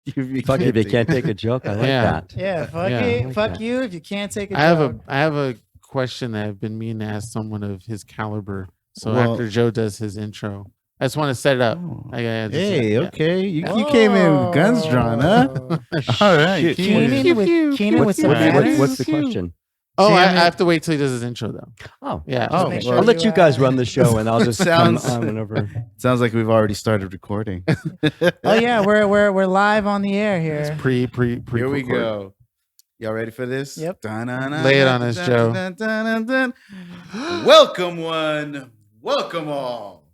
Fuck if you can't take a joke. I like that. Yeah, fuck you if you can't take a joke. I have a question that I've been meaning to ask someone of his caliber. So after Joe does his intro, I just want to set it up. Okay. You came in with guns drawn, huh? All right. Keenan with some What's the question? Oh, I have to wait till he does his intro, though. Oh, yeah. I'll let you guys run the show, and I'll just come on whenever. Sounds like we've already started recording. Oh yeah, we're live on the air here. It's pre. Here we go. Y'all ready for this? Yep. Lay it on us, Joe. Welcome one, welcome all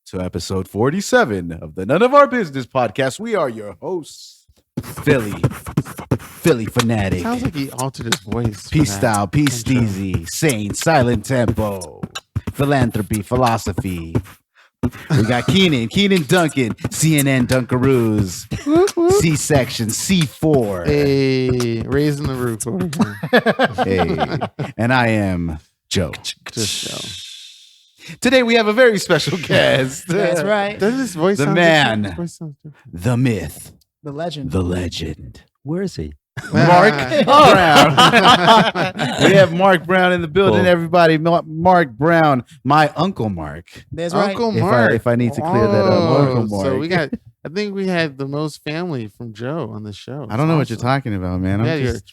to episode 47 of the None of Our Business podcast. We are your hosts, Philly fanatic. Sounds like he altered his voice. Peace style, peace steezy, sane, silent tempo, philanthropy, philosophy. We got Keenan Duncan, CNN Dunkaroos, C-section, C4. Hey, raising the roof over here. Hey, and I am Joe. Just Joe. Today we have a very special guest. That's right. Doesn't his voice the sound man, different? the myth, the legend. Where is he? Mark Brown. We have Mark Brown in the building. Cool. Everybody, Mark Brown, my Uncle Mark. That's right. Uncle Mark. If I need to clear that up, Uncle Mark. So I think we had the most family from Joe on the show. I don't know what you're talking about, man.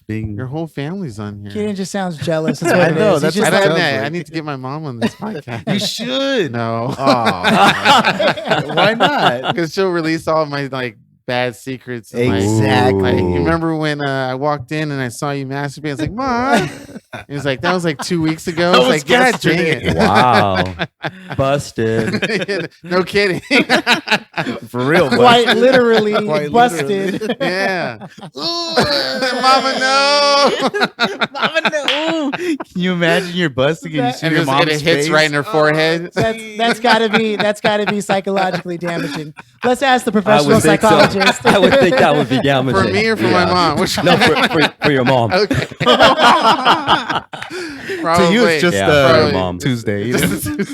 Your whole family's on here. Keenan just sounds jealous. That's what I know. That's just I need to get my mom on this podcast. You should. No. Why not? Because she'll release all of my bad secrets. Exactly. You remember when I walked in and I saw you masturbate? I was like, Mom. It was like, that was 2 weeks ago. I was like, God dang it. Wow. Busted. No kidding. For real. Quite literally busted. Yeah. Mama, no. Mama, no. Can you imagine you're busting and you see your mom's face? It hits right in her forehead. That's gotta be psychologically damaging. Let's ask the professional psychologist. I would think that would be damaging. For me or for my mom? Which no, for your mom. Okay. To you, it's just mom. Tuesday.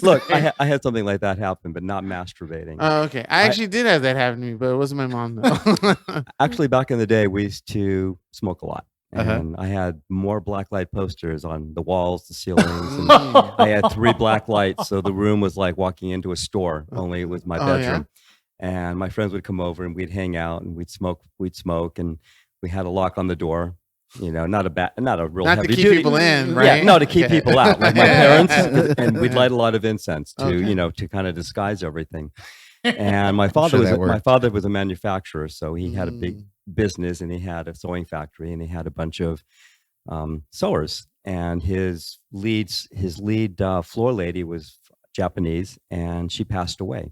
Look, I had something like that happen, but not masturbating. Oh, okay. I actually did have that happen to me, but it wasn't my mom, though. Actually, back in the day, we used to smoke a lot. And I had more black light posters on the walls, the ceilings. And I had 3 black lights, so the room was like walking into a store, only it was my bedroom. And my friends would come over and we'd hang out and we'd smoke, and we had a lock on the door. Not a real not heavy to keep duty. people in, right? Yeah, no, to keep people out, like my parents, and we'd light a lot of incense to kind of disguise everything. And my father was a manufacturer, so he had a big business, and he had a sewing factory, and he had a bunch of sewers. And his lead floor lady was Japanese, and she passed away.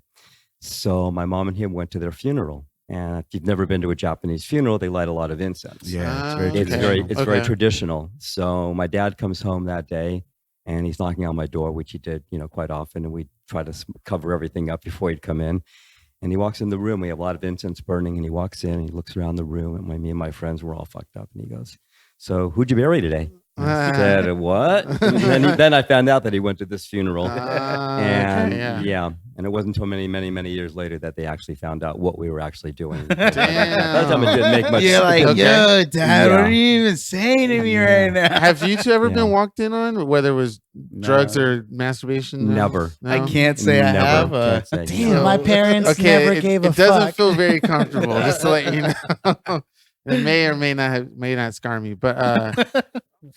So my mom and him went to their funeral. And if you've never been to a Japanese funeral, they light a lot of incense. Yeah, it's very traditional. So my dad comes home that day, and he's knocking on my door, which he did, quite often. And we try to cover everything up before he'd come in. And he walks in the room. We have a lot of incense burning, and he walks in and he looks around the room. And me and my friends were all fucked up. And he goes, "So who'd you bury today?" I said, "What?" And then I found out that he went to this funeral. And it wasn't until many years later that they actually found out what we were actually doing. That time it didn't make much sense. You're like, yo, Dad, what are you even saying to me right now? Have you two ever been walked in on, whether it was drugs or masturbation? Never. No? I can't say I have. Damn, my parents never gave a fuck. It doesn't feel very comfortable, just to let you know. It may or may not scar me, but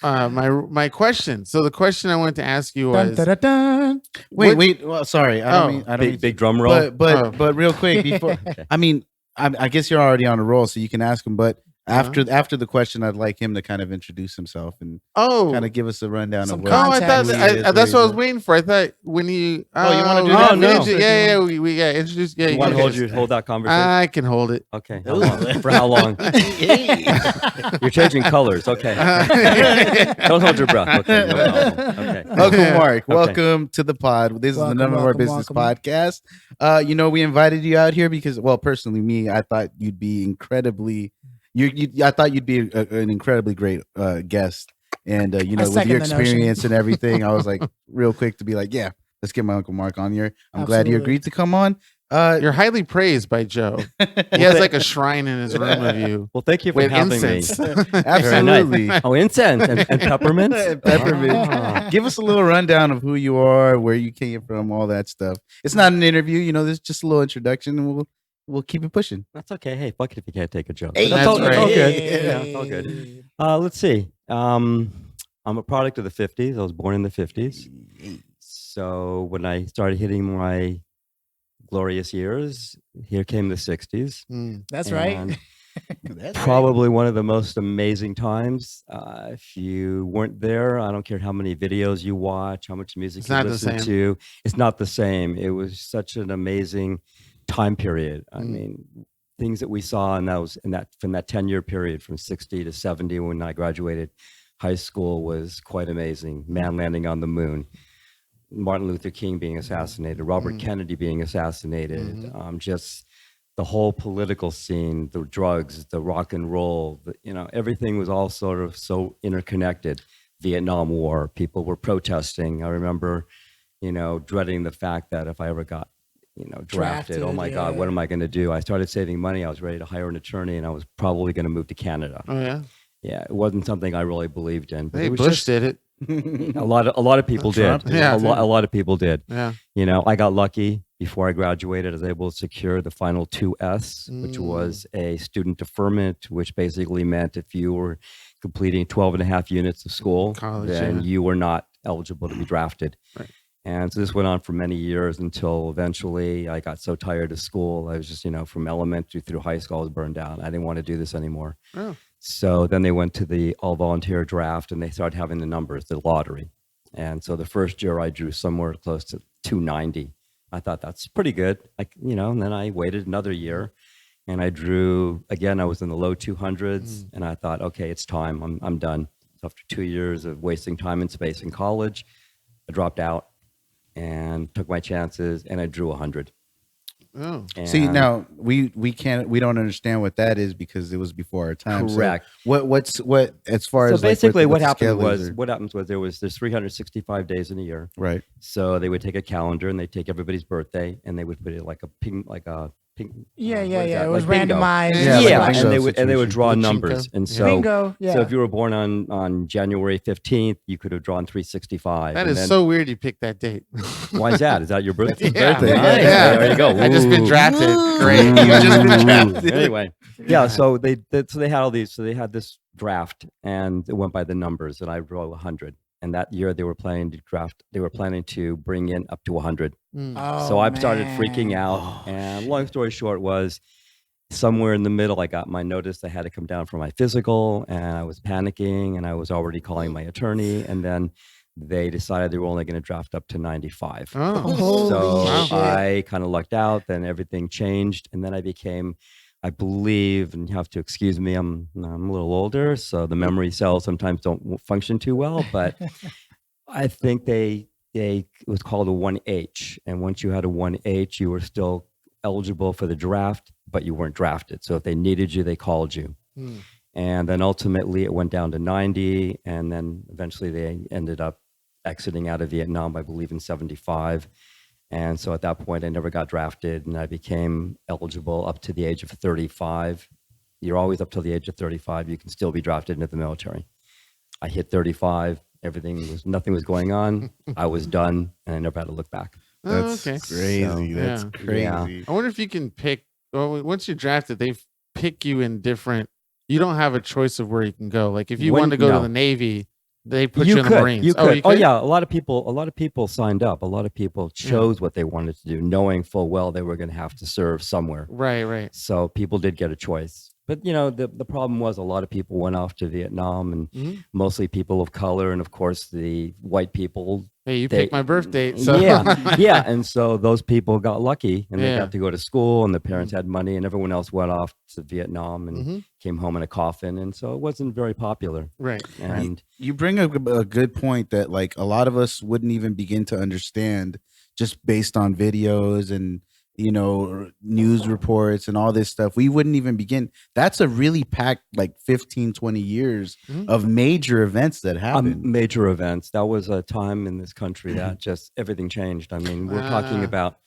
my question. So the question I wanted to ask you was, wait. Well, sorry, I don't mean big drum roll. But real quick before, I guess you're already on a roll, so you can ask him. But after the question, I'd like him to kind of introduce himself and kind of give us a a some of what. context. That's what I was waiting for. I thought when you you want to do that? No. We got introduced. Yeah, you want to hold that conversation? I can hold it. Okay. How long? For how long? You're changing colors. Okay. Don't hold your breath. Okay. No problem. Okay. Uncle Mark, welcome to the pod. This is the None of Our Business podcast. We invited you out here because, well, personally, me, I thought you'd be incredibly. I thought you'd be an incredibly great guest, and with your experience and everything, I was like real quick to be like, yeah, let's get my Uncle Mark on here. I'm glad you agreed to come on. You're highly praised by Joe. He has like a shrine in his room of you. Well, thank you for with having incense. me. Absolutely. Nice. Oh, incense and peppermints. Peppermint. Ah. Give us a little rundown of who you are, where you came from, all that stuff. It's not an interview, you know. This is just a little introduction, and we'll keep it pushing. That's okay. Hey, fuck it if you can't take a joke. Hey, That's all right. good. Hey. Yeah, it's all good. Let's see. I'm a product of the 50s. I was born in the 50s. So when I started hitting my glorious years, here came the 60s. That's right. And That's probably one of the most amazing times. If you weren't there, I don't care how many videos you watch, how much music It's you not the listen same. to. It's not the same. It was such an amazing time period. I mean, things that we saw from that 10-year period from 60 to 70 when I graduated high school was quite amazing. Man landing on the moon, Martin Luther King being assassinated, Robert Kennedy being assassinated, just the whole political scene, the drugs, the rock and roll, everything was all sort of so interconnected. Vietnam War, people were protesting. I remember, dreading the fact that if I ever got, drafted, oh my God, what am I going to do? I started saving money. I was ready to hire an attorney, and I was probably going to move to Canada. Oh yeah. Yeah, it wasn't something I really believed in. But Hey, it was Bush did it. a lot of people did. Trump did. Yeah. A lot of people did. Yeah. I got lucky. Before I graduated, I was able to secure the final 2S, which was a student deferment, which basically meant if you were completing 12 and a half units of school, College, then yeah. you were not eligible to be drafted. Right. And so this went on for many years until eventually I got so tired of school. I was just, from elementary through high school, I was burned out. I didn't want to do this anymore. Oh. So then they went to the all-volunteer draft, and they started having the numbers, the lottery. And so the first year I drew somewhere close to 290. I thought that's pretty good. And then I waited another year, and I drew again. I was in the low 200s, and I thought, okay, it's time. I'm done. So after 2 years of wasting time and space in college, I dropped out and took my chances, and I drew 100. Oh. See, now we don't understand what that is because it was before our time. Correct. So what as far So as basically, what what the happened scale is, was there's 365 days in a year. right? So they would take a calendar and they take everybody's birthday and they would put it like a ping. Yeah. what is that? It was Like bingo. randomized. Yeah, Yeah, like a and bingo they would draw situation. numbers, and so Bingo. Yeah. so if you were born on January 15th, you could have drawn 365. That and is then- so weird you picked that date. Why is that? Is that your birthday? Yeah. Nice. Yeah. There you go. I just been Ooh. drafted. Great. You just been drafted. Anyway, yeah. So they had all these. So they had this draft, and it went by the numbers, and I drew 100. And that year they were planning to draft. They were planning to bring in up to 100. So I started freaking out. And long story short was, somewhere in the middle, I got my notice. I had to come down for my physical, and I was panicking, and I was already calling my attorney. And then they decided they were only going to draft up to 95. Oh. So Holy shit. I kind of lucked out. Then everything changed, and then I became, I believe, and you have to excuse me, I'm a little older, so the memory cells sometimes don't function too well. But I think it was called a 1H, and once you had a 1H, you were still eligible for the draft, but you weren't drafted. So if they needed you, they called you. And then ultimately it went down to 90, and then eventually they ended up exiting out of Vietnam, I believe, in 75. And so at that point, I never got drafted, and I became eligible up to the age of 35. You're always up till the age of 35. You can still be drafted into the military. I hit 35. Nothing was going on. I was done, and I never had to look back. That's okay. crazy. So, That's yeah. crazy. Yeah. I wonder if you can pick. Well, once you're drafted, they pick you in different. You don't have a choice of where you can go. Like if you want to go to the Navy, they put you in the Marines. You Oh, could. you Oh could? yeah, a lot of people signed up. A lot of people chose what they wanted to do, knowing full well they were going to have to serve somewhere. Right. So people did get a choice. But the problem was a lot of people went off to Vietnam, and mostly people of color, and of course the white people. Hey, you picked my birth date. So. Yeah, and so those people got lucky, and they Yeah. got to go to school, and the parents had money, and everyone else went off to Vietnam and came home in a coffin, and so it wasn't very popular. Right. And You bring a good point that like a lot of us wouldn't even begin to understand just based on videos and news reports and all this stuff. We wouldn't even begin. That's a really packed like 15, 20 years of major events that happened. major events. That was a time in this country that just everything changed. I mean, we're talking about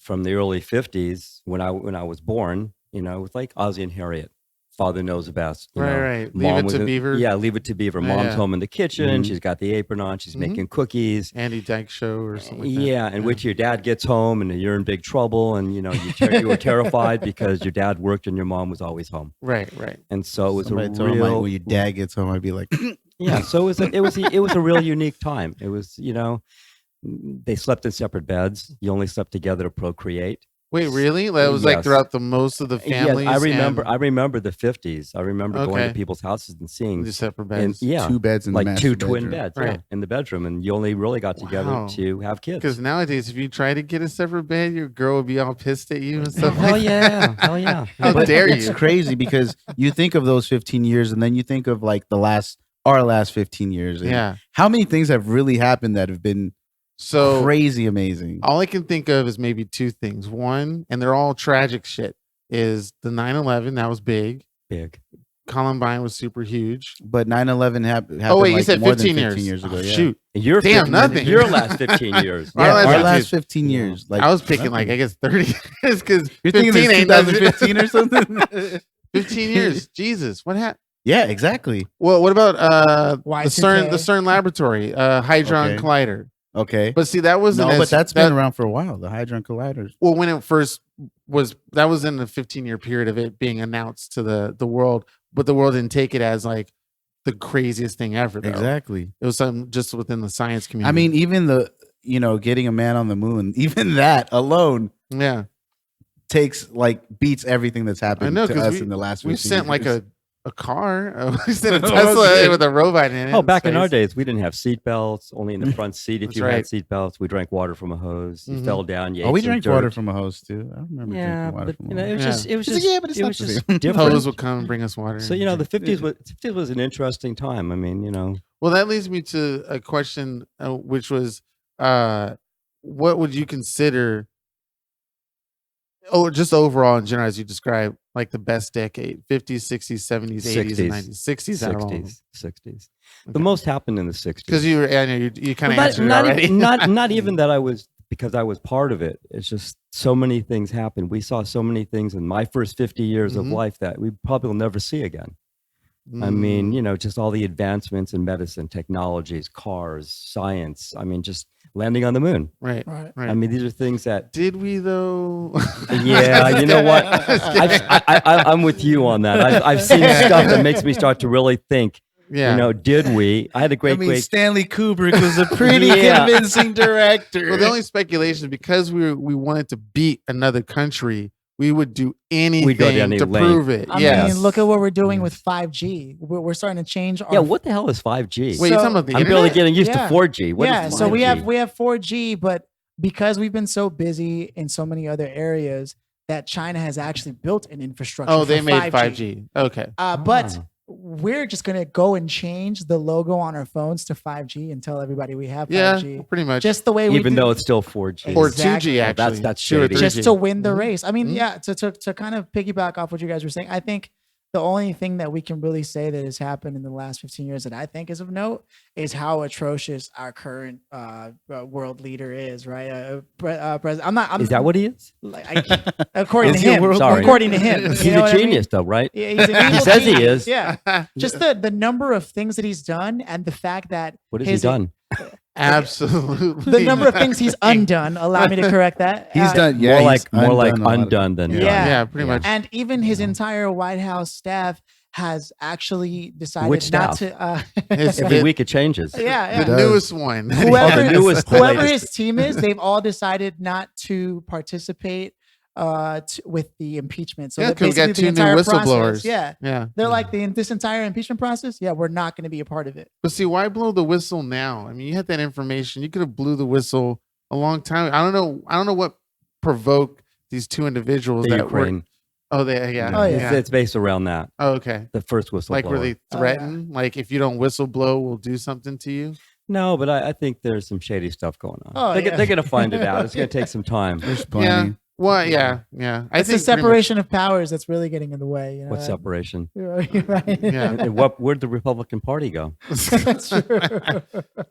from the early 50s when I was born, you know, with like Ozzie and Harriet. Father knows the best. Right. Leave it to Beaver. Yeah, Leave It to Beaver. Mom's home in the kitchen. She's got the apron on. She's making cookies. Andy Dyke Show or something like that. Yeah, and which your dad gets home and you're in big trouble, and you know you were terrified because your dad worked and your mom was always home. Right. And so it was Somebody told me, like, when your dad gets home, I'd be like, yeah. So it was a real unique time. It was, you know, they slept in separate beds. You only slept together to procreate. Wait, really? That was like throughout the most of the families. Yeah, I remember the 50s. I remember going to people's houses and seeing the separate beds. And, 2 beds in like the 2 twin bedroom. beds in the bedroom, and you only really got together to have kids. Because nowadays, if you try to get a separate bed, your girl would be all pissed at you and stuff. Hell yeah! How dare you? It's crazy because you think of those 15 years, and then you think of like our last 15 years. Yeah. How many things have really happened that have been so crazy amazing? All I can think of is maybe 2 things. One, and they're all tragic shit, is the 9/11. That was big. Columbine was super huge. But 9/11 happened. Oh wait, like you said more 15 than years. years ago. Oh, yeah. shoot. Nothing. Your last 15 years. Our last 15 years. Like I was picking like I guess 30 years because you're thinking 15 ain't 2015 or something. 15 years. Jesus, what happened? Yeah, exactly. Well, what about the Y2K? CERN laboratory, Hadron Collider? Okay, but see, that wasn't. But that's been around for a while. The Hadron Colliders. Well, when it first was, that was in the 15-year period of it being announced to the world, but the world didn't take it as like the craziest thing ever. Though. Exactly. It was something just within the science community. I mean, even getting a man on the moon, even that alone, beats everything that's happened to us in the last. We sent years. like a car. We sent a Tesla with a robot in it. Oh, back in our days, we didn't have seat belts. Only in the front seat, if you had right. seat belts. We drank water from a hose. You fell down. You we ate drank dirt. water from a hose too. I remember drinking water from a hose. It was but it's just different. Hose would come and bring us water. So the 50s was an interesting time. I mean, Well, that leads me to a question, which was, what would you consider? Oh, just overall in general, as you describe, like the best decade: 50s, 60s, 70s, 80s, and 90s, 60s, 60s. The most happened in the 60s. Because I know you kind of answered it already. not even that because I was part of it. It's just so many things happened. We saw so many things in my first 50 years of life that we probably will never see again. I mean, just all the advancements in medicine, technologies, cars, science. I mean, just landing on the moon. Right. I mean, these are things that. Did we though? Yeah, you know what? I'm with you on that. I've seen stuff that makes me start to really think. Yeah. Did we? I had a great. Stanley Kubrick was a pretty convincing director. Well, the only speculation is because we wanted to beat another country. We would do anything to prove it. I mean, look at what we're doing with 5G. We're starting to change. What the hell is 5G? Wait, you're talking about the I'm internet? barely getting used to 4G. What is 5G? So we have 4G, but because we've been so busy in so many other areas, that China has actually built an infrastructure. Oh, they made 5G. Okay. But we're just going to go and change the logo on our phones to 5G and tell everybody we have 5G. Yeah, pretty much. Just the way we Even though it's still 4G. Or 2G, actually. That's shady. Just to win the race. I mean, to kind of piggyback off what you guys were saying, I think the only thing that we can really say that has happened in the last 15 years that I think is of note is how atrocious our current world leader is, right? President. Is that what he is? According to him. According to him. He's a genius, though, right? Yeah, he's an he says he is. Yeah. Just the number of things that he's done and the fact that what has he done? Absolutely. The number of things he's undone. Allow me to correct that. He's done. Yeah, more like undone than done. Yeah, pretty much. And even his entire White House staff has actually decided not to. Every week it changes. Yeah, the newest one. Whoever his team is, they've all decided not to participate with the impeachment. So because we got 2 new whistleblowers. Yeah. They're like this entire impeachment process. Yeah, we're not going to be a part of it. But see, why blow the whistle now? I mean, you had that information. You could have blew the whistle a long time. I don't know what provoked these 2 individuals that Ukraine. It's based around that. Oh, okay. The first whistleblower. Like where they threaten, like if you don't whistleblow, we'll do something to you. No, but I think there's some shady stuff going on. They're going to find it out. It's going to take some time. There's plenty. Well, yeah. It's the separation of powers that's really getting in the way. You know? What separation? Right. Yeah. And where'd the Republican Party go? That's true.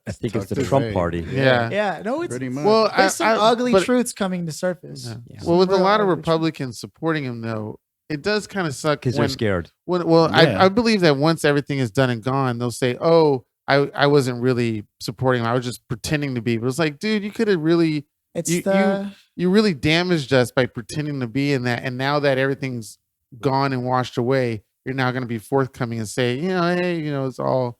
I think it's the Trump Party. Yeah. Yeah. No, it's Pretty much. Well, there's some ugly but- truths coming to surface. Yeah. Yeah. Well, with a Real lot of ugly Republicans supporting him, though, it does kind of suck Because they're scared. Well, Yeah. I believe that once everything is done and gone, they'll say, "Oh, I wasn't really supporting him. I was just pretending to be." But it's like, dude, you could have really It's you really damaged us by pretending to be in that. And now that everything's gone and washed away, you're now going to be forthcoming and say, hey, it's all.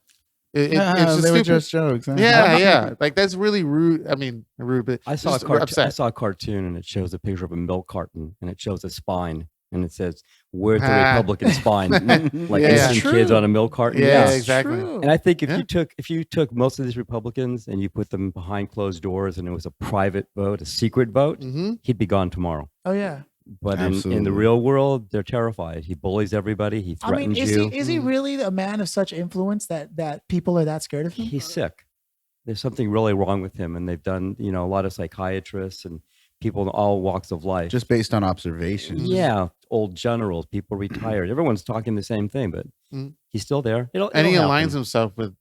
It's just they were stupid. just jokes. Huh? Yeah. Like that's really rude. I mean, rude, but I saw just I upset. saw a cartoon and it shows a picture of a milk carton and it shows a spine and it says, "Where's the Republican spine?" Like Yeah. Asian True. kids on a milk carton. Yeah, It's exactly. true. And I think Yeah. if you took most of these Republicans and you put them behind closed doors and it was a private vote, a secret vote, Mm-hmm. he'd be gone tomorrow. Oh yeah. But in Absolutely. the real world, they're terrified. He bullies everybody. He I mean, threatens is you. he really a man of such influence that people are that scared of him? He's sick. There's something really wrong with him. And they've done, a lot of psychiatrists and people in all walks of life. Just based on observations. Yeah, old generals, people retired. Everyone's talking the same thing, but Mhm. he's still there. And he it'll aligns happen. himself with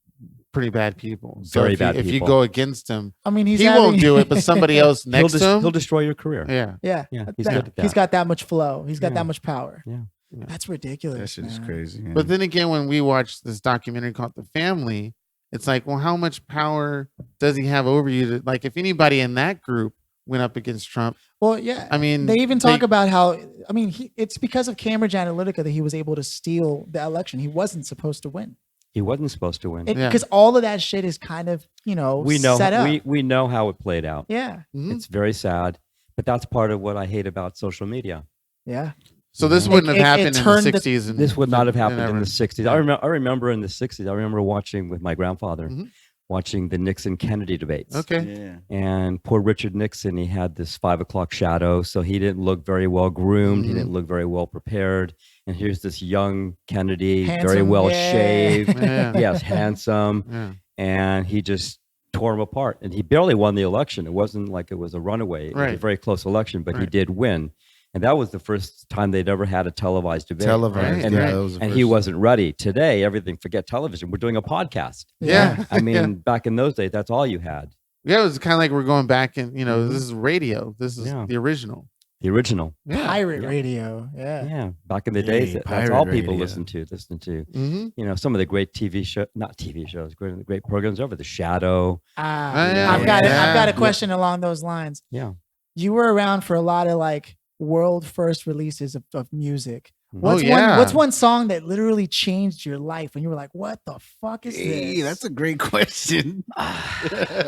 pretty bad people. So Very if bad If you people. go against him, I mean, he's he won't do it, but somebody else next to him. He'll destroy your career. Yeah. Yeah, Yeah, he's that- good at that. he's got that much flow. He's got Yeah. that much power. Yeah. That's ridiculous. That shit is man. crazy. Yeah. But then again, when we watch this documentary called The Family, it's like, well, how much power does he have over you? Like, if anybody in that group went up against Trump, Well, yeah. I mean, They even talk about how, I mean, it's because of Cambridge Analytica that he was able to steal the election. He wasn't supposed to win. He wasn't supposed to win. Yeah. Because all of that shit is kind of, we know set up. we know how it played out. Yeah. Mhm. It's very sad, but that's part of what I hate about social media. Yeah. So this It- wouldn't have it happened in the turned the- 60s. And This would not have happened never- in the 60s. yeah. I remember in the 60s, I remember watching with my grandfather, Mhm. watching the Nixon-Kennedy debates. Okay. yeah. And poor Richard Nixon, he had this 5 o'clock shadow, so he didn't look very well groomed. He Mhm. didn't look very well prepared. And here's this young Kennedy, very Handsome, well yeah. shaved, Yeah. yes, handsome, Yeah. and he just tore him apart. And he barely won the election. It wasn't like it was a runaway. It was a Right. very close election, but he Right. did win. And that was the first time they'd ever had a televised debate. Televised. And, yeah, that was the and he first- wasn't ready. Today, everything, forget television. We're doing a podcast. Yeah. I mean, Yeah. back in those days, that's all you had. Yeah, it was kind of like we're going back and, this is radio. This is Yeah. the original. The original. Yeah. Pirate Yeah. radio. Yeah. Yeah. Back in the Hey, days, that's pirate all people radio. listened to. Mm-hmm. Some of the great TV shows, not TV shows, great programs over The Shadow. yeah. I've got Yeah. a question along those lines. Yeah. You were around for a lot of like world first releases of music. Oh, What's one song that literally changed your life when you were like, what the fuck is Hey, this? that's a great question.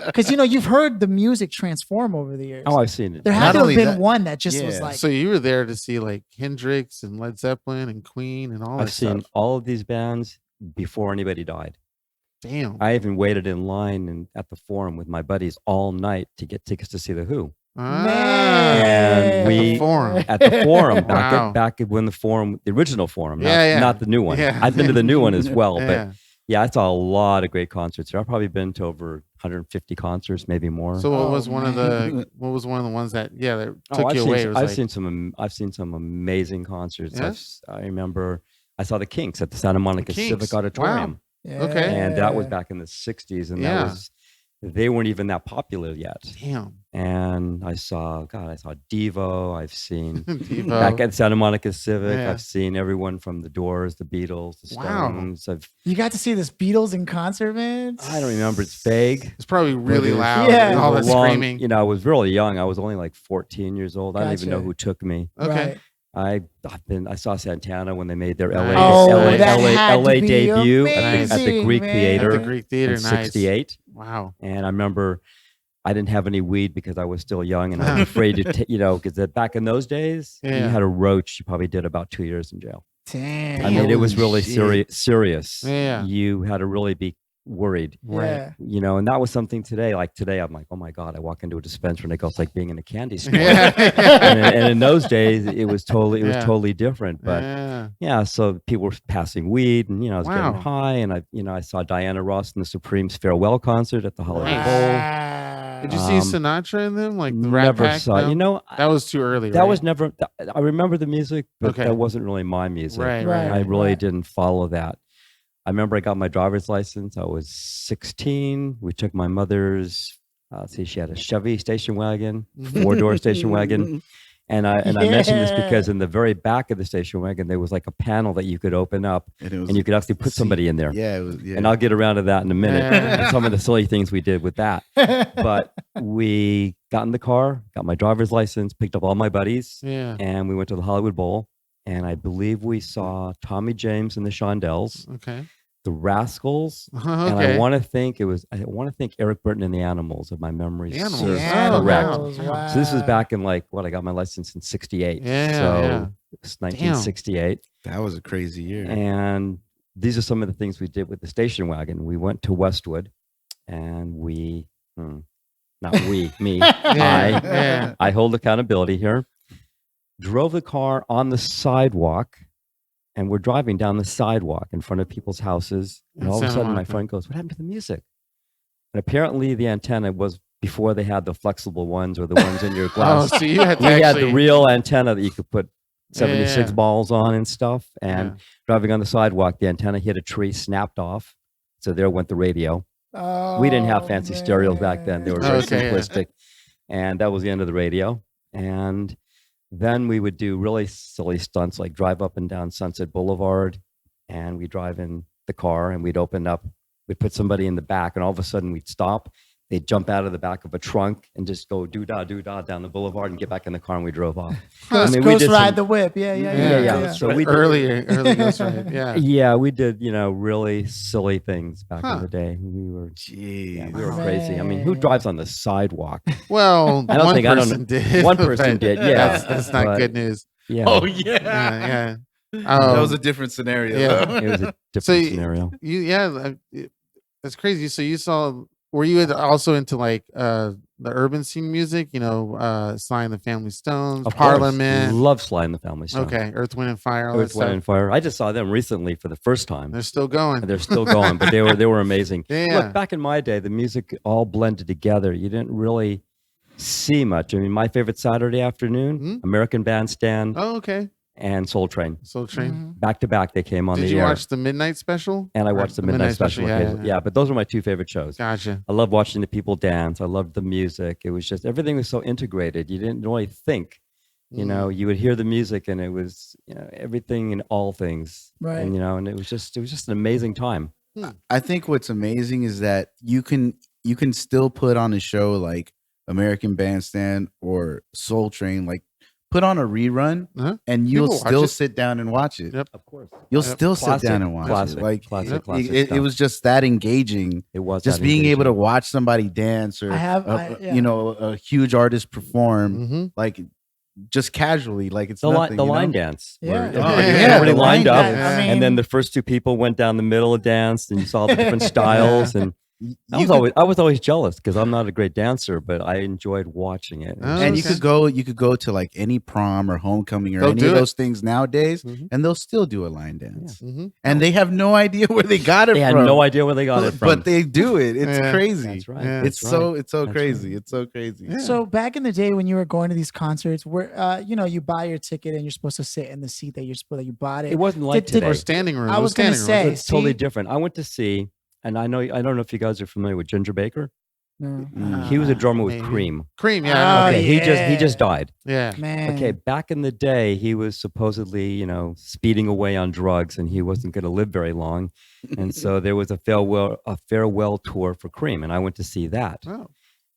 Because you've heard the music transform over the years. Oh, I've seen it. There had Not to have only been that- one that just was Yeah. like, So you were there to see like Hendrix and Led Zeppelin and Queen and all that I've seen stuff. all of these bands before anybody died. Damn. I even waited in line and at the Forum with my buddies all night to get tickets to see The Who. man. And we- The Forum. At the Forum, Wow. back when the original Forum, Yeah, yeah. not the new one. Yeah. I've been to the new one as well, but Yeah. yeah, I saw a lot of great concerts. I've probably been to over 150 concerts, maybe more. So what Oh, was one of the ones that that took I've you seen away? some- It was I've like, seen some amazing concerts. Yes? I remember I saw the Kinks at the Santa Monica Kinks. Civic Auditorium, Okay. and that was back in the 60s, and Yeah. they weren't even that popular yet. damn. And I saw Devo. I've seen Devo. back at Santa Monica Civic. Yeah. I've seen everyone from the Doors, the Beatles, the Wow. Stones. You got to see this Beatles in concert, man. I don't remember. It's vague. It's probably really it was- loud. Yeah. And all It that was a long- screaming. I was really young. I was only like 14 years old. I don't even know Gotcha. who took me. Okay. Right. I saw Santana when they made their Nice. Oh, that had to LA be debut at the amazing, Greek man. Theater At the Greek Theater, in nice. '68. Wow. And I remember I didn't have any weed because I was still young and I was afraid to, because back in those days, you Yeah. had a roach, you probably did about 2 years in jail. Damn. I mean, it was Holy really shit. serious. Yeah. You had to really be worried. Yeah. And that was something today. Like today, I'm like, oh my God, I walk into a dispensary and it goes like being in a candy store. Yeah. and in those days, it was totally Yeah. different. But Yeah. yeah, so people were passing weed, and I was Wow. getting high, and I saw Diana Ross in the Supremes farewell concert at the Holiday Nice. Bowl. Wow. Did you see Sinatra in them? Like the Rat never Pack? saw. No? You know, that was too early. That right? was never. I remember the music, but Okay. that wasn't really my music. Right. I really didn't follow that. I remember I got my driver's license. I was 16. We took my mother's. She had a Chevy station wagon, 4-door station wagon. And I mentioned this because in the very back of the station wagon, there was like a panel that you could open up and you could actually put somebody in there. Yeah, it was, yeah. And I'll get around to that in a minute. Yeah. Some of the silly things we did with that. But we got in the car, got my driver's license, picked up all my buddies, and we went to the Hollywood Bowl. And I believe we saw Tommy James and the Shondells. Okay. The Rascals, Okay. and I want to think Eric Burton and the Animals, if my memory The Animals. serves Oh, correct. Wow. So this was back in I got my license in 68. Yeah, So yeah. it's 1968. That was a crazy year. And these are some of the things we did with the station wagon. We went to Westwood and me, I hold accountability here, drove the car on the sidewalk. And we're driving down the sidewalk in front of people's houses. And all of a sudden, my friend goes, "What happened to the music?" And apparently the antenna was before they had the flexible ones or the ones in your glass. Oh, so you had to we had actually... the real antenna that you could put 76 balls on and stuff. And driving on the sidewalk, the antenna hit a tree, snapped off. So there went the radio. We didn't have fancy stereos back then. They were very simplistic. And that was the end of the radio. And then we would do really silly stunts like drive up and down Sunset Boulevard, and we'd drive in the car and we'd open up, we'd put somebody in the back, and all of a sudden we'd stop. They'd jump out of the back of a trunk and just go doo-dah down the boulevard and get back in the car, and we drove off. Ghost ride the whip. Yeah. So we early Ghost ride. Yeah. Yeah, we did, really silly things back in the day. We were, Jeez. we were crazy. I mean, who drives on the sidewalk? Well, one person did. One person did, yeah. That's not good news. Yeah. Oh, yeah. That was a different scenario. Yeah. It was a different scenario. That's crazy. So you saw... Were you also into the urban scene music? Sly and the Family Stones, Of Parliament. Love Sly and the Family Stones. Okay, Earth, Wind, and Fire. Earth, Wind, and Fire. I just saw them recently for the first time. They're still going. They're still going, but they were amazing. Yeah. Look, back in my day, the music all blended together. You didn't really see much. I mean, my favorite Saturday afternoon, American Bandstand. Oh, okay. And Soul Train. Soul Train. Back to back, they came on the air. Did you watch the Midnight Special? And I watched the Midnight Special. Yeah, but those are my two favorite shows. Gotcha. I love watching the people dance. I loved the music. It was just, everything was so integrated. You didn't really think, you would hear the music and it was, everything and all things. Right. And, and it was just an amazing time. I think what's amazing is that you can still put on a show like American Bandstand or Soul Train, put on a rerun and you'll still sit down and watch it. Yep, of course. You'll still sit down and watch it. Classic. It was just that engaging. It was just being able to watch somebody dance or a huge artist perform just casually, it's the nothing, line dance. Yeah. Everybody lined up, I mean, and then the first two people went down the middle and danced, and you saw the different styles. And I was always jealous because I'm not a great dancer, but I enjoyed watching it. And you could go to any prom or homecoming or any of those things nowadays, and they'll still do a line dance. And they have no idea where they got it from. They had no idea where they got it from, but they do it. It's crazy. That's right. Yeah. It's so crazy. It's so crazy. Yeah. So back in the day when you were going to these concerts, where you buy your ticket and you're supposed to sit in the seat that you bought it. It wasn't like today. Or standing room. I was going to say, it's totally different. I went to see. And I don't know if you guys are familiar with Ginger Baker. No. He was a drummer with Cream. Cream, yeah. Oh, Okay, he just died. Yeah. Man. Okay, back in the day, he was supposedly, speeding away on drugs, and he wasn't going to live very long. And so there was a farewell tour for Cream, and I went to see that. Oh.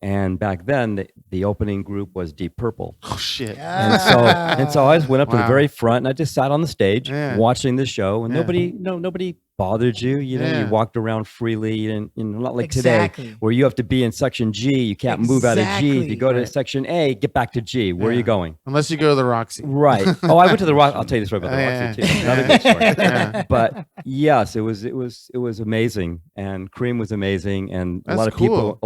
And back then, the opening group was Deep Purple. Oh shit! And so I just went up to the very front, and I just sat on the stage watching the show, and nobody bothered you. You walked around freely. You didn't, not like today, where you have to be in section G. You can't move out of G. If you go to section A, get back to G. Where are you going? Unless you go to the Roxy. Right. Oh, I went to the Roxy. I'll tell you the story about the Roxy too. Another good story. But yes, it was amazing, and Cream was amazing, and a lot of people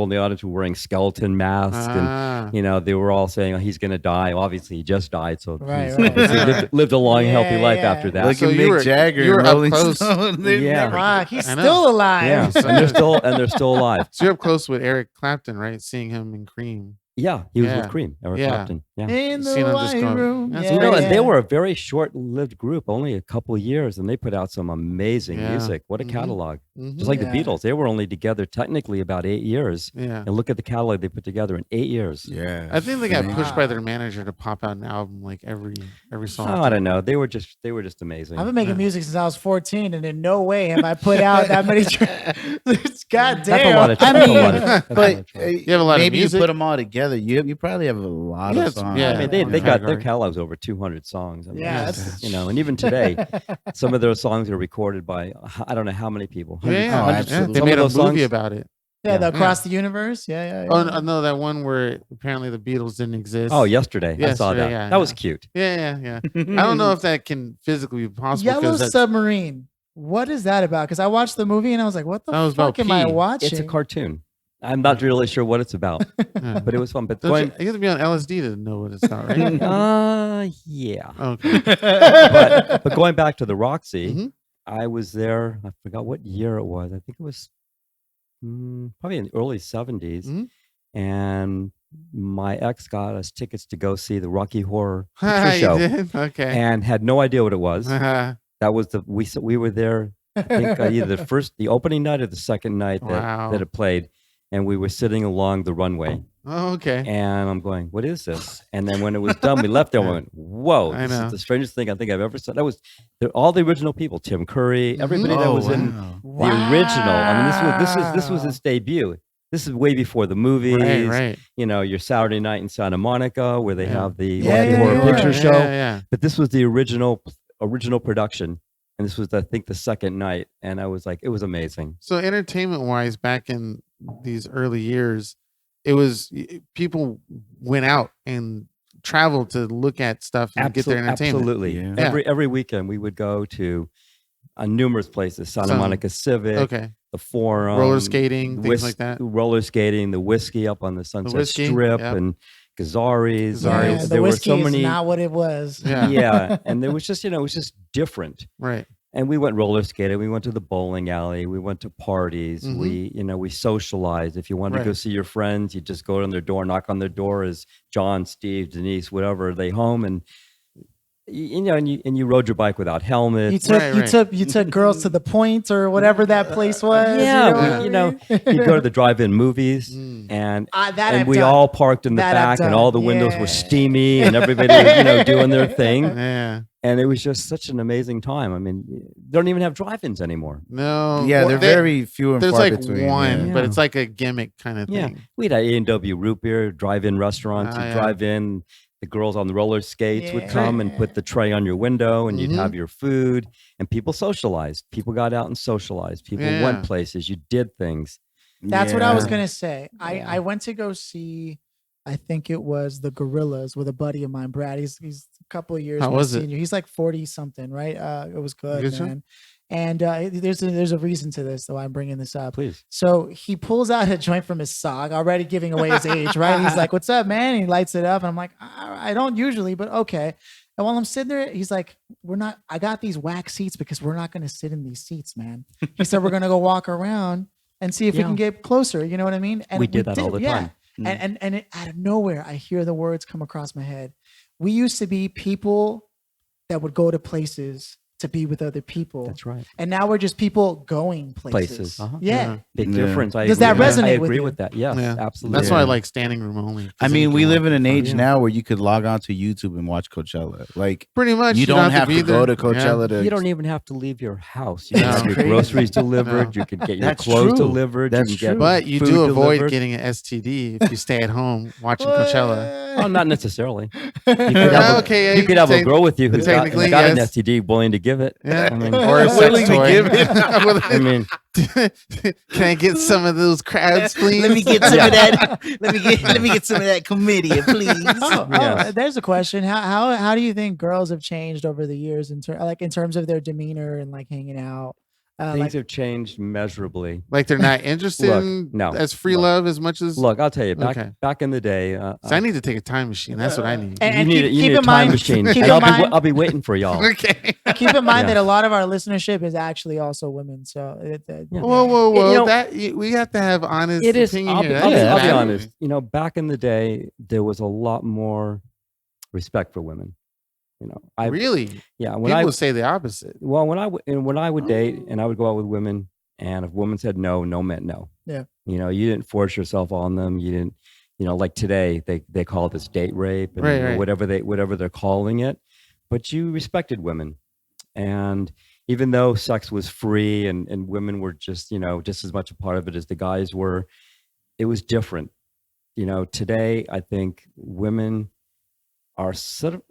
in the audience were wearing skeleton masks, and they were all saying, "Oh, he's going to die." Well, obviously, he just died, so he lived a long, healthy life after that. Like Mick Jagger, you were Rolling up close. Stones. know. Fuck, he's still alive. Yeah, and they're still alive. So you're up close with Eric Clapton, right? Seeing him in Cream. Yeah, he was with Cream, Eric Clapton. Yeah. In the Seen him white just going, room. that's You know, and they were a very short-lived group, only a couple of years, and they put out some amazing music. What a catalog! Just like the Beatles, they were only together technically about 8 years. Yeah, and look at the catalog they put together in 8 years. Yeah, I think they got pushed by their manager to pop out an album like every song. Oh, I don't know. They were just amazing. I've been making music since I was 14, and in no way have I put out that many tracks. God damn. That's a lot of I mean, but you have a lot of maybe you music. put them all together. You probably have a lot of songs. Yeah, I mean, they got their catalog's over 200 songs. I mean, you know, and even today, some of their songs are recorded by I don't know how many people. Hundreds. They made a movie about it. Yeah, the Across the Universe. Yeah. Oh no, that one where apparently the Beatles didn't exist. Oh, yesterday. I saw that. Yeah, that was cute. Yeah. I don't know if that can physically be possible. Yellow Submarine. What is that about? Because I watched the movie and I was like, what the fuck am I watching? It's a cartoon. I'm not really sure what it's about, but it was fun. But you have to be on LSD to know what it's about, right? Yeah. Okay. but going back to the Roxy, I was there. I forgot what year it was. I think it was probably in the early 70s. And my ex got us tickets to go see the Rocky Horror Picture Show. Okay. And had no idea what it was. That was we were there. I think either the opening night or the second night that it played. And we were sitting along the runway. Oh, okay. And I'm going, what is this? And then when it was done, we left there and went, whoa, this is the strangest thing I think I've ever said. That was all the original people, Tim Curry, everybody that was in the original. I mean, this was his debut. This is way before the movies. Right. You know, your Saturday night in Santa Monica where they have the Horror Picture Show. Yeah. But this was the original production. And this was, I think, the second night. And I was like, it was amazing. So entertainment-wise, back in these early years, it was people went out and traveled to look at stuff and get their entertainment. Absolutely. Yeah. Every weekend we would go to numerous places, Santa Monica Civic, the Forum, roller skating, things like that. Roller skating, the whiskey up on the Sunset Strip, and Gazzari's. The whiskey is not what it was. Yeah. And there was just, it was just different. Right. And we went roller skating. We went to the bowling alley. We went to parties. We socialized. If you wanted to go see your friends, you just go to their door, knock on their door as John, Steve, Denise, whatever. Are they home? And you rode your bike without helmets. You took girls to the Point or whatever that place was. Yeah, you'd go to the drive-in movies, and we all parked in the back, and all the windows were steamy, and everybody was doing their thing. Yeah. And it was just such an amazing time. I mean, they don't even have drive-ins anymore. No. Yeah, they're very few and far between. There's like one, but it's like a gimmick kind of thing. Yeah. We had A&W root beer, drive-in restaurants. You drive in, the girls on the roller skates would come and put the tray on your window, and you'd have your food. And people socialized. People got out and socialized. People went places. You did things. That's what I was going to say. I went to go see... I think it was the Gorillas with a buddy of mine, Brad. He's a couple of years. How was it? He's like 40 something, right? It was good, man. Show? And there's a reason to this, though. I'm bringing this up. Please. So he pulls out a joint from his sock, already giving away his age, right? He's like, "What's up, man?" And he lights it up, and I'm like, "I don't usually, but okay." And while I'm sitting there, he's like, I got these wax seats because we're not going to sit in these seats, man. He said we're going to go walk around and see if we can get closer. You know what I mean? And we did that all the time. And out of nowhere, I hear the words come across my head. We used to be people that would go to places to be with other people. That's right. And now we're just people going places. Yeah. Big difference. Does that resonate I with agree you? with that. Yes, absolutely. That's why I like standing room only. I mean, we live in an age now where you could log on to YouTube and watch Coachella. Like, pretty much. You don't have to go to Coachella to... You don't even have to leave your house. You can have your groceries delivered. You can get your clothes delivered. That's true. But you do avoid getting an STD if you stay at home watching Coachella. Oh, not necessarily. You could have a girl with you who's got an STD willing to give it. Yeah. I mean, or a sex toy. Give it. I mean, can I get some of those crowds, please? Let me get some of that. Let me get some of that chlamydia, please. There's a question. How do you think girls have changed over the years in terms of their demeanor and like hanging out? Things have changed measurably. Like they're not interested in as free love as much as. Look, I'll tell you, back in the day. So I need to take a time machine. That's what I need. And you need a time machine. I'll be waiting for y'all. Okay. Keep in mind that a lot of our listenership is actually also women. So whoa! That we have to have honest. It is. Opinion I'll here. be honest. Back in the day, there was a lot more respect for women. Really? Yeah. People say the opposite. Well, when I would date and I would go out with women, and if women said no, no meant no. Yeah. You didn't force yourself on them. You didn't. Like today, they call this date rape and right. whatever they're calling it, but you respected women, and even though sex was free and women were just just as much a part of it as the guys were, it was different. Today I think women are sort of.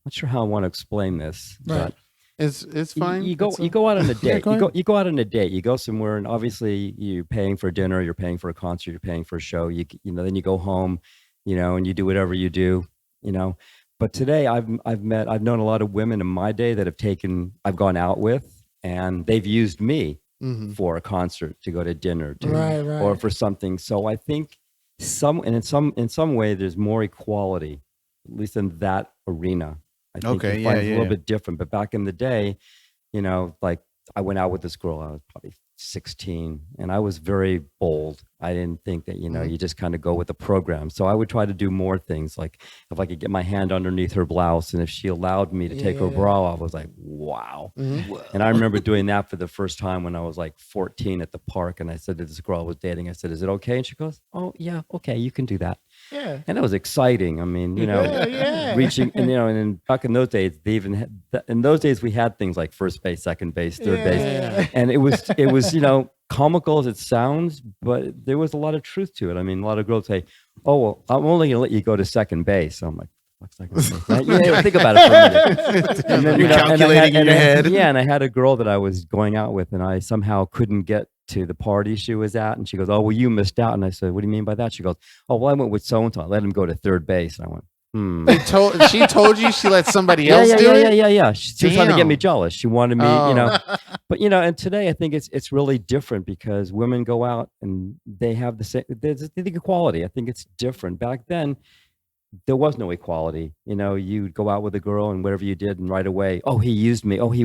Not sure how I want to explain this, but it's fine. You go out on a date. You go out on a date. You go somewhere, and obviously you're paying for dinner, you're paying for a concert, you're paying for a show. Then you go home, and you do whatever you do, But today I've known a lot of women in my day that I've gone out with, and they've used me for a concert, to go to dinner, or for something. So I think in some way there's more equality, at least in that arena. I think it's a little bit different, but back in the day, like I went out with this girl. I was probably 16, and I was very bold. I didn't think that you just kind of go with the program. So I would try to do more things, like if I could get my hand underneath her blouse, and if she allowed me to take her bra off, I was like, wow. And I remember doing that for the first time when I was like 14 at the park, and I said to this girl I was dating, I said, "Is it okay?" And she goes, "Oh yeah, okay, you can do that." Yeah. And it was exciting. I mean, reaching, and and back in those days, in those days we had things like first base, second base, third base, and it was comical as it sounds, but there was a lot of truth to it. I mean, a lot of girls say, "Oh, well, I'm only gonna let you go to second base." I'm like, "What's second base?" Right? Think about it for a minute. And then you're calculating in your head. Yeah, and I had a girl that I was going out with, and I somehow couldn't get to the party she was at, and she goes, "Oh, well, you missed out." And I said, "What do you mean by that?" She goes, "Oh, well, I went with so and so. I let him go to third base." And I went, She told you she let somebody else do it? Yeah. She was trying to get me jealous. She wanted me, But and today I think it's really different, because women go out and they have the same. There's the equality. I think it's different. Back then, there was no equality. You'd go out with a girl, and whatever you did, and right away, "Oh, he used me. Oh, he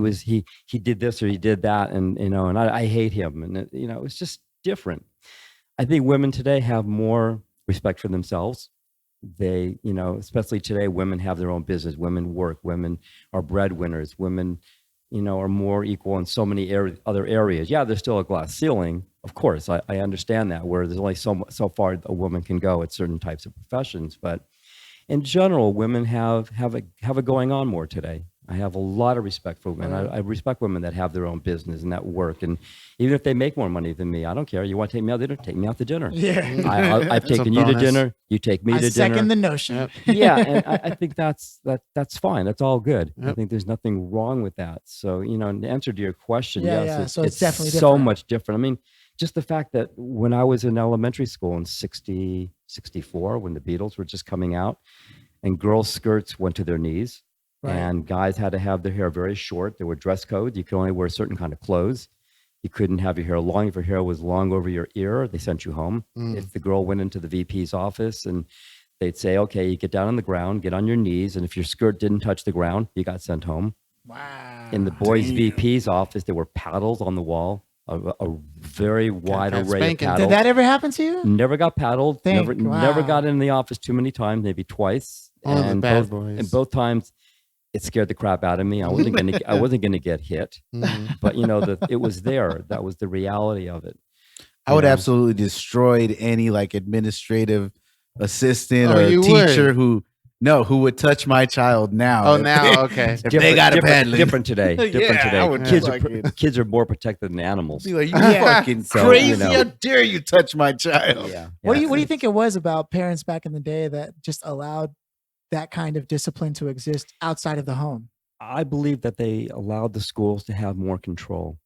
did this or he did that," and and I hate him, and it's just different. I think women today have more respect for themselves. They, especially today, women have their own business. Women work. Women are breadwinners. Women, are more equal in so many other areas. Yeah, there's still a glass ceiling, of course. I understand that, where there's only so far a woman can go at certain types of professions. But in general, women have it going on more today. I have a lot of respect for women. I respect women that have their own business and that work. And even if they make more money than me, I don't care. You want to take me out to dinner? Take me out to dinner. Yeah. I've taken you to dinner. You take me to dinner. I second the notion. Yeah, and I think that's fine. That's all good. I think there's nothing wrong with that. So, in answer to your question, yes, so it's definitely so different. much different. I mean, just the fact that when I was in elementary school in 64, when the Beatles were just coming out, and girls' skirts went to their knees. Right. And guys had to have their hair very short. There were dress codes. You could only wear certain kind of clothes. You couldn't have your hair long. If your hair was long over your ear, they sent you home. If the girl went into the VP's office, and they'd say, "Okay, you get down on the ground, get on your knees." And if your skirt didn't touch the ground, you got sent home. Wow. In the boys' VP's office, there were paddles on the wall, a very wide array of paddles. Did that ever happen to you? Never got paddled. Never got in the office too many times, maybe twice. And the bad boys. And both times, it scared the crap out of me. I wasn't gonna get hit, but it was there. That was the reality of it. I would absolutely destroy any administrative assistant or teacher who would touch my child now. Oh, now okay. If they got a paddling. Different today. I would kids are more protected than animals. Be like, you fucking crazy! How dare you touch my child? Yeah. What do you think it was about parents back in the day that just allowed that kind of discipline to exist outside of the home? I believe that they allowed the schools to have more control,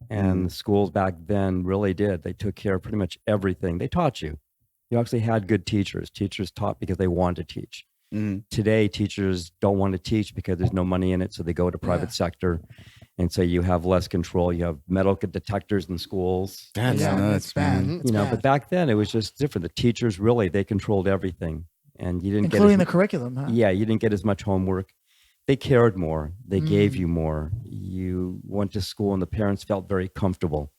and the schools back then really did. They took care of pretty much everything. They taught you. You actually had good teachers. Teachers taught because they wanted to teach. Today, teachers don't want to teach because there's no money in it, so they go to private sector. And so you have less control. You have metal detectors in schools. That's nuts, man. You know, but back then it was just different. The teachers really, they controlled everything, and you didn't including get the curriculum. Huh? Yeah, you didn't get as much homework. They cared more. They gave you more. You went to school, and the parents felt very comfortable,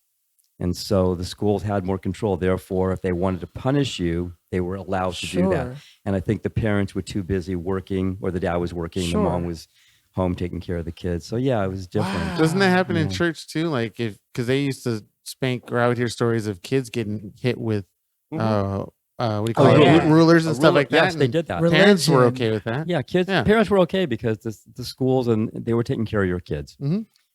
and so the schools had more control. Therefore, if they wanted to punish you, they were allowed to do that. And I think the parents were too busy working, or the dad was working, the mom was home taking care of the kids. So yeah, it was different. Wow. Doesn't that happen in church too? Like because they used to spank, or I would hear stories of kids getting hit with what do you call it? Rulers and stuff like that. Yes, they did that. Parents were okay with that. Yeah, parents were okay because the schools, and they were taking care of your kids.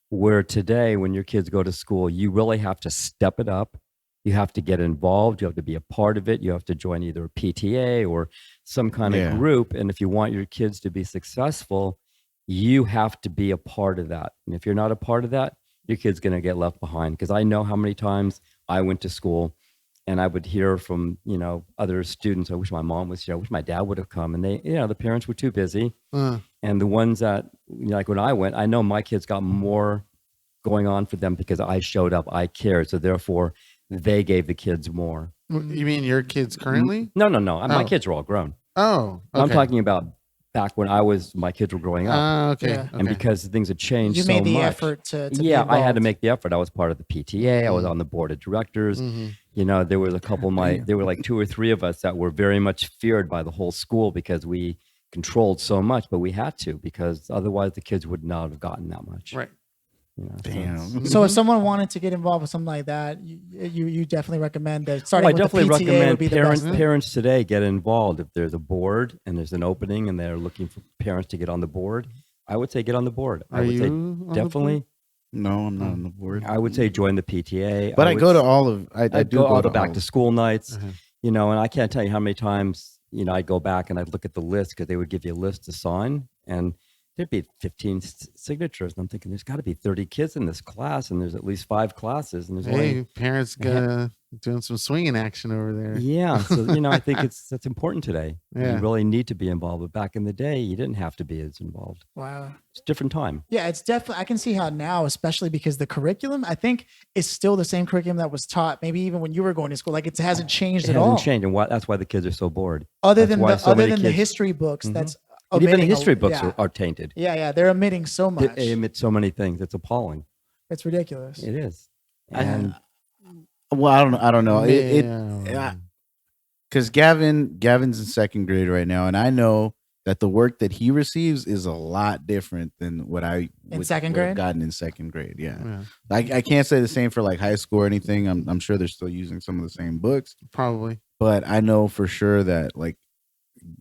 Where today, when your kids go to school, you really have to step it up. You have to get involved. You have to be a part of it. You have to join either a PTA or some kind of group. And if you want your kids to be successful, you have to be a part of that. And if you're not a part of that, your kid's going to get left behind. Because I know how many times I went to school and I would hear from, other students, I wish my mom was here. I wish my dad would have come. And they, the parents were too busy. And the ones that, like when I went, I know my kids got more going on for them because I showed up, I cared. So therefore, they gave the kids more. You mean your kids currently? No. My kids are all grown. Oh, okay. I'm talking about back when my kids were growing up. Okay. And because things had changed so much. You made the effort to be I had to make the effort. I was part of the PTA. I was on the board of directors. There was a couple of there were like 2 or 3 of us that were very much feared by the whole school because we controlled so much, but we had to, because otherwise the kids would not have gotten that much. Right. Damn. So if someone wanted to get involved with something like that, you definitely recommend that starting with the PTA definitely recommend would be the best. parents today get involved. If there's a board and there's an opening and they're looking for parents to get on the board, I would say get on the board. I would say definitely. No, I'm not on the board. I would say join the PTA. But I go to all of. I do go all the back to school nights. And I can't tell you how many times I'd go back and I'd look at the list because they would give you a list to sign, and there'd be 15 signatures. And I'm thinking, there's got to be 30 kids in this class, and there's at least 5 classes. And there's parents doing some swinging action over there. Yeah. So, I think that's important today. Yeah. You really need to be involved. But back in the day, you didn't have to be as involved. Wow. It's a different time. Yeah, it's definitely, I can see how now, especially because the curriculum, I think, is still the same curriculum that was taught maybe even when you were going to school. Like it hasn't changed at all. It hasn't changed. And that's why the kids are so bored. Other than the history books, that's even the history books are tainted. Yeah, they're omitting so much. They omit so many things. It's appalling. It's ridiculous. It is. And well, I don't know. Because Gavin's in 2nd grade right now, and I know that the work that he receives is a lot different than what I in would 2nd grade have gotten in 2nd grade. Yeah. I can't say the same for like high school or anything. I'm sure they're still using some of the same books, probably. But I know for sure that like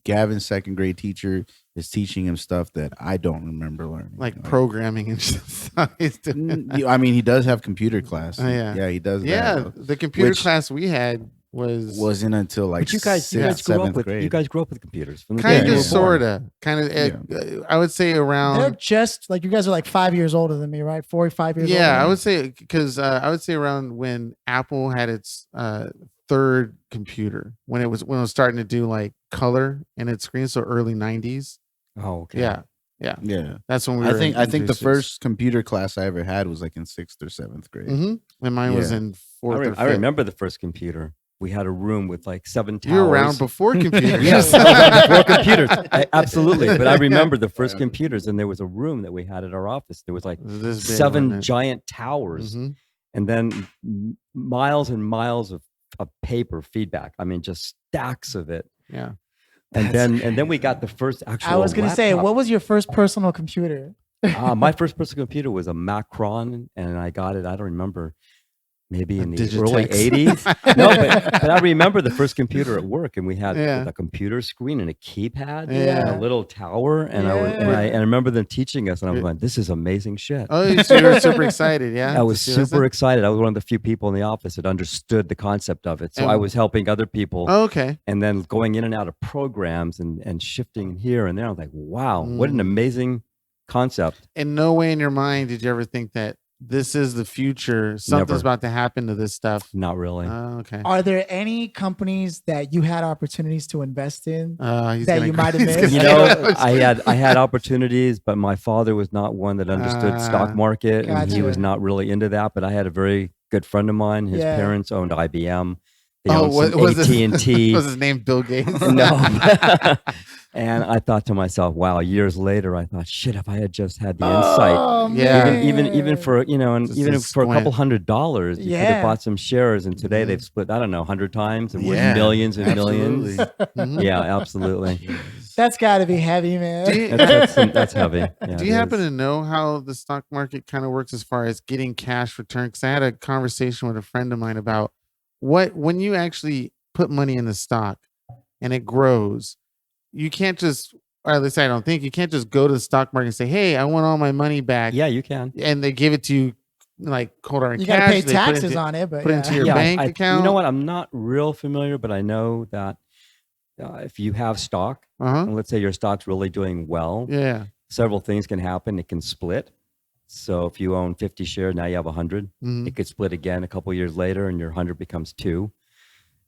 Gavin's 2nd grade teacher is teaching him stuff that I don't remember learning, like programming and stuff. I mean, he does have computer class. Yeah, he does. Yeah, the computer class we had wasn't until like. But you guys grew up with computers. Kind of, sorta, kind of. I would say around. They're just like, you guys are like 5 years older than me, right? 4 or 5 years. Yeah, older I would say because I would say around when Apple had its 3rd computer, when it was starting to do like color in its screen, so early 90s. Oh, okay. Yeah. That's when we were. I think the first computer class I ever had was like in 6th or 7th grade. And mine was in 4th or 5th. I remember the first computer. We had a room with like 7 towers. You were around before computers. Yes, before computers. Absolutely. But I remember the first computers, and there was a room that we had at our office. There was like 7 giant towers, and then miles and miles of paper feedback. I mean, just stacks of it. Yeah. And then we got the first actual. I was going to say, what was your first personal computer? My first personal computer was a Macron, and I got it. I don't remember. Maybe in the early 80s. No, but I remember the first computer at work, and we had a computer screen and a keypad and a little tower. And I remember them teaching us, and I was like, this is amazing shit. Oh, so you were super excited, yeah? I was super excited. I was one of the few people in the office that understood the concept of it. So I was helping other people. Oh, okay. And then going in and out of programs and shifting here and there. I was like, wow, what an amazing concept. In no way in your mind did you ever think that this is the future. Something's Never. about to happen to this stuff. Not really. Okay. Are there any companies that you had opportunities to invest in He's that gonna- you might have he's missed? You gonna- know, I had opportunities, but my father was not one that understood stock market, and he was Gotcha. not really into that. But I had a very good friend of mine. His Yeah. parents owned IBM. They Oh, owned some was AT&T. was his name Bill Gates? No. And I thought to myself, wow, years later, I thought, shit, if I had just had the insight, Oh, Yeah. even man. for, you know, and Just even a for a couple $100, you could Yeah. have bought some shares. And today they've split, I don't know, 100 times and worth Yeah, millions and millions. Mhm. Yeah, absolutely. That's got to be heavy, man. Do you, That's heavy. Yeah, do it you happen is. to know how the stock market kind of works as far as getting cash return? Because I had a conversation with a friend of mine about when you actually put money in the stock and it grows, you can't just, or at least I don't think you can't just go to the stock market and say, "Hey, I want all my money back." Yeah, you can. And they give it to you like cold hard You cash. got to pay they put it taxes into- on it, but put it yeah. into your Yeah, bank account. You know what? I'm not real familiar, but I know that if you have stock, Uh-huh. and let's say your stock's really doing well, Yeah. several things can happen. It can split. So if you own 50 shares, now you have 100. Mhm. It could split again a couple years later, and your 100 becomes 2.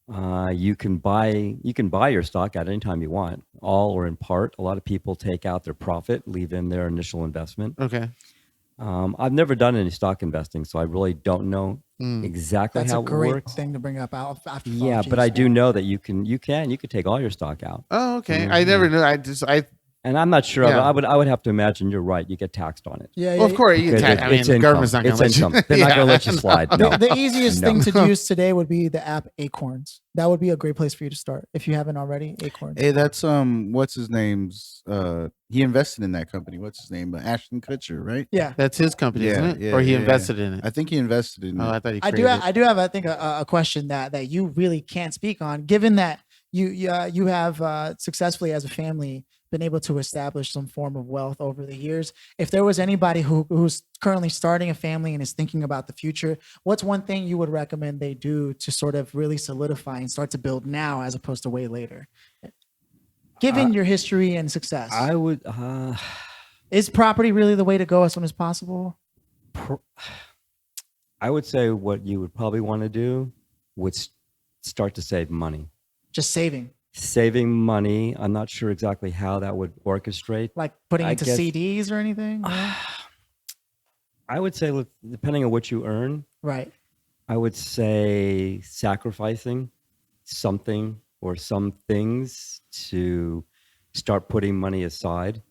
You can buy your stock at any time you want, all or in part. A lot of people take out their profit, leave in their initial investment. Okay. I've never done any stock investing, so I really don't know exactly That's how a it great works. thing to bring up. After Yeah, but I do know that you could take all your stock out. Oh, okay. Mhm. I never knew. And I'm not sure. Yeah. But I would have to imagine you're right. You get taxed on it. Yeah, Well, of course, you Because can I mean, it's the income. government's not going It's to let you. income. They're not going to let you slide. No. The easiest No. thing to use today would be the app Acorns. That would be a great place for you to start if you haven't already. Acorns. Hey, that's what's his name's? He invested in that company. What's his name? Ashton Kutcher, right? Yeah, That's his company, isn't Yeah, it? yeah, or he yeah, invested in it. I think he invested in Oh, it. I thought he. I created do have I think a question that you really can't speak on, given that you have successfully as a family been able to establish some form of wealth over the years. If there was anybody who's currently starting a family and is thinking about the future, what's one thing you would recommend they do to sort of really solidify and start to build now as opposed to way later? Given your history and success, I would. is property really the way to go as soon as possible? I would say what you would probably want to do would start to save money. Just saving, Saving money. I'm not sure exactly how that would orchestrate. like putting I into guess- CDs or anything? No? I would say, look, depending on what you earn, Right. I would say sacrificing something or some things to start putting money aside.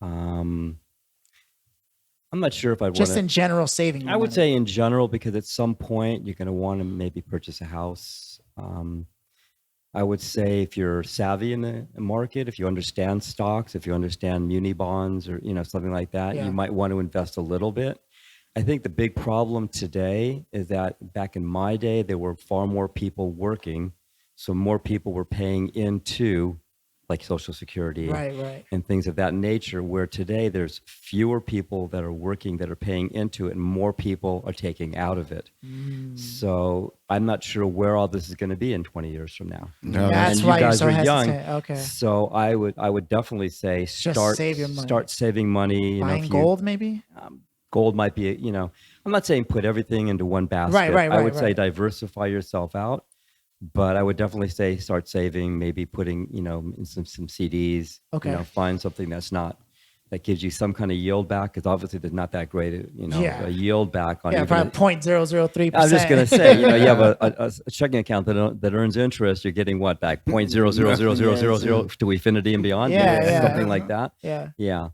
I'm not sure if I'd want Just to. in general, saving. I would say in general, because at some point you're going to want to maybe purchase a house. I would say if you're savvy in the market, if you understand stocks, if you understand muni bonds or something like that, Yeah. you might want to invest a little bit. I think the big problem today is that back in my day, there were far more people working, so more people were paying into like Social Security right. and things of that nature, where today there's fewer people that are working that are paying into it and more people are taking out of it. So I'm not sure where all this is going to be in 20 years from now. No, That's And you why you're guys so are young, hesitant. Okay. So I would definitely say start save your money. start saving money. Buying if you- gold, maybe? gold might be, I'm not saying put everything into one basket. Right, I would say right. diversify yourself out, but I would definitely say start saving, maybe putting, in some CDs, Okay. find something that gives you some kind of yield back. Cause obviously there's not that great, Yeah. a yield back on Yeah, even probably 0.003%. I was just going to say, you have a checking account that earns interest. You're getting what back? 0.00000 to infinity and beyond. Yeah, Maybe yeah. something like that. Yeah. Yeah.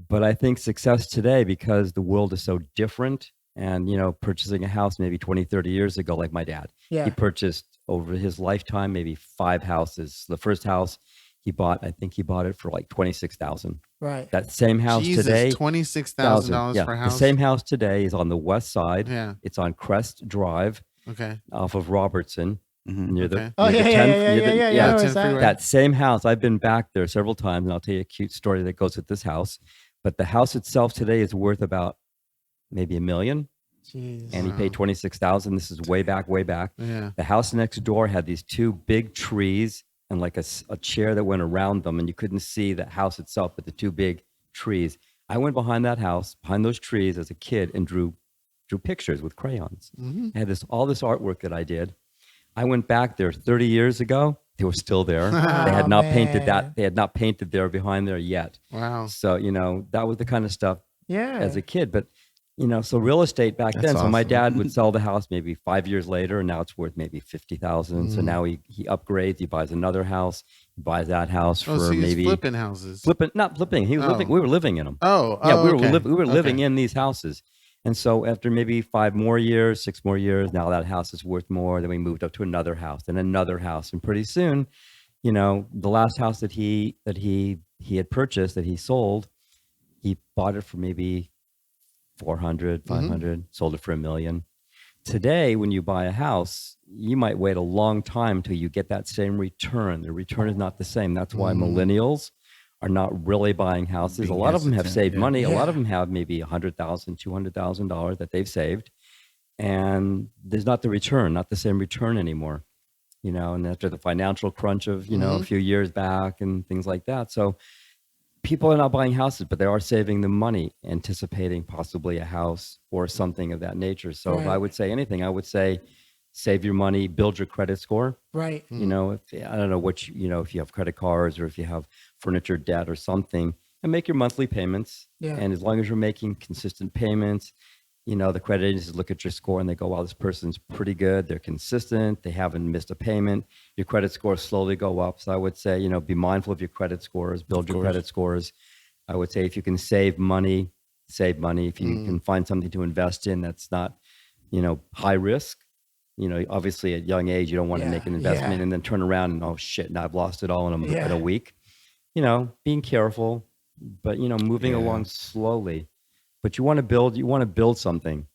But I think success today, because the world is so different and, purchasing a house maybe 20, 30 years ago, like my dad, Yeah. he purchased over his lifetime, maybe 5 houses. The first house he bought, I think he bought it for like 26,000. Right. That same house Jesus, today, $26,000 yeah, for a the house. same house today is on the west side. Yeah. It's on Crest Drive Okay. off of Robertson. Near the, Okay. Oh, near the yeah. 10th Yeah. near the- I know yeah, where 10th it's at. freeway. That same house, I've been back there several times, and I'll tell you a cute story that goes with this house. But the house itself today is worth about maybe $1 million, Jeez. and he paid 26,000. This is way back. Yeah. The house next door had these 2 big trees and like a chair that went around them, and you couldn't see the house itself, but the 2 big trees. I went behind that house, behind those trees as a kid, and drew drew pictures with crayons. Mhm. I had all this artwork that I did. I went back there 30 years ago. They were still there. They had not painted that. They had not painted there behind there yet. Wow. So, that was the kind of stuff Yeah. as a kid. But, so real estate back then. So my dad would sell the house maybe 5 years later, and now it's worth maybe $50,000. So now he upgrades. He buys another house. He buys that house for so he's maybe flipping houses. not flipping. He was living. We were living in them. Yeah, we were living in these houses. And so after maybe 5 more years, 6 more years, now that house is worth more. Then we moved up to another house, then another house, and pretty soon, the last house that he had purchased, that he sold, he bought it for maybe 400, 500, sold it for $1 million. Today, when you buy a house, you might wait a long time till you get that same return. The return is not the same. That's why millennials are not really buying houses. A lot of them have saved money. A lot of them have maybe $100,000, $200,000 that they've saved, and there's not the same return anymore. And after the financial crunch of a few years back and things like that, so people are not buying houses, but they are saving the money, anticipating possibly a house or something of that nature. So if I would say anything, I would say save your money, build your credit score. Right. If I don't know what if you have credit cards or if you have furniture debt or something, and make your monthly payments. Yeah. And as long as you're making consistent payments, the credit agencies look at your score and they go, "Wow, this person's pretty good. They're consistent. They haven't missed a payment." Your credit scores slowly go up. So I would say, be mindful of your credit scores, build your credit scores. I would say if you can save money. If you can find something to invest in that's not, high risk. Obviously at a young age, you don't want to make an investment and then turn around and, oh shit, now I've lost it all in a week. Being careful, but, moving along slowly. But you want to build something,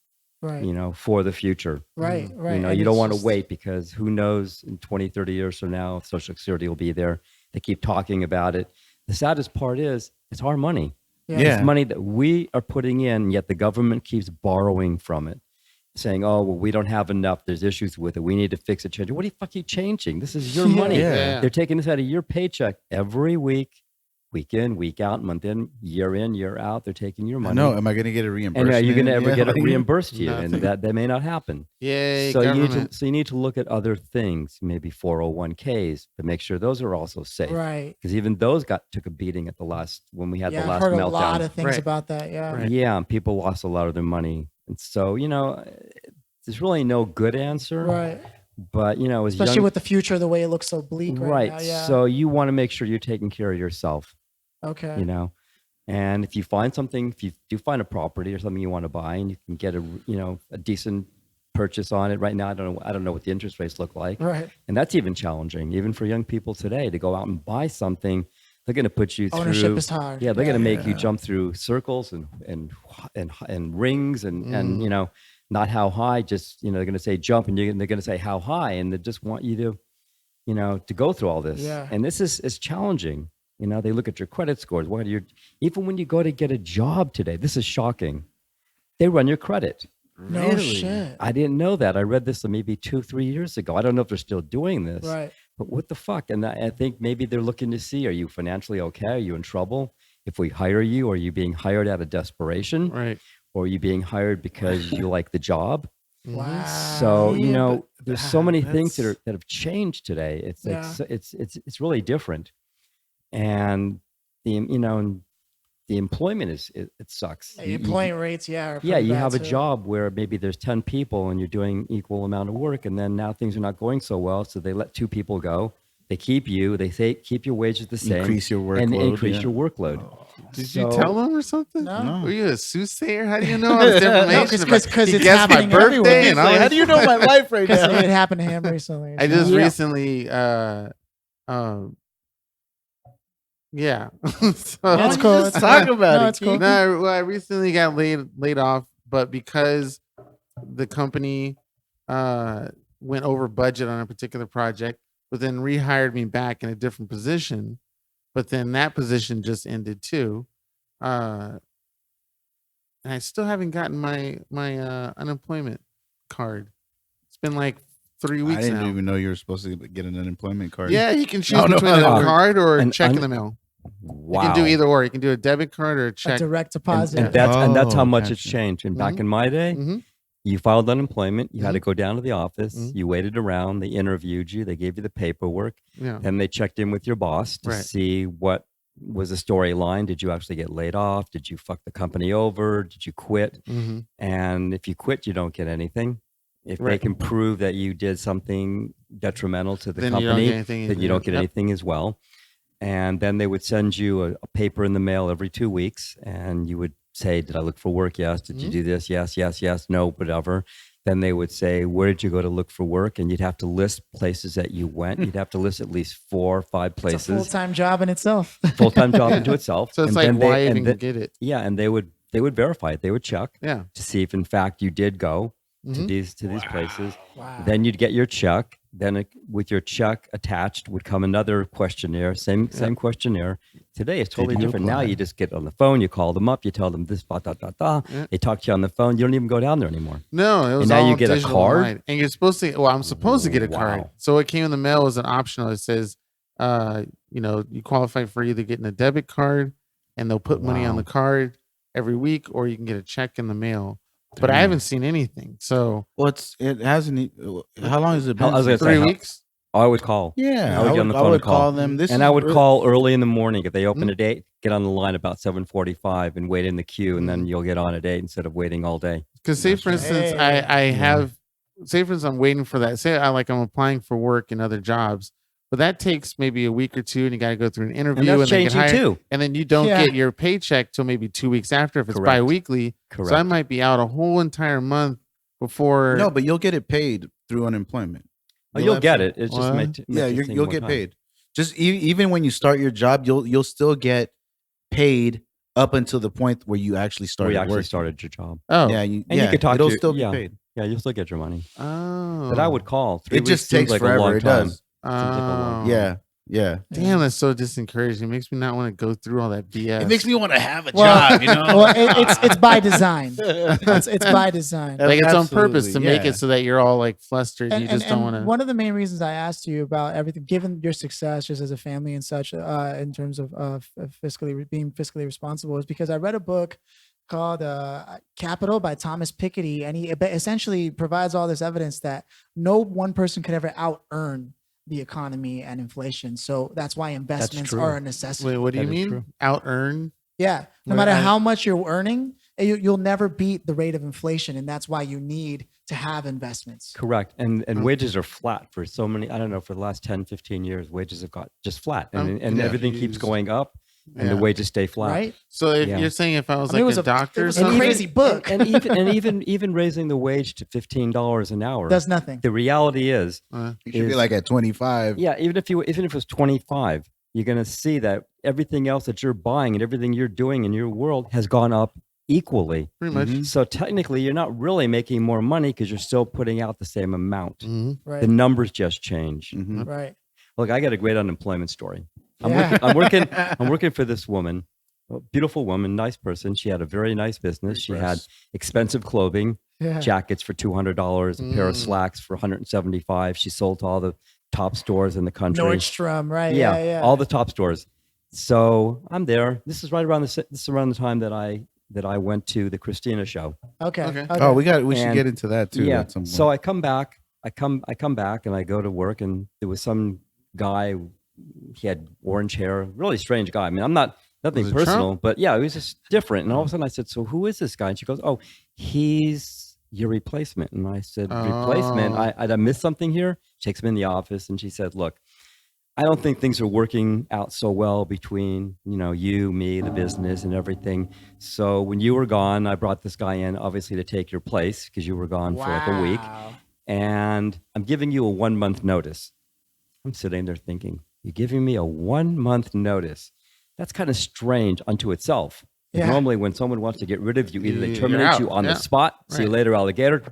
right. For the future. Right. You don't want to wait, because who knows in 20, 30 years from now, if Social Security will be there. They keep talking about it. The saddest part is it's our money. Yeah. It's money that we are putting in, yet the government keeps borrowing from it, saying, "Oh, well, we don't have enough. There's issues with it. We need to fix it, change it." What are you fucking changing? This is your money. They're taking this out of your paycheck every week, week in, week out, month in, year out. They're taking your money. No, am I going to get a reimbursement? And are you going to ever get it reimbursed to you? And that may not happen. Yay, So government. you need to look at other things, maybe 401ks, to make sure those are also safe. Right. Because even those took a beating at when we had the I've last heard meltdown. a lot of things about that. Yeah. Right. Yeah, and people lost a lot of their money. And so, there's really no good answer. Right. But, as Especially young, with the future, the way it looks so bleak right now. Yeah. So you want to make sure you're taking care of yourself. Okay. And if you find something, if you do find a property or something you want to buy, and you can get a decent purchase on it right now, I don't know what the interest rates look like. Right. And that's even challenging, even for young people today, to go out and buy something. They're going to put you Ownership through. is hard. Yeah, they're going to make you jump through circles and rings and not how high. Just they're going to say jump, and they're going to say how high, and they just want you to go through all this. Yeah. And this is challenging. They look at your credit scores. Even when you go to get a job today, this is shocking. They run your credit. No Really? shit. I didn't know that. I read this maybe 2-3 years ago. I don't know if they're still doing this. Right. But what the fuck? And I think maybe they're looking to see, are you financially okay? Are you in trouble? If we hire you, are you being hired out of desperation? Right. Or are you being hired because you like the job? Wow. So, Yeah, there's so many things that have changed today. It's really different. And the employment it sucks. Employment rates, are you pretty bad have a too. job where maybe there's 10 people and you're doing equal amount of work, and then now things are not going so well, so they let 2 people go. They keep you. They say keep your wages the same, Increase your workload. and increase your workload. Did you tell them or something? No. Were you a soothsayer? How do you know all this information? because He it's guessed my happening everywhere. birthday and all Like, how this. do you know my life right Because now? it happened to him recently. I just Yeah. recently, yeah. So, That's cool. Just That's talk cool. about No, it. it's cool. no, well, I recently got laid off, but because the company went over budget on a particular project, but then rehired me back in a different position, but then that position just ended too. And I still haven't gotten my unemployment card. It's been like 3 weeks I didn't now. even know you were supposed to get an unemployment card. Yeah, you can choose No, between a no. card or a And check in the mail. Wow. You can do either or. You can do a debit card or a A check. direct deposit. And that's how much it's gotcha. changed. And back in my day, Mhm. You filed unemployment. You had to go down to the office. You waited around. They interviewed you. They gave you the paperwork. Then they checked in with your boss to see what was the storyline. Did you actually get laid off? Did you fuck the company over? Did you quit? And if you quit, you don't get anything. If they can prove that you did something detrimental to the company, then you don't get anything as well. And then they would send you a paper in the mail every 2 weeks, and you would say, did I look for work? Yes. Did you do this? Yes, yes, yes. No, whatever. Then they would say, where did you go to look for work? And you'd have to list places that you went. You'd have to list at least 4 or 5 places. It's a full-time job in itself. Full-time job into itself. So it's like, why even get it? Yeah, and they would verify it. They would check to see if in fact you did go to these places. Then you'd get your check. Then with your check attached would come another questionnaire, same questionnaire. Today it's totally different. Now you just get on the phone, you call them up, you tell them this, they talk to you on the phone. You don't even go down there anymore. No, it was and now all you get a digital card. online. And you're supposed to, I'm supposed to get a card. So what came in the mail was an optional. It says, you qualify for either getting a debit card and they'll put money on the card every week, or you can get a check in the mail. But I haven't seen anything. So it hasn't. How long has it been? 3 weeks. I would call. Yeah, I would get on the phone and call them. I would call early in the morning if they open a date. Get on the line about 7:45 and wait in the queue, and then you'll get on a date instead of waiting all day. Because say for instance, I'm waiting for that. Say I'm applying for work in other jobs, but that takes maybe a week or two, and you got to go through an interview, and that's changing too. And then you don't get your paycheck till maybe 2 weeks after if it's biweekly. Correct. So I might be out a whole entire month before. No, but you'll get it paid through unemployment. You'll get it. It's just you'll get paid. Just even when you start your job, you'll still get paid up until the point where you actually started started your job. Oh, yeah, you could talk. It'll still be paid. Yeah, you'll still get your money. Oh, but I would call. 3 It just weeks takes forever. A long it time. does. Oh, Yeah. Damn, that's so disencouraging. It makes me not want to go through all that BS. It makes me want to have a job, Well, it's by design. It's by design. Like it's on purpose to make it so that you're all like flustered. You just don't want to. One of the main reasons I asked you about everything, given your success just as a family and such, in terms of being fiscally responsible, is because I read a book called Capital by Thomas Piketty, and he essentially provides all this evidence that no one person could ever out-earn the economy and inflation. So that's why investments are a necessity. Wait, what do you mean? Out-earn? Yeah. No matter how much you're earning, you'll never beat the rate of inflation. And that's why you need to have investments. Correct. And wages are flat for so many, I don't know, for the last 10, 15 years, wages have got just flat. And everything keeps going up. And the wages stay flat. Right. So if you're saying if I was like a doctor or something, crazy book, and even raising the wage to $15 an hour does nothing. The reality is, you should be like at 25. Yeah, even if it was 25, you're going to see that everything else that you're buying and everything you're doing in your world has gone up equally. Pretty much. So technically, you're not really making more money because you're still putting out the same amount. Right. The numbers just change. Right. Look, I got a great unemployment story. I'm working for this woman, a beautiful woman, nice person. She had a very nice business. She had expensive clothing, jackets for $200, a pair of slacks for $175. She sold to all the top stores in the country. Nordstrom, right? Yeah, all the top stores. So I'm there. This is right around the time that I went to the Christina show. Okay. Oh, we should get into that too. Yeah. So I come back. I come back and I go to work, and there was some guy. He had orange hair, really strange guy. I mean, I'm nothing personal, Trump? But yeah, he was just different. And all of a sudden I said, so who is this guy? And she goes, oh, he's your replacement. And I said, replacement? I missed something here. She takes me in the office and she said, look, I don't think things are working out so well between, you, me, the business and everything. So when you were gone, I brought this guy in obviously to take your place because you were gone for like a week. And I'm giving you a 1 month notice. I'm sitting there thinking, you're giving me a 1 month notice. That's kind of strange unto itself. Yeah. Normally when someone wants to get rid of you, either they terminate you on the spot, see you later, alligator,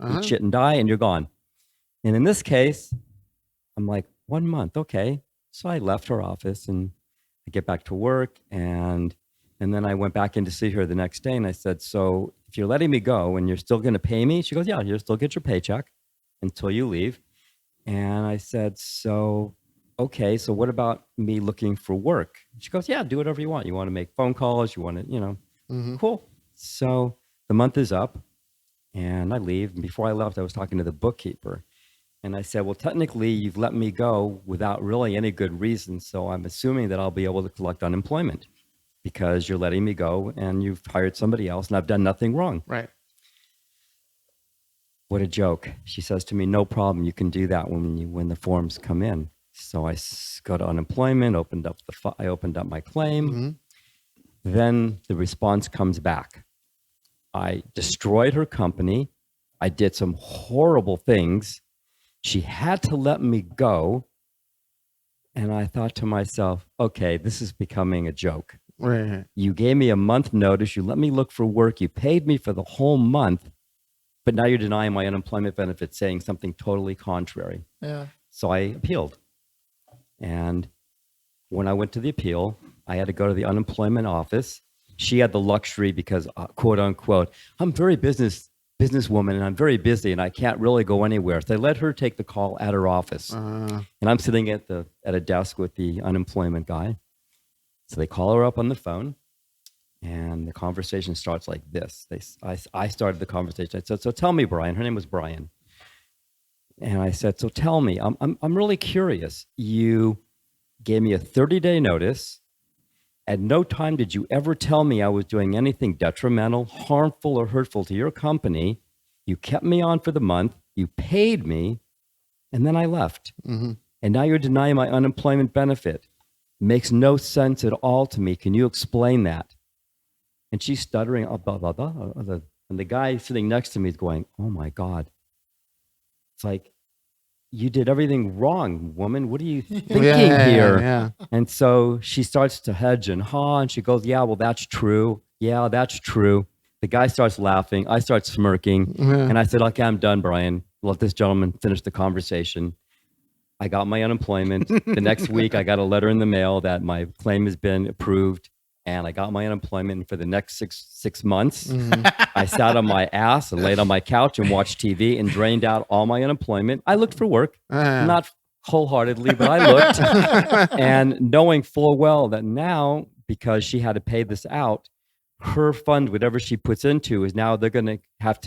eat shit and die, and you're gone. And in this case, I'm like, 1 month, okay. So I left her office and I get back to work, and then I went back in to see her the next day, and I said, so if you're letting me go and you're still going to pay me? She goes, yeah, you'll still get your paycheck until you leave. And I said, okay, so what about me looking for work? She goes, yeah, do whatever you want. You want to make phone calls, you want to, cool. So the month is up And I leave. And before I left, I was talking to the bookkeeper. And I said, well, technically, you've let me go without really any good reason. So I'm assuming that I'll be able to collect unemployment because you're letting me go and you've hired somebody else and I've done nothing wrong. Right. What a joke. She says to me, no problem. You can do that when the forms come in. So I go to unemployment, I opened up my claim. Mm-hmm. Then the response comes back. I destroyed her company. I did some horrible things. She had to let me go. And I thought to myself, okay, this is becoming a joke. Right. You gave me a month notice. You let me look for work. You paid me for the whole month. But now you're denying my unemployment benefits, saying something totally contrary. Yeah. So I appealed. And when I went to the appeal, I had to go to the unemployment office. She had the luxury because, quote unquote, I'm very businesswoman and I'm very busy and I can't really go anywhere. So they let her take the call at her office. And I'm sitting at a desk with the unemployment guy. So they call her up on the phone. And the conversation starts like this. I started the conversation. I said, so tell me, Brian. Her name was Brian. And I said, so tell me, I'm really curious. You gave me a 30-day notice. At no time did you ever tell me I was doing anything detrimental, harmful, or hurtful to your company. You kept me on for the month. You paid me. And then I left. Mm-hmm. And now you're denying my unemployment benefit. Makes no sense at all to me. Can you explain that? And she's stuttering, blah, blah, blah. And the guy sitting next to me is going, oh my God. It's like, you did everything wrong, woman. What are you thinking here? Yeah. And so she starts to hedge and haw, and she goes, yeah, well, that's true. Yeah, that's true. The guy starts laughing. I start smirking. And I said, okay, I'm done, Brian. Let this gentleman finish the conversation. I got my unemployment. The next week, I got a letter in the mail that my claim has been approved. And I got my unemployment for the next six months. I sat on my ass and laid on my couch and watched TV and drained out all my unemployment. I looked for work, not wholeheartedly, but I looked. And knowing full well that now, because she had to pay this out, her fund, whatever she puts into, is now she's going to have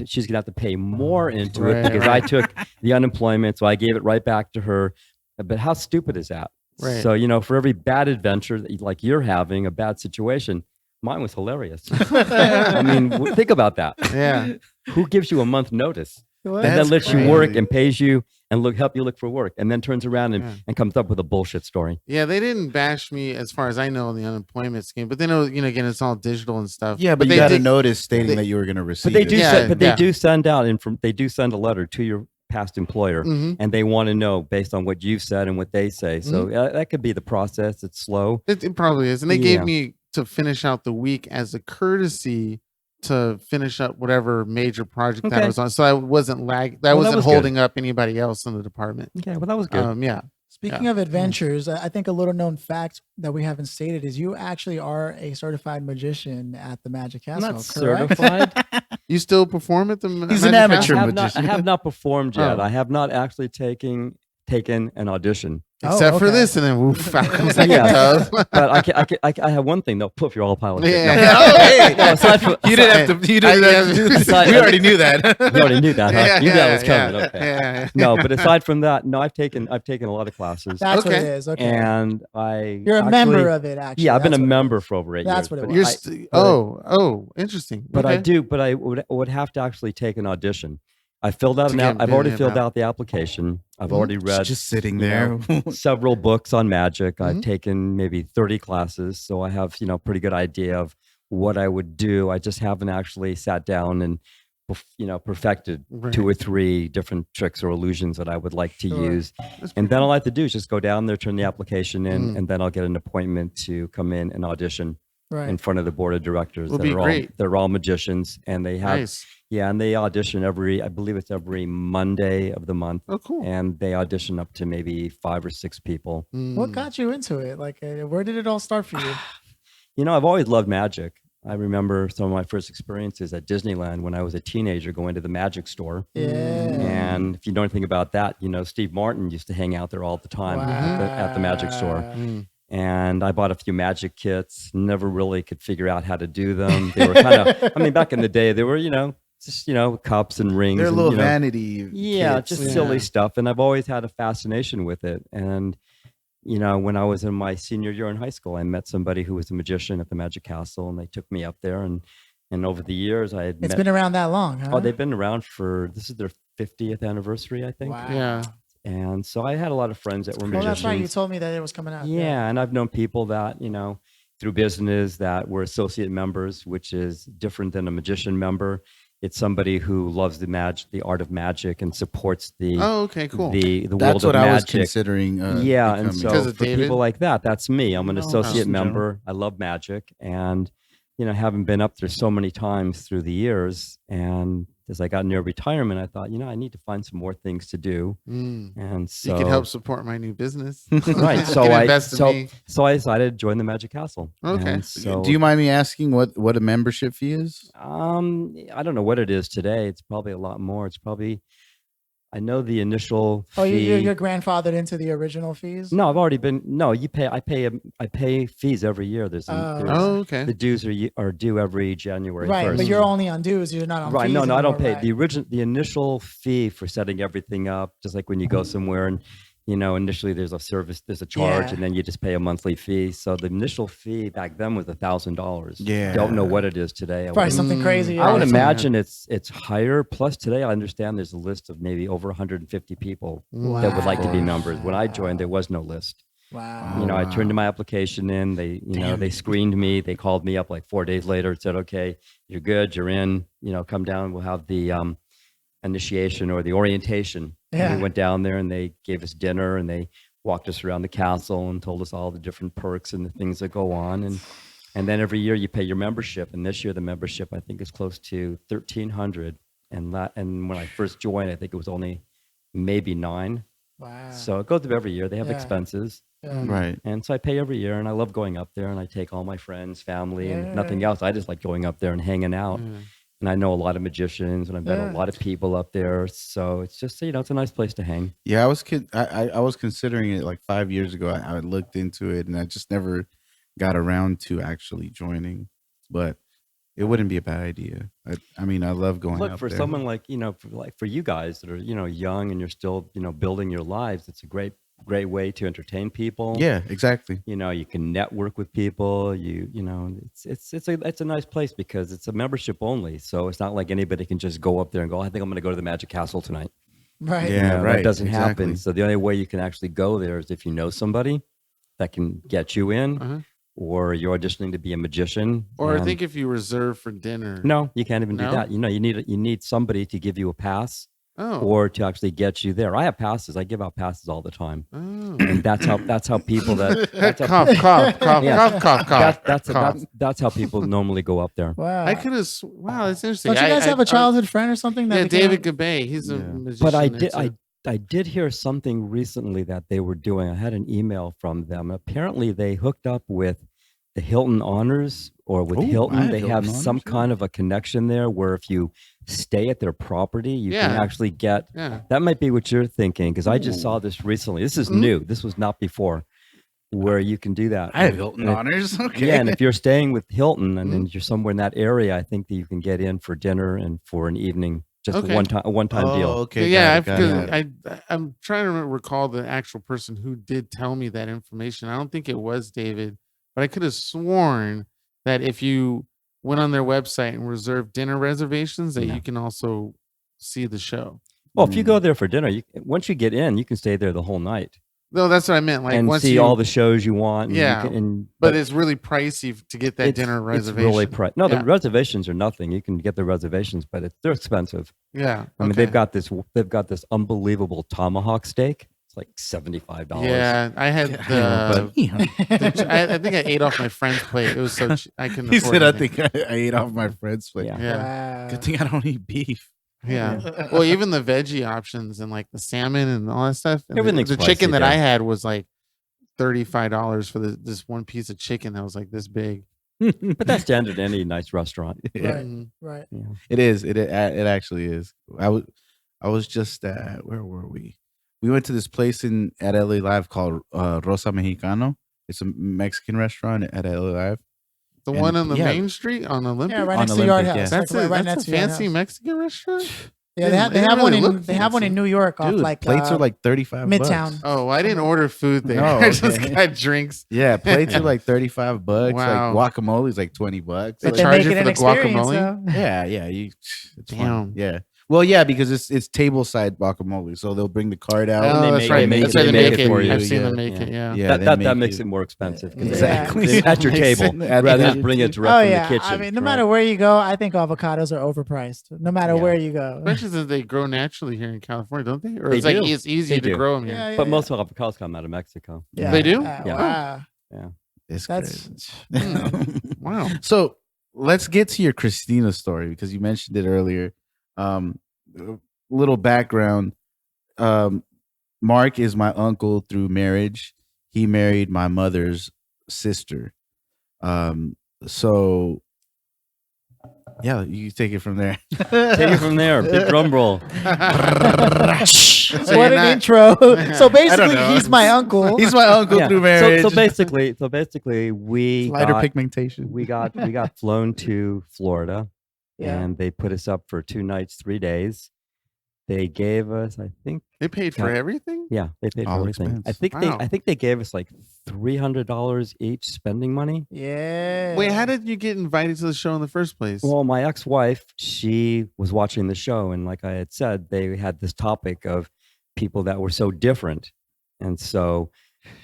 to pay more into it because I took the unemployment. So I gave it right back to her. But how stupid is that? Right. So, for every bad adventure like you're having, a bad situation, mine was hilarious. I mean, think about that. Yeah. Who gives you a month notice What? and then lets crazy. you work and pays you and help you look for work and then turns around and comes up with a bullshit story? Yeah, they didn't bash me as far as I know in the unemployment scheme, but they know, again, it's all digital and stuff. Yeah, but you they got a did- notice stating that you were going to receive But they do. it. They do send out they do send a letter to your past employer, Mhm. and they want to know based on what you've said and what they say. So that could be the process. It's slow. It probably is. And they gave me to finish out the week as a courtesy to finish up whatever major project that I was on. So I wasn't I wasn't holding up anybody else in the department. Okay, well, that was good. Yeah. Speaking of adventures, I think a little known fact that we haven't stated is you actually are a certified magician at the Magic Castle. I'm not correct? certified. You still perform at the He's an Magic amateur Castle? I have not performed yet. Oh. I have not actually taken an audition. Except for okay. this, and then woof, out comes like Yeah. a dove. But I have one thing though. Poof, you're all pilots. Yeah. Oh, hey. No, aside from, You didn't have to. You didn't have to do this. Aside- We already knew that. you already knew that, huh? Yeah, You knew that was yeah, coming. Okay. yeah. No, but aside from that, no, I've taken a lot of classes, That's what it Okay. is. Okay. and You're a actually- member of it, actually. Yeah, I've been a That's what it member is. for over 8 That's years. what it but was. You're interesting. But Okay. I would have to actually take an audition. I filled out To get I've already bid filled about. out the application. I've Mhm. already read Just sitting you there. several books on magic. I've Mhm. taken maybe 30 classes, so I have pretty good idea of what I would do. I just haven't actually sat down and perfected Right. 2 or 3 different tricks or illusions that I would like to Sure. use. That's And then all I have to do is just go down there, turn the application in, Mm. and then I'll get an appointment to come in and audition Right. in front of the board of directors. Will be great. They're all magicians, and they have Nice. and they audition I believe it's every Monday of the month, Oh, cool. and they audition up to maybe 5 or 6 people. What got you into it? Like, where did it all start for you? I've always loved magic. I remember some of my first experiences at Disneyland when I was a teenager going to the magic store. Yeah. And if you know anything about that, Steve Martin used to hang out there all the time at the magic store. Mm. And I bought a few magic kits, never really could figure out how to do them. They were kind of, back in the day, they were, just, cups and rings. They're a and, little vanity. Yeah, kits. just silly stuff. And I've always had a fascination with it. And, when I was in my senior year in high school, I met somebody who was a magician at the Magic Castle, and they took me up there. And over the years, It's been around that long, huh? Oh, they've been around this is their 50th anniversary, I think. Wow. Yeah. And so I had a lot of friends that were magicians. Well, that's right. You told me that it was coming out. Yeah, and I've known people that, through business that were associate members, which is different than a magician member. It's somebody who loves the art of magic and supports the okay, cool. the world That's of what magic. I was considering. Yeah, and so Because of for David? people like that, that's me. I'm an associate in general. member. I love magic, and having been up there so many times through the years, and as I got near retirement, I thought, I need to find some more things to do, and so You can help support my new business. right. So You can I invest in me. so I decided to join the Magic Castle. Okay. And so Do you mind me asking what a membership fee is? I don't know what it is today. It's probably a lot more. It's probably, I know the initial Oh, fee. you're grandfathered into the original fees? No, I've already been. No, you pay. I pay fees every year. There's Oh, okay. the dues are due every January. Right, 1st. but you're only on dues. You're not on Right. fees No, I don't anymore, pay right. the initial fee for setting everything up. Just like when you go somewhere and initially there's a charge, Yeah. and then you just pay a monthly fee. So the initial fee back then was $1,000. Yeah. Don't know what it is today. Probably something crazy. I would right? imagine it's higher. Plus today, I understand there's a list of maybe over 150 people that would like to be members. When I joined, there was no list. Wow. I turned my application in. They, they screened me. They called me up like 4 days later and said, "Okay, you're good. You're in. Come down. We'll have the initiation or the orientation." Yeah. And we went down there, and they gave us dinner, and they walked us around the castle and told us all the different perks and the things that go on. And then every year you pay your membership. And this year the membership, I think, is close to $1,300. And when I first joined, I think it was only maybe $9. Wow. So it goes up every year. They have Yeah. expenses. Yeah. Right. And so I pay every year, and I love going up there, and I take all my friends, family, and Yeah. nothing else. I just like going up there and hanging out. And I know a lot of magicians, and I've met Yeah. a lot of people up there. So it's just, it's a nice place to hang. Yeah, I was considering it like 5 years ago. I looked into it, and I just never got around to actually joining. But it wouldn't be a bad idea. I mean, I love going Look, up for there. someone like, for you guys that are, young and you're still, building your lives, it's a great way to entertain people. Yeah, exactly. You can network with people. It's a nice place because it's a membership only. So it's not like anybody can just go up there and go, "I think I'm going to go to the Magic Castle tonight." Right. Yeah, That right, doesn't exactly. happen. So the only way you can actually go there is if you know somebody that can get you in, Uh-huh. or you're auditioning to be a magician. Or I and- think if you reserve for dinner. no, you can't even No? do that. You need somebody to give you a pass. Oh. Or to actually get you there. I have passes. I give out passes all the time, Oh. and that's how people that that's how, cough, cough, Yeah. cough, cough, cough. that's how people normally go up there. Wow. I could have. Wow, that's interesting. Don't you guys have a childhood friend or something? That Yeah, became- David Gabay. He's a Yeah. magician. But I that's did hear something recently that they were doing. I had an email from them. Apparently, they hooked up with the Hilton Honors or with Oh, I Hilton. have They Hilton have Honors, some yeah. kind of a connection there where if you stay at their property, you can Yeah. actually get. Yeah. That might be what you're thinking, because I just saw this recently. This is new. This was not before, where you can do that. I have Hilton And if- honors. Okay. Yeah, and if you're staying with Hilton and then you're somewhere in that area, I think that you can get in for dinner and for an evening, just Okay. a one-time deal. Okay. Yeah, got it, got it. I'm trying to recall the actual person who did tell me that information. I don't think it was David, but I could have sworn that if you went on their website and reserved dinner reservations, that No. you can also see the show. Well, if you go there for dinner, once you get in, you can stay there the whole night No, that's what I meant. Like and once see you, all the shows you want. And Yeah, you can, but it's really pricey to get that dinner reservation. It's really no, Yeah. the reservations are nothing. You can get the reservations, but they're expensive. Yeah, I mean, okay. they've got this unbelievable tomahawk steak. It's like $75. Yeah, I had the. I think I ate off my friend's plate. It was so I couldn't. He afford said, "I anything. think I ate off my friend's plate." Yeah. Yeah. Wow. Good thing I don't eat beef. Yeah. Well, even the veggie options and like the salmon and all that stuff. And Everything's the chicken pricey that I there. had was like $35 for this one piece of chicken that was like this big. But that's standard in any nice restaurant. Yeah. Right. Mhm. Right. Yeah. It is. It actually is. I was just at, where were we? We went to this place at LA Live called Rosa Mexicano. It's a Mexican restaurant at LA Live. The one on the main street on Olympic? Yeah, right next to Yard House. Yeah. That's right a next to fancy Yard House. Mexican restaurant? Yeah, they have one in one in New York off Dude, like plates are like $35. Midtown. Oh, I didn't order food there. No, I just okay. got drinks. Yeah, plates are like $35. Wow. Like guacamole is like $20. But They they charge make you it for an the experience, guacamole? though. Yeah, it's Damn. fun. Yeah. Well, yeah, because it's table side guacamole, so they'll bring the card out. Oh, they that's make- right. they make That's it- why they they make make it. it for you. I've seen them Yeah. make it. Yeah. Yeah, they that make makes you- it more expensive. 'cause Exactly. they- at your table At rather the than bring it direct Oh from yeah, the kitchen. I mean, no matter where you go, I think avocados are overpriced. No matter Yeah. where you go. Especially since they grow naturally here in California, don't they? Or They it's like do. it's easy They to do. grow them here. Yeah, yeah, But yeah. most avocados come out of Mexico. Yeah. They do? Yeah. Wow. It's That's crazy. Wow. So let's get to your Christina story because you mentioned it earlier. Little background. Mark is my uncle through marriage. He married my mother's sister. So yeah, you take it from there. Take it from there. Big drum roll. So what you're an not- intro. So basically, know. he's my uncle. He's my uncle Yeah. through marriage. So basically, we lighter got, pigmentation. we got flown to Florida, Yeah. and they put us up for 2 nights, 3 days. They gave us, I think, They paid for everything? yeah, they paid for All everything. expense. Wow. I think they gave us like $300 each spending money. Yeah. Wait, how did you get invited to the show in the first place? Well, my ex-wife, she was watching the show, and like I had said, they had this topic of people that were so different, and so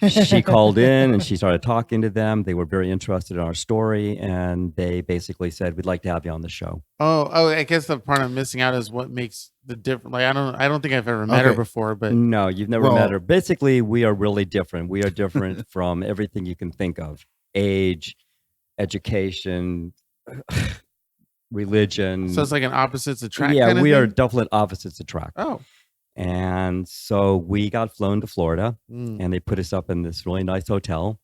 she called in and she started talking to them. They were very interested in our story, and they basically said, "We'd like to have you on the show." Oh, I guess the part I'm missing out is what makes the difference. Like, I don't think I've ever met her Okay. before, but No, you've never Well- met her. Basically, we are really different. We are different from everything you can think of: age, education, religion. so it's like an opposites attract. yeah, kind of we are thing? definite opposites attract. Oh, And so we got flown to Florida, Mm. and they put us up in this really nice hotel.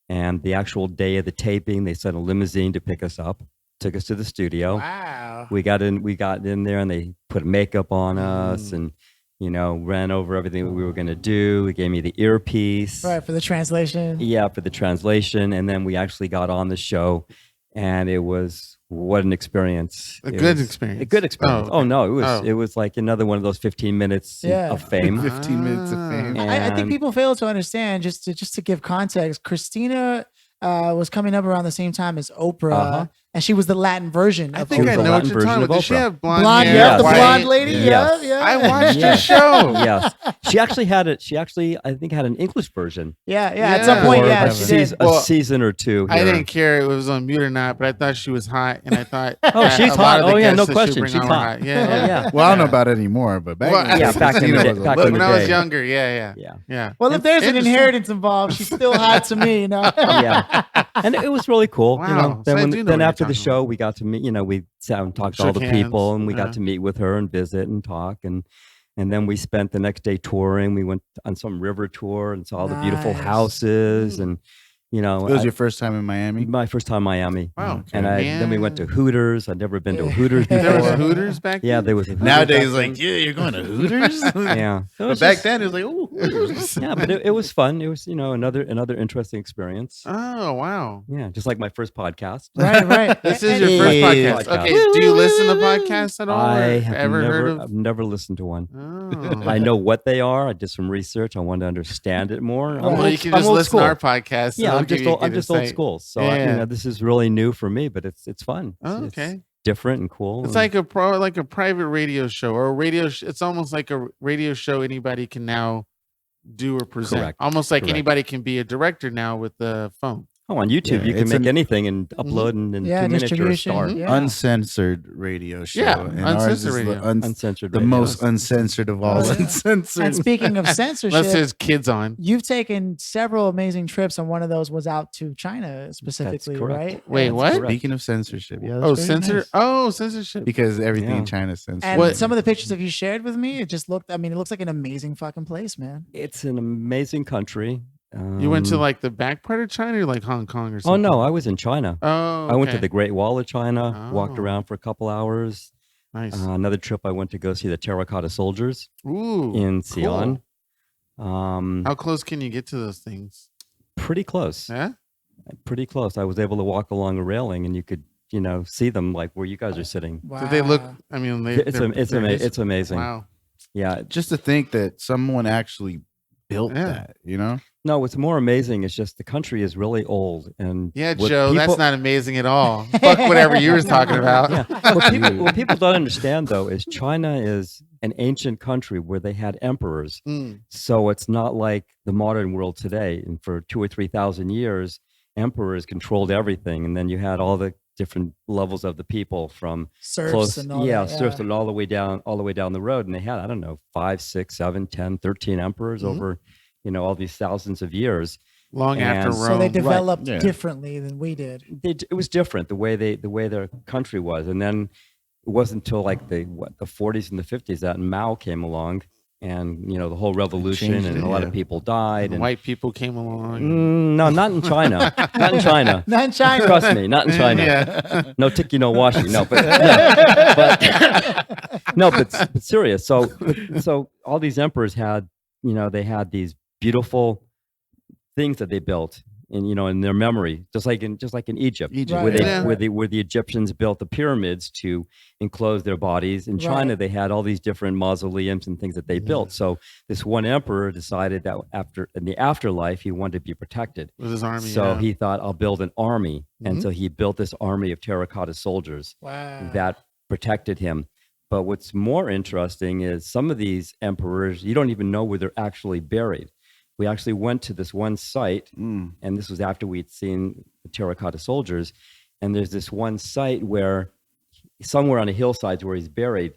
And the actual day of the taping, they sent a limousine to pick us up, took us to the studio. Wow. We got in there, and they put makeup on us, and ran over everything that we were going to do. They gave me the earpiece, Right, for the translation. yeah, for the translation, and then we actually got on the show, and it was what an experience! A It good was experience. A good experience. Oh, Oh no, Oh. it was like another one of those 15 minutes Yeah. of fame. 15 minutes of fame. I think And- people fail to understand, just to give context, Christina was coming up around the same time as Oprah, Uh-huh. and she was the Latin version I of think She I was Oprah. the know what Latin you're talking version about. of Does she Oprah. have blonde Blonde, hair? yeah, the Yes. blonde lady. Yes. Yeah, yeah. I watched Yeah. the show. Yes, she actually had it. She actually, I think, had an English version. Yeah, yeah. At some point, for yeah, a, she season, did. Well, a season or two. I here. didn't care if it was on mute or not, but I thought she was hot, and I thought, Oh, she's a lot hot. of the Oh, yeah, guests no that she question. bring She's on were hot. Yeah, Oh, yeah. Well, I don't know about it anymore, but back Well, then, yeah, back in the Christina day- was a back look. in when the I was day. younger, yeah. Yeah, Well, if there's an Interesting. inheritance involved, she's still hot to me, you know. yeah, and it was really cool. Wow. So I do know Then what after you're the talking show, we got to meet. We sat and talked to all Shook the people, hands, and we yeah. got to meet with her and visit and talk, and then we spent the next day touring. We went on some river tour and saw the beautiful Nice. houses, and It was your first time in Miami. my first time in Miami. Wow. And then we went to Hooters. I'd never been to a Yeah. Hooters before. There was Hooters back then? Yeah, there was a Hooters Nowadays, back like, then. yeah, you're going to Hooters. Yeah. So it But was back just- then, it was like, ooh. yeah, but it was fun. It was, another interesting experience. Oh, wow. Yeah, just like my first podcast. Right. This And- is your and- first Hey. podcast. Okay, do you listen to podcasts at all? I or have ever heard I've of? never listened to one. Oh. I know what they are. I did some research. I wanted to understand it more. I'm Well, old- you can I'm just old listen school. to our podcast. Yeah, it'll I'm give just you a old, I'm good just old insight. school. So Yeah. this is really new for me, but it's fun. Oh, It's okay. different and cool. It's and- like a private radio show or a radio. It's almost like a radio show anybody can now do or present. Correct. Almost like Correct. anybody can be a director now with the phone. on YouTube, Yeah, you can it's make an- anything and upload, and in Yeah, 2 minutes you're a distribution, star. yeah. Uncensored radio show. Yeah, and ours uncensored is radio. the, Uncensored the radio. most uncensored of all Oh, yeah. uncensored. And speaking of Unless censorship, there's kids on. you've taken several amazing trips, and one of those was out to China specifically, correct. right? Wait, And- what? correct. Speaking of censorship, yeah. Oh, that's very censor. nice. Oh, censorship. Because everything in Yeah. China is censored. And What- some of the pictures that you shared with me, it just looked. I mean, it looks like an amazing fucking place, man. It's an amazing country. You went to Um, like the back part of China or like Hong Kong or Oh something? no, I was in China. Oh, I went to okay. the Great Wall of China, walked Oh. around for a couple hours. Nice. Another trip, I went to go see the terracotta soldiers Ooh. in Xi'an. How close can you get to those things? Pretty close. Yeah. Pretty close. I was able to walk along a railing, and you could, see them like where you guys are sitting. Wow. Did they look? I mean, It's amazing. Wow. Yeah. Just to think that someone actually built that, No, what's more amazing is just the country is really old. And yeah, Joe, that's not amazing at all. Fuck whatever you were talking about. Yeah. What people don't understand, though, is China is an ancient country where they had emperors. So it's not like the modern world today. And for 2,000 or 3,000 years, emperors controlled everything. And then you had all the different levels of the people from serfs and all that. Serfs and all the way down the road. And they had, I don't know, 5, 6, 7, 10, 13 emperors over, all these thousands of years. Long after Rome. So they developed differently than we did. It was different the way their country was. And then it wasn't until like the 40s and the 50s that Mao came along. And the whole revolution, and a lot of people died, and white people came along. No, not in China. Not in China. Not in China. Trust me, not in China. Yeah. No tiki, no washi. No, but serious. So all these emperors had, they had these beautiful things that they built, in their memory, just like in Egypt, right. where the Egyptians built the pyramids to enclose their bodies. In China, they had all these different mausoleums and things that they built. So this one emperor decided that in the afterlife, he wanted to be protected with his army. So he thought, I'll build an army, and so he built this army of terracotta soldiers that protected him. But what's more interesting is some of these emperors, you don't even know where they're actually buried. We actually went to this one site, and this was after we'd seen the terracotta soldiers. And there's this one site where somewhere on a hillside where he's buried.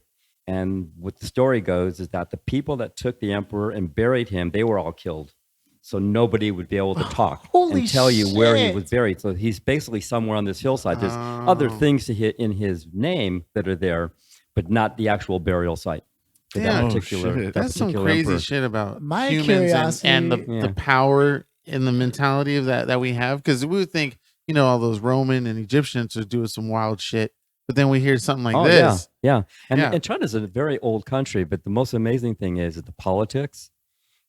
And what the story goes is that the people that took the emperor and buried him, they were all killed. So nobody would be able to talk and tell you where he was buried. So he's basically somewhere on this hillside. There's other things to hit in his name that are there, but not the actual burial site. That's some crazy shit about my humans curiosity and the power and the mentality of that we have. Because we would think, all those Roman and Egyptians are doing some wild shit, but then we hear something like this. And China's a very old country, but the most amazing thing is the politics.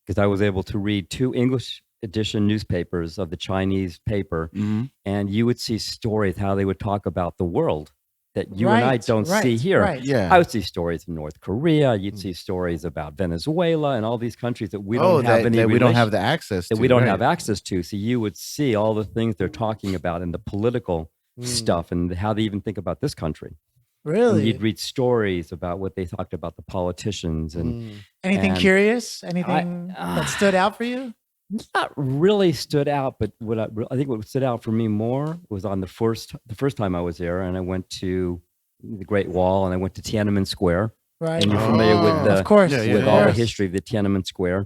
Because I was able to read 2 English edition newspapers of the Chinese paper, and you would see stories how they would talk about the world that you and I don't see here. I would see stories of North Korea. You'd see stories about Venezuela and all these countries that we don't have any. That we don't have the access to. That we don't have access to. So you would see all the things they're talking about and the political stuff and how they even think about this country. Really? And you'd read stories about what they talked about the politicians and anything curious? Anything that stood out for you? Not really stood out, but I think what stood out for me more was on the first time I was there, and I went to the Great Wall, and I went to Tiananmen Square. Right, and you're familiar with of course, with all the history of the Tiananmen Square.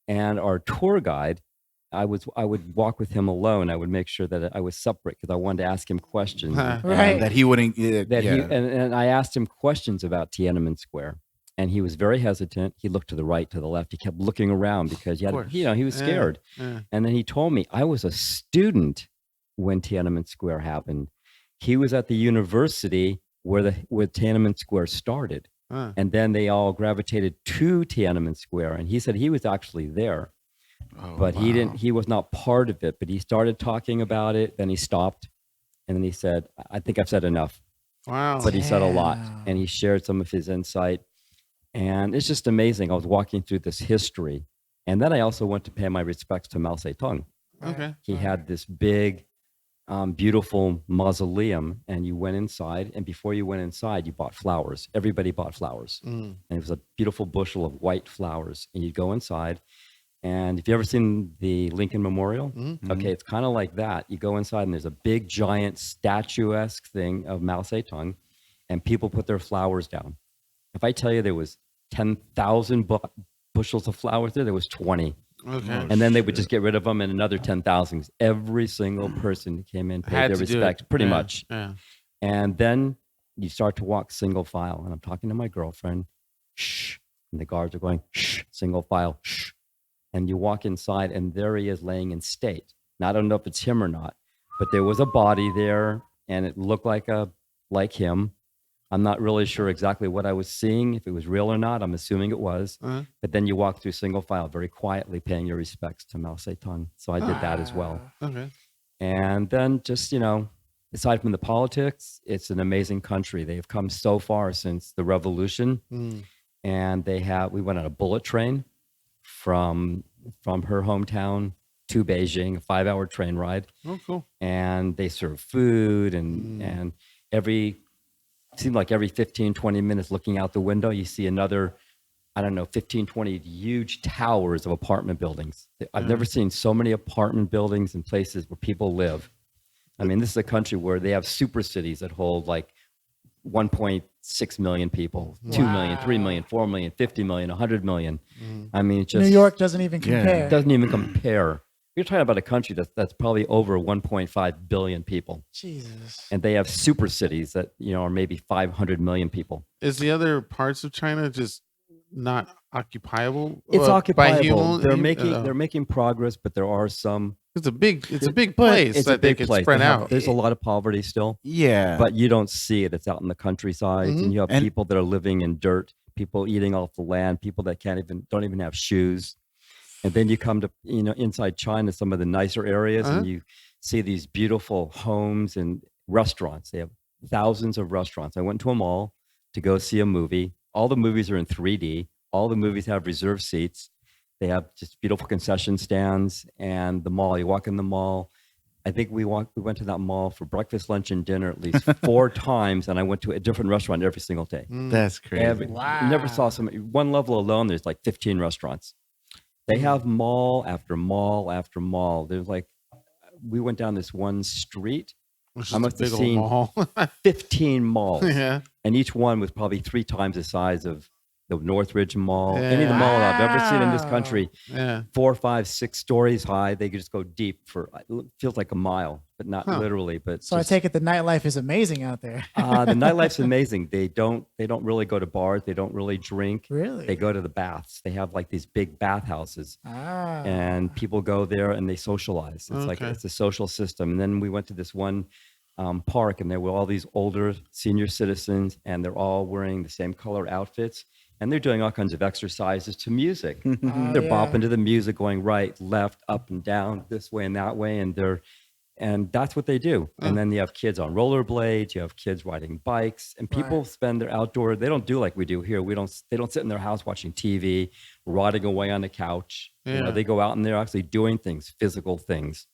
And our tour guide, I would walk with him alone. I would make sure that I was separate because I wanted to ask him questions. Right, that he wouldn't. And I asked him questions about Tiananmen Square. And he was very hesitant. He looked to the right, to the left. He kept looking around because he was scared. And then he told me, I was a student when Tiananmen Square happened. He was at the university where Tiananmen Square started. And then they all gravitated to Tiananmen Square. And he said he was actually there. But he was not part of it. But he started talking about it. Then he stopped. And then he said, I think I've said enough. Wow. But he said a lot. And he shared some of his insight. And it's just amazing. I was walking through this history. And then I also went to pay my respects to Mao Zedong. Okay. He had this big, beautiful mausoleum, and you went inside. And before you went inside, you bought flowers. Everybody bought flowers. And it was a beautiful bushel of white flowers. And you'd go inside. And if you've ever seen the Lincoln Memorial, okay, it's kind of like that. You go inside, and there's a big, giant, statuesque thing of Mao Zedong, and people put their flowers down. If I tell you there was 10,000 bushels of flowers there was 20. Okay. And then they would just get rid of them, and another 10,000. Every single person that came in paid their respect, pretty much. Yeah. And then you start to walk single file. And I'm talking to my girlfriend, shh. And the guards are going, shh, single file, shh. And you walk inside, and there he is laying in state. Now, I don't know if it's him or not, but there was a body there, and it looked like him. I'm not really sure exactly what I was seeing, if it was real or not. I'm assuming it was. But then you walk through single file very quietly, paying your respects to Mao Zedong. So I did that as well. Okay. And then just, aside from the politics, it's an amazing country. They've come so far since the revolution. And we went on a bullet train from her hometown to Beijing, a 5-hour train ride. Oh, cool. And they serve food and seemed like every 15, 20 minutes looking out the window, you see another, 15, 20 huge towers of apartment buildings. I've never seen so many apartment buildings and places where people live. I mean, this is a country where they have super cities that hold like 1.6 million people, 2 million, 3 million, 4 million, 50 million, 100 million. I mean, just New York doesn't even compare. It doesn't even compare. You're talking about a country that's probably over 1.5 billion people. Jesus. And they have super cities that, are maybe 500 million people. Is the other parts of China just not occupiable? It's occupiable. By they're making progress, but there are some. It's a big place. It's that a big they can place. spread out. There's a lot of poverty still. Yeah. But you don't see it. It's out in the countryside, and you have people that are living in dirt, people eating off the land, people that don't even have shoes. And then you come to, inside China, some of the nicer areas, and you see these beautiful homes and restaurants. They have thousands of restaurants. I went to a mall to go see a movie. All the movies are in 3D. All the movies have reserved seats. They have just beautiful concession stands, and the mall. You walk in the mall. I think we went to that mall for breakfast, lunch, and dinner at least 4 times, and I went to a different restaurant every single day. That's crazy. Never saw one level alone. There's like 15 restaurants. They have mall after mall after mall. There's we went down this one street. I must have seen mall. 15 malls. Yeah. And each one was probably 3 times the size of the Northridge Mall. Any of the malls I've ever seen in this country. 4, 5, 6 stories high. They could just go deep it feels like a mile, but not literally. But so I take it the nightlife is amazing out there. The nightlife's amazing. They don't really go to bars. They don't really drink. Really? They go to the baths. They have like these big bathhouses, and people go there and they socialize. It's like it's a social system. And then we went to this one park, and there were all these older senior citizens, and they're all wearing the same color outfits. And they're doing all kinds of exercises to music. They're bopping to the music, going right, left, up and down, this way and that way. And that's what they do. And then you have kids on rollerblades. You have kids riding bikes. And people spend their outdoor. They don't do like we do here. They don't sit in their house watching TV, rotting away on the couch. They go out and they're actually doing things, physical things.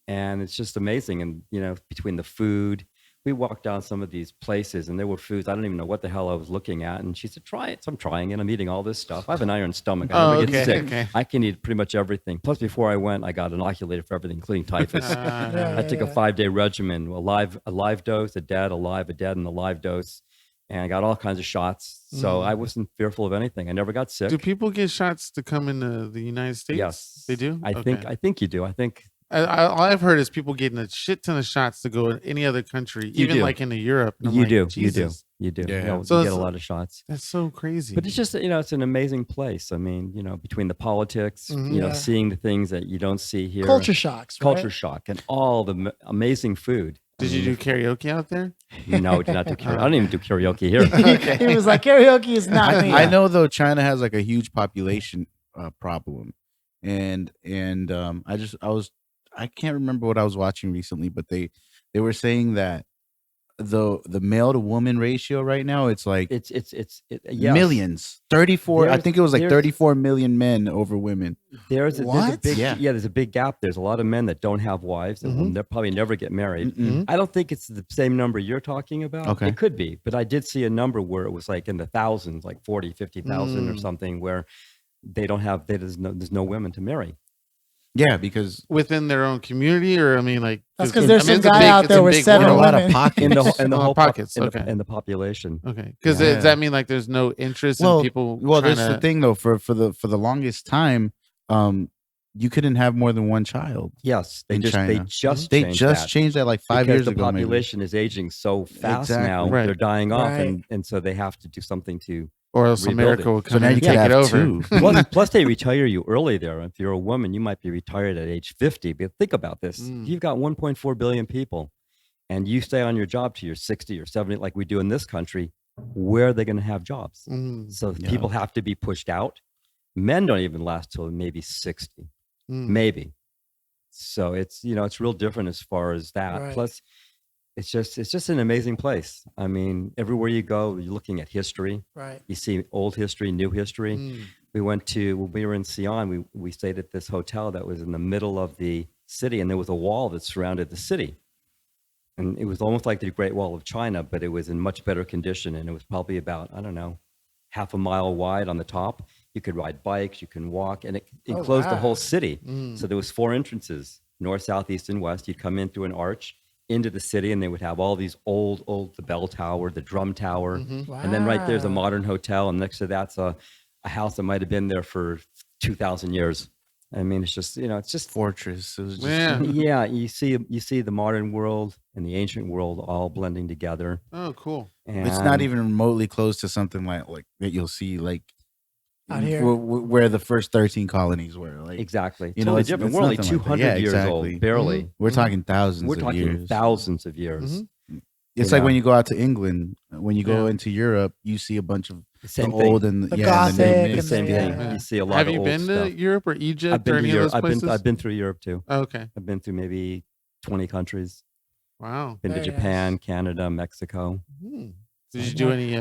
And it's just amazing. And, between the food, we walked down some of these places, and there were foods. I don't even know what the hell I was looking at. And she said, try it. So I'm trying it. I'm eating all this stuff. I have an iron stomach. I never get sick. Okay. I can eat pretty much everything. Plus, before I went, I got inoculated for everything, including typhus. I took a 5-day regimen, a live dose, a dead, and a live dose. And I got all kinds of shots. So I wasn't fearful of anything. I never got sick. Do people get shots to come into the United States? Yes. They do? I think you do. I think. All I've heard is people getting a shit ton of shots to go to any other country, even like into Europe. You do. You do. You Yeah. So you get a lot of shots. That's so crazy. But it's just, it's an amazing place. I mean, between the politics, seeing the things that you don't see here. Culture shocks, right? Culture shock, and all the amazing food. Did you do karaoke out there? No, did not do karaoke. I don't even do karaoke here. He was like, karaoke is not me. I know though, China has like a huge population problem, and I can't remember what I was watching recently, but they were saying that the male to woman ratio right now, it's like it's millions. 34. I think it was like 34 million men over women. There's a big gap. There's a lot of men that don't have wives, and they'll probably never get married. I don't think it's the same number you're talking about. Okay. It could be, but I did see a number where it was like in the thousands, like 40, 50,000 or something, where there's no women to marry. Yeah, because within their own community, or that's because there's some guy out there with 7 a lot women. of pockets in the whole pockets. in the population. Okay, because does that mean like there's no interest in people? Well, that's the thing though. For the longest time, you couldn't have more than one child. Yes, they just changed that like 5 years ago. The population is aging so fast now; they're dying off, and so they have to do something to. Or else America will come and take it over. Plus, they retire you early there. If you're a woman, you might be retired at age 50. But think about this. You've got 1.4 billion people, and you stay on your job till you're 60 or 70, like we do in this country. Where are they going to have jobs? So people have to be pushed out. Men don't even last till maybe 60. Maybe. So it's, it's real different as far as that. Right. Plus, it's just an amazing place. I mean, everywhere you go, you're looking at history. Right. You see old history, new history. When we were in Sion, we stayed at this hotel that was in the middle of the city, and there was a wall that surrounded the city. And it was almost like the Great Wall of China, but it was in much better condition. And it was probably about, I don't know, half a mile wide on the top. You could ride bikes, you can walk, and it enclosed the whole city. So there was 4 entrances, north, south, east, and west. You'd come in through an arch into the city, and they would have all these old, the bell tower, the drum tower. And then right there's a modern hotel, and next to that's a house that might have been there for 2,000 years. I mean, it's just, it's just fortress. It was just, yeah. You see the modern world and the ancient world all blending together. Oh, cool. And it's not even remotely close to something like that you'll see like out here where the first 13 colonies were. Like exactly, totally different. We're only 200 years old, barely. We're talking thousands. We're talking years. thousands of years. It's like when you go out to England, when you go into Europe, you see a bunch of same old thing. and the the Gothic, The same thing. Yeah. You see a lot Have of you old been stuff. to Europe or Egypt I've been or to any Europe. of those places? I've been through Europe too. Oh, okay. I've been through maybe 20 countries. Wow. Been to Very Japan, nice. Canada, Mexico. Did you do any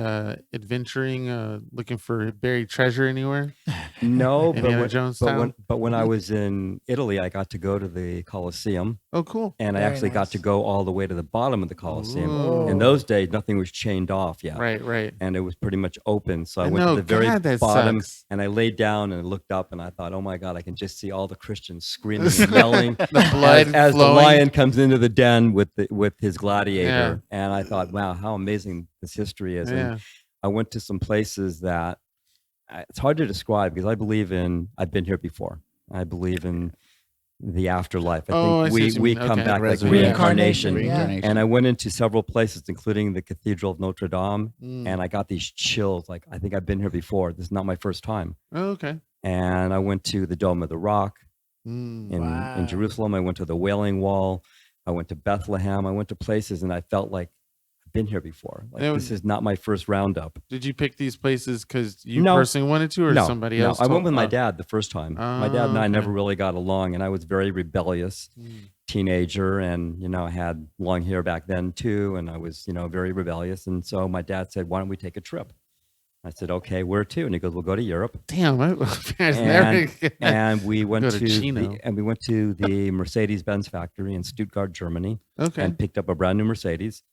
adventuring, looking for buried treasure anywhere? No, Indiana Jones style? but when I was in Italy, I got to go to the Colosseum, Oh, cool. and I Very actually got nice. to go all the way to the bottom of the Colosseum. Ooh. In those days, nothing was chained off yet. Right. And it was pretty much open. So I I went know, to the very God, that bottom, sucks. and I laid down and looked up, and I thought, oh my God, I can just see all the Christians screaming and yelling The blood as the flowing. lion comes into the den with his gladiator. Yeah. And I thought, wow, how amazing this history is. Yeah. And I went to some places that it's hard to describe because I've been here before. I believe in the afterlife. I think I see what you we mean. come Okay. back like Reincarnation. reincarnation. And I went into several places, including the Cathedral of Notre Dame, and I got these chills. Like, I think I've been here before. This is not my first time. Oh, okay. And I went to the Dome of the Rock in Wow. Jerusalem. I went to the Wailing Wall. I went to Bethlehem. I went to places, and I felt like I've been here before. Like, Now, this is not my first roundup. Did you pick these places because you No. personally wanted to, or No, somebody no. else? I went told- with my oh. dad the first time. My dad and I okay. never really got along, and I was very rebellious teenager, and I had long hair back then too, and I was very rebellious. And so my dad said, "Why don't we take a trip?" I said, "Okay, where to?" And he goes, "We'll go to Europe." Damn, my parents And, never. and we went Go to Chino. we went to the Mercedes-Benz factory in Stuttgart, Germany, Okay. and picked up a brand new Mercedes.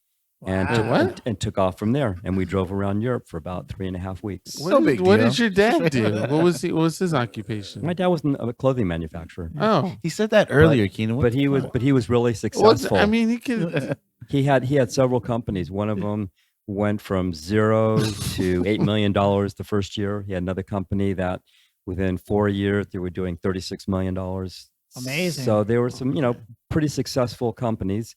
And, Wow. took, What? and took off from there, and we drove around Europe for about 3.5 weeks. What, No did, big what deal. did your dad do? What was his occupation? My dad was a clothing manufacturer. Oh, He said that earlier, Keenan. But he was really well, successful. I mean, he could. he had several companies. One of them went from 0 to $8 million the first year. He had another company that within 4 years they were doing $36 million. Amazing. So there were some pretty successful companies,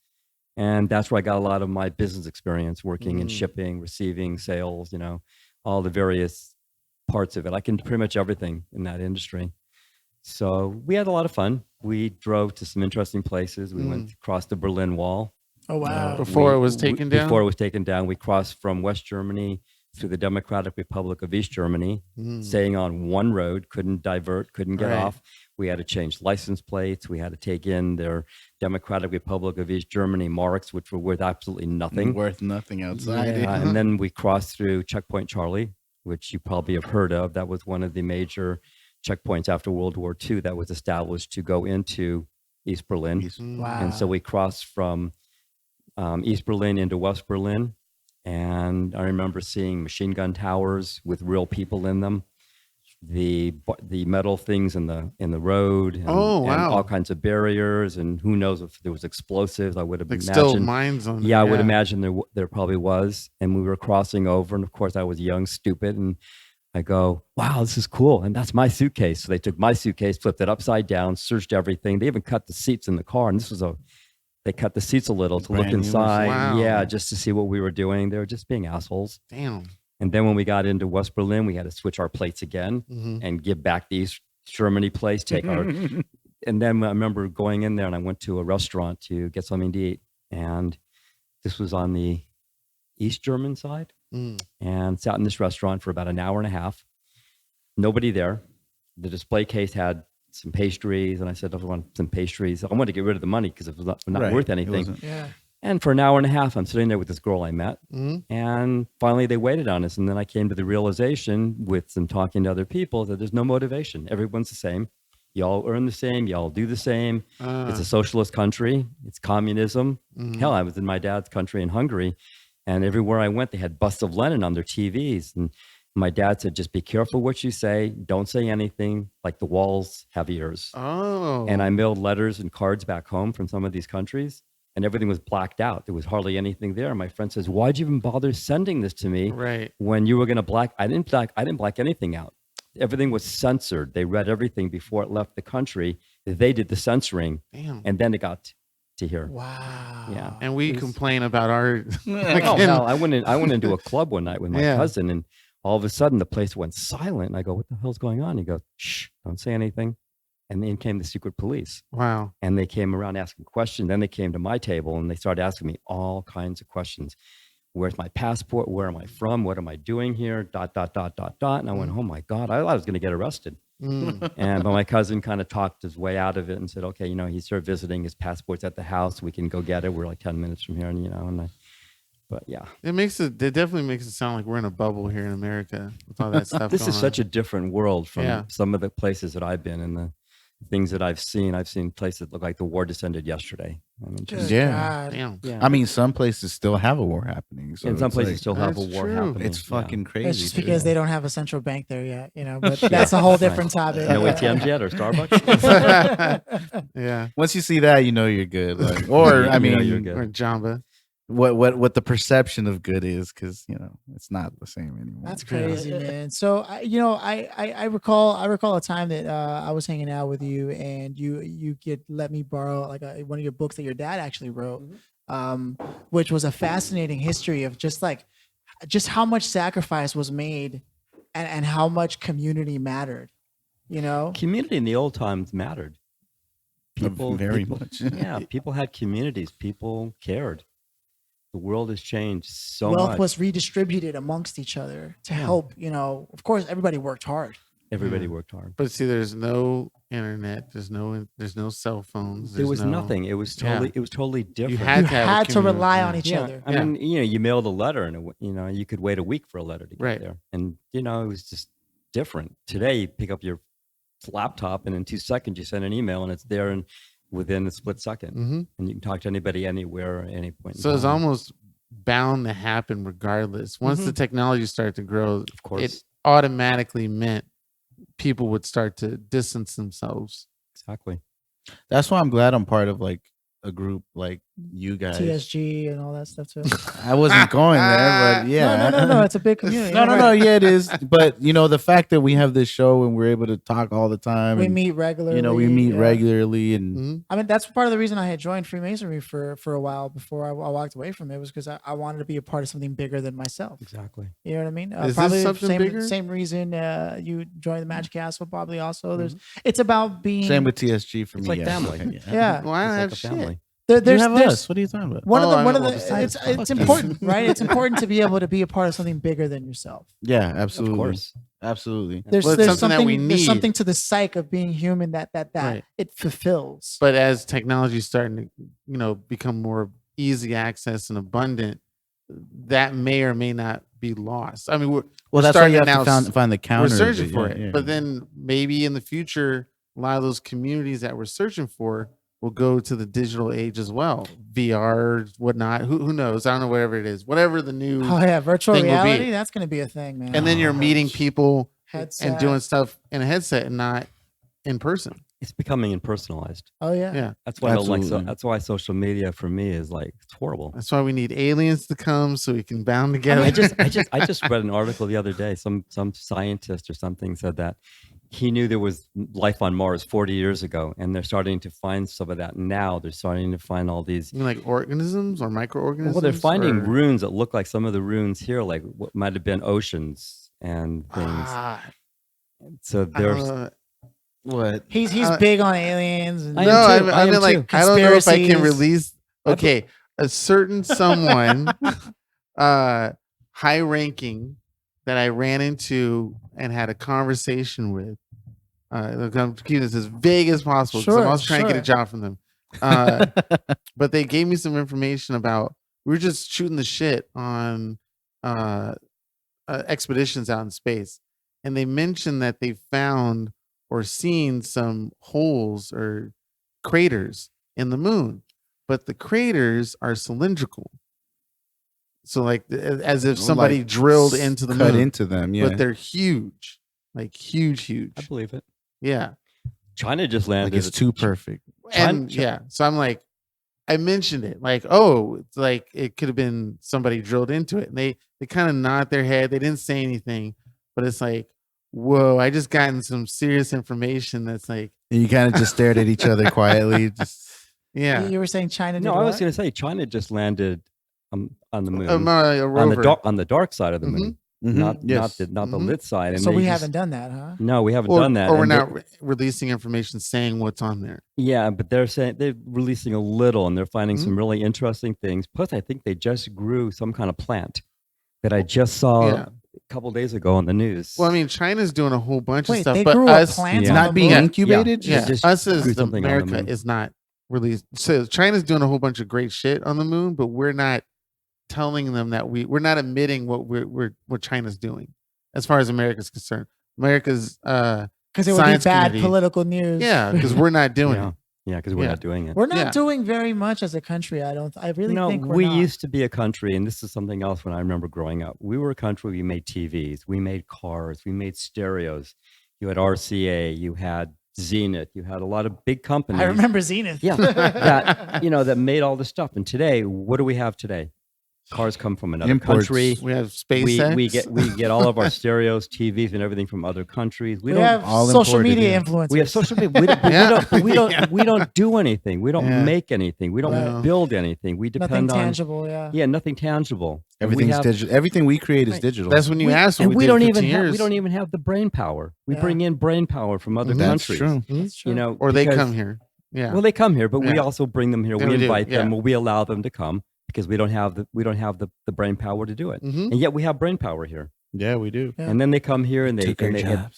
and that's where I got a lot of my business experience working in shipping, receiving, sales, all the various parts of it. I can do pretty much everything in that industry. So we had a lot of fun. We drove to some interesting places. We went across the Berlin Wall. Oh wow. Before it was taken down? Before it was taken down, we crossed from West Germany through the Democratic Republic of East Germany, staying on one road, couldn't divert, couldn't get Right. off. We had to change license plates. We had to take in their Democratic Republic of East Germany marks, which were worth absolutely nothing. Worth nothing outside. And then we crossed through Checkpoint Charlie, which you probably have heard of. That was one of the major checkpoints after World War II that was established to go into East Berlin. Wow. And so we crossed from East Berlin into West Berlin. And I remember seeing machine gun towers with real people in them, the metal things in the road, and, Oh, and wow. all kinds of barriers, and who knows if there was explosives. I would have Like imagined. still mines on. Yeah, I would imagine there probably was. And we were crossing over, and of course I was young, stupid, and I go, "Wow, this is cool!" And that's my suitcase. So they took my suitcase, flipped it upside down, searched everything. They even cut the seats in the car, and they cut the seats a little to look Brand new. inside. Wow. Yeah, just to see what we were doing. They were just being assholes. Damn. And then when we got into West Berlin, we had to switch our plates again and give back the East Germany place, take our. And then I remember going in there, and I went to a restaurant to get something to eat, and this was on the East German side, and sat in this restaurant for about an hour and a half. Nobody there. The display case had some pastries. And I said, I want some pastries. I wanted to get rid of the money because it was not worth anything. Yeah. And for an hour and a half, I'm sitting there with this girl I met. And finally they waited on us. And then I came to the realization with some talking to other people that there's no motivation. Everyone's the same. Y'all earn the same. Y'all do the same. It's a socialist country. It's communism. Hell, I was in my dad's country in Hungary. And everywhere I went, they had busts of Lenin on their TVs. And my dad said, just be careful what you say. Don't say anything. Like the walls have ears. And I mailed letters and cards back home from some of these countries. And everything was blacked out. There was hardly anything there. My friend says, why'd you even bother sending this to me when you were going to black? I didn't black anything out. Everything was censored. They read everything before it left the country. They did the censoring. And then it got to here. Wow. Yeah. And we complain about our. No, I went into a club one night with my cousin, and all of a sudden the place went silent. And I go, what the hell's going on? He goes, shh, don't say anything. And then came the secret police. Wow. And they came around asking questions. Then they came to my table and they started asking me all kinds of questions. Where's my passport? Where am I from? What am I doing here? ... And I went, oh my God, I was going to get arrested. But my cousin kind of talked his way out of it and said, okay, he's here visiting. His passport's at the house. We can go get it. We're like 10 minutes from here. But yeah. It definitely makes it sound like we're in a bubble here in America with all that stuff. This is such a different world from some of the places that I've been in. The things that I've seen places that look like the war just ended yesterday. I mean, Damn. I mean, some places still have a war happening. So and some places still have a war happening. It's fucking crazy. It's just because they don't have a central bank there yet, But that's a whole different topic. No ATMs yet or Starbucks. Once you see that, you're good. Or you're good. Or Jamba. What the perception of good is, because it's not the same anymore. That's crazy, man. So I recall a time that I was hanging out with you, and you could let me borrow like one of your books that your dad actually wrote, which was a fascinating history of just how much sacrifice was made, and how much community mattered. Community in the old times mattered. People much. Yeah, people had communities. People cared. The world has changed so much. Wealth was redistributed amongst each other to help, of course, everybody worked hard. Everybody worked hard. But see, there's no internet. There's no cell phones. There was nothing. It was totally different. You had to rely on each other. I mean, you mailed a letter and, you could wait a week for a letter to get there. And, it was just different. Today, you pick up your laptop and in 2 seconds you send an email and it's there and within a split second, and you can talk to anybody anywhere at any point. So it's almost bound to happen regardless. Once the technology started to grow, of course, it automatically meant people would start to distance themselves. Exactly. That's why I'm glad I'm part of a group like you guys, TSG and all that stuff too. I wasn't going there, but yeah. No, it's a big community. No, yeah, it is. But the fact that we have this show and we're able to talk all the time, we meet regularly. We meet regularly, and I mean that's part of the reason I had joined Freemasonry for a while before I walked away from it, was because I wanted to be a part of something bigger than myself. Exactly. You know what I mean? Is probably this something bigger? Same reason you joined the Magic Castle. Probably also it's about being same with TSG for it's me. like family. Yeah. Well, I don't have like a family. shit. There's us. What are you talking about? It's important, right? It's important to be able to be a part of something bigger than yourself. Yeah, absolutely. Of course. Absolutely. There's something that we need. There's something to the psyche of being human that it fulfills. But as technology is starting to, become more easy access and abundant, that may or may not be lost. I mean, that's why you have to find the counter. We're searching for it, but then maybe in the future, a lot of those communities that we're searching for will go to the digital age as well. VR, whatnot. Who knows? I don't know, whatever it is. Whatever the new virtual thing will reality, be. that's going to be a thing, man. And then you're meeting people Headset. and doing stuff in a headset and not in person. It's becoming impersonalized. Oh yeah. Yeah. That's why I don't like that's why social media for me is it's horrible. That's why we need aliens to come so we can bound together. I just read an article the other day. Some scientist or something said that he knew there was life on Mars 40 years ago, and they're starting to find some of that now. They're starting to find all these like organisms or microorganisms. Well, they're finding runes that look like some of the runes here, like what might have been oceans and things. So there's what he's big on aliens. And I mean, like I don't know if I can release. Okay, a certain someone, high ranking, that I ran into and had a conversation with, Look, I'm keeping this as vague as possible because I'm also trying to get a job from them. But they gave me some information about, we were just shooting the shit on expeditions out in space. And they mentioned that they found or seen some holes or craters in the moon, but the craters are cylindrical. So like as if somebody drilled into the cut moon, into them, yeah. but they're huge, like huge. I believe it. Yeah. China just landed. Like it's too perfect. And yeah, so I'm like, I mentioned it like, oh, it's like it could have been somebody drilled into it. And they kind of nod their head. They didn't say anything, but it's like, whoa, I just gotten some serious information that's like. And you kind of just stared at each other quietly. Just yeah. You were saying China did No, I was going to say China just landed on the moon. On the dark side of the moon. Not the lit side. And so we haven't done that, huh? No, we haven't done that. Or we're not releasing information saying what's on there. Yeah, but they're releasing a little, and they're finding some really interesting things. Plus, I think they just grew some kind of plant that I just saw a couple days ago on the news. Well, I mean, China's doing a whole bunch of stuff, they but grew us a plant not being incubated. Yeah, us as America is not released. So China's doing a whole bunch of great shit on the moon, but we're not telling them that we're not admitting what China's doing as far as America's concerned. America's because it would be bad political news. Yeah, because we're not doing it. Yeah, because we're not doing it. We're not doing very much as a country. I really think we're not. Used to be a country, and this is something else when I remember growing up. We were a country, we made TVs, we made cars, we made stereos. You had RCA, you had Zenith, you had a lot of big companies. I remember Zenith. Yeah, that made all this stuff. And today, what do we have today? Cars come from another country. We have SpaceX. We get all of our stereos, TVs, and everything from other countries. We have social media influencers. We have social media. We don't do anything. We don't make anything. We don't build anything. We depend nothing tangible. Nothing tangible. Everything's digital. Everything we create is digital. That's when you ask. And we don't even have the brain power. We bring in brain power from other countries. That's true. Or they come here. Yeah. Well, they come here, but we also bring them here. We invite them. Or we allow them to come. Because we don't have the brain power to do it, and yet we have brain power here. Yeah, we do. Yeah. And then they come here and they